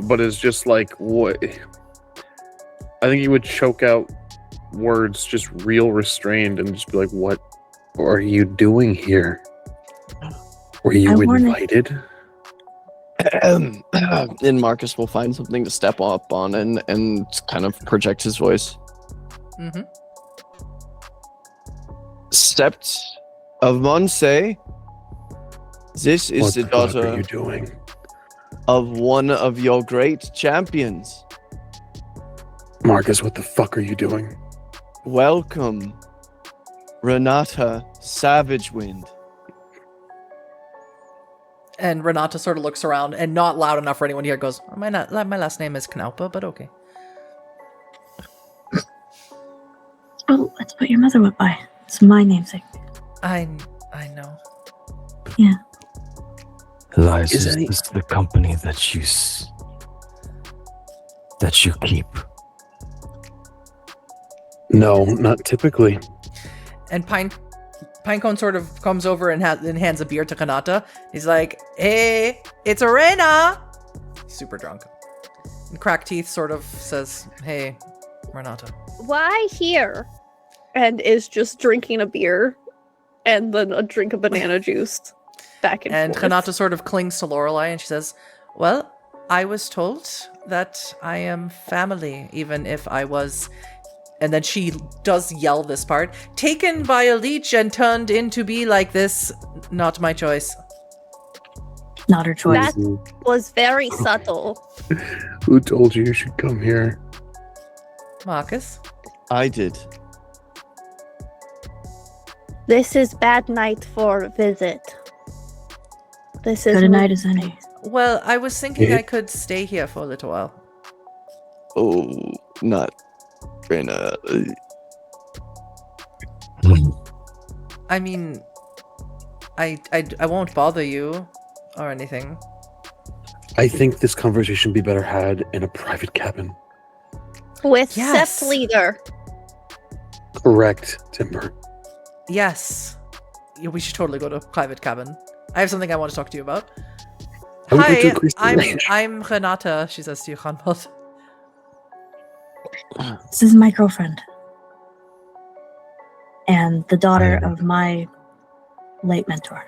but is just like, what? I think he would choke out words just real restrained and just be like, what are you doing here? Were you invited? And Markus will find something to step up on and kind of project his voice. Mm-hmm. Sept of Monse, this is What the the fuck are daughter you doing? of one of your great champions. Markus, what the fuck are you doing? Welcome, Renata Savagewind. And Renata sort of looks around, and not loud enough for anyone to hear, goes, my last name is Knaupa, but okay. Oh, that's what your mother went by. It's my namesake. I know. Elias, Is is any- this the company that you keep? No, not typically. And Pinecone sort of comes over and hands a beer to Kanata. He's like, "Hey, it's Arena." He's super drunk. And Crack Teeth sort of says, "Hey, Renata." Why here? And is just drinking a beer and then a drink of banana juice back and forth. Kanata sort of clings to Lorelei and she says, "Well, I was told that I am family, even if I was," and then she does yell this part, "taken by a leech and turned into be like this. Not my choice." Not her choice. That was very subtle. Who told you should come here? Markus? I did. This is bad night for visit. This is Good a night as any. Well, I was thinking Yeah. I could stay here for a little while. Oh, not Rena. I mean, I won't bother you or anything. I think this conversation would be better had in a private cabin. with Yes. Sept leader. Correct, Timber. Yes. Yeah, we should totally go to a private cabin. I have something I want to talk to you about. I would like to Hi, increase the range. I'm Renata, she says to you, Khanbald. This is my girlfriend. And the daughter of my late mentor.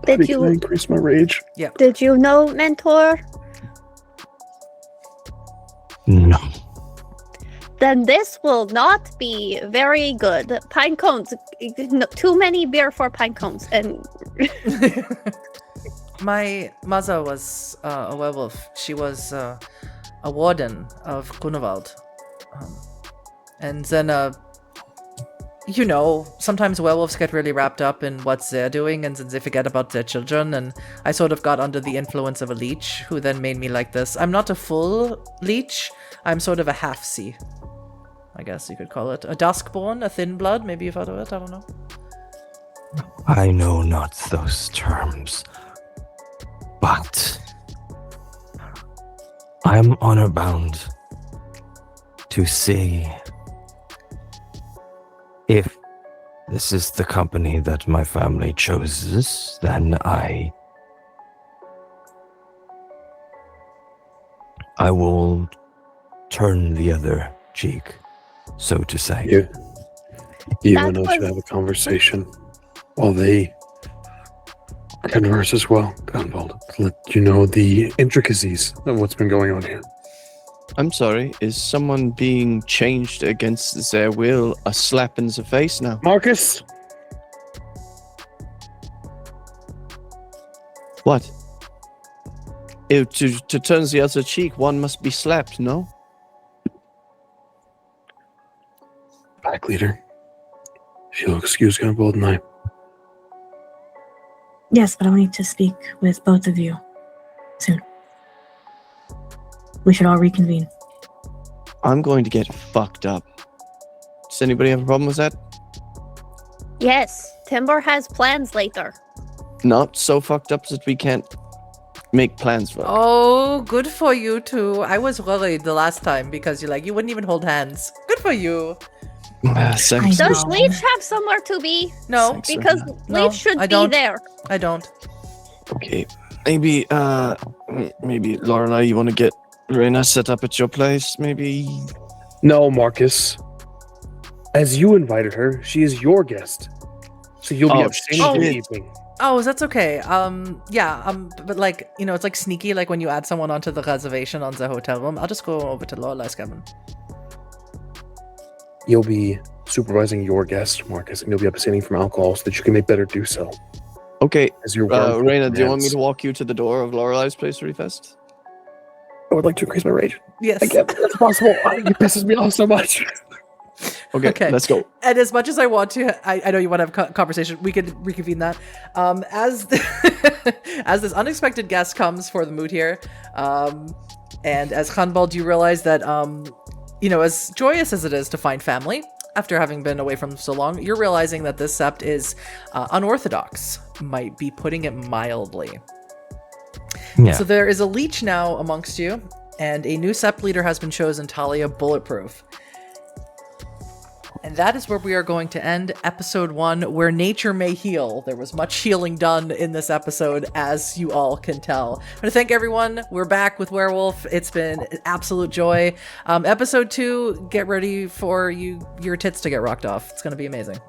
Did Can I you increase my rage? did you know mentor? No. Then this will not be very good. Pine cones. No, too many beer for pine cones. And My mother was a werewolf. She was a warden of Grunewald. And then, you know, sometimes werewolves get really wrapped up in what they're doing and then they forget about their children. And I sort of got under the influence of a leech who then made me like this. I'm not a full leech. I'm sort of a half-sea, I guess you could call it. A duskborn, a thin blood. Maybe you've heard of it. I don't know. I know not those terms. But I am honor bound to see if this is the company that my family chooses, then I will turn the other cheek, so to say. You That and I should was- have a conversation while they converse as well, Gunvald, to let you know the intricacies of what's been going on here. I'm sorry, is someone being changed against their will a slap in the face now? Markus! What? To turn the other cheek, one must be slapped, no? Pack leader. If you'll excuse Gunvald and I. Yes, but I'll need to speak with both of you soon. We should all reconvene. I'm going to get fucked up. Does anybody have a problem with that? yes, Timber has plans later. Not so fucked up that we can't make plans for it. Oh, good for you two. I was worried the last time because you wouldn't even hold hands. Good for you. Thanks. I Does No. Leech have somewhere to be? No, Thanks. Because No, Leech should I be don't. there. I don't. Okay. Maybe Lorelei, you want to get Reyna set up at your place? Maybe. No, Marcus. As you invited her, she is your guest. So you'll be Oh, abstaining for the shit. evening. Oh, that's okay. But like, you know, it's like sneaky, like when you add someone onto the reservation on the hotel room. I'll just go over to Lorelei's cabin. You'll be supervising your guest, Marcus, and you'll be abstaining from alcohol so that you can make better do so. Okay. As your worm Reyna, do you want me commands. to walk you to the door of Lorelei's place really fast? I would like to increase my rage. Yes. I can't believe that's possible. It pisses me off so much. Okay, Okay. let's go. And as much as I want to, I know you want to have a conversation. We could reconvene that. As as this unexpected guest comes for the mood here, and as Khanbald, you realize that, you know, as joyous as it is to find family after having been away from so long, you're realizing that this sept is unorthodox. Might be putting it mildly. Yeah. So there is a leech now amongst you, and a new sept leader has been chosen, Talia Bulletproof. And that is where we are going to end episode 1, Where Nature May Heal. There was much healing done in this episode, as you all can tell. I want to thank everyone. We're back with Werewolf. It's been an absolute joy. Episode 2, get ready for your tits to get rocked off. It's going to be amazing.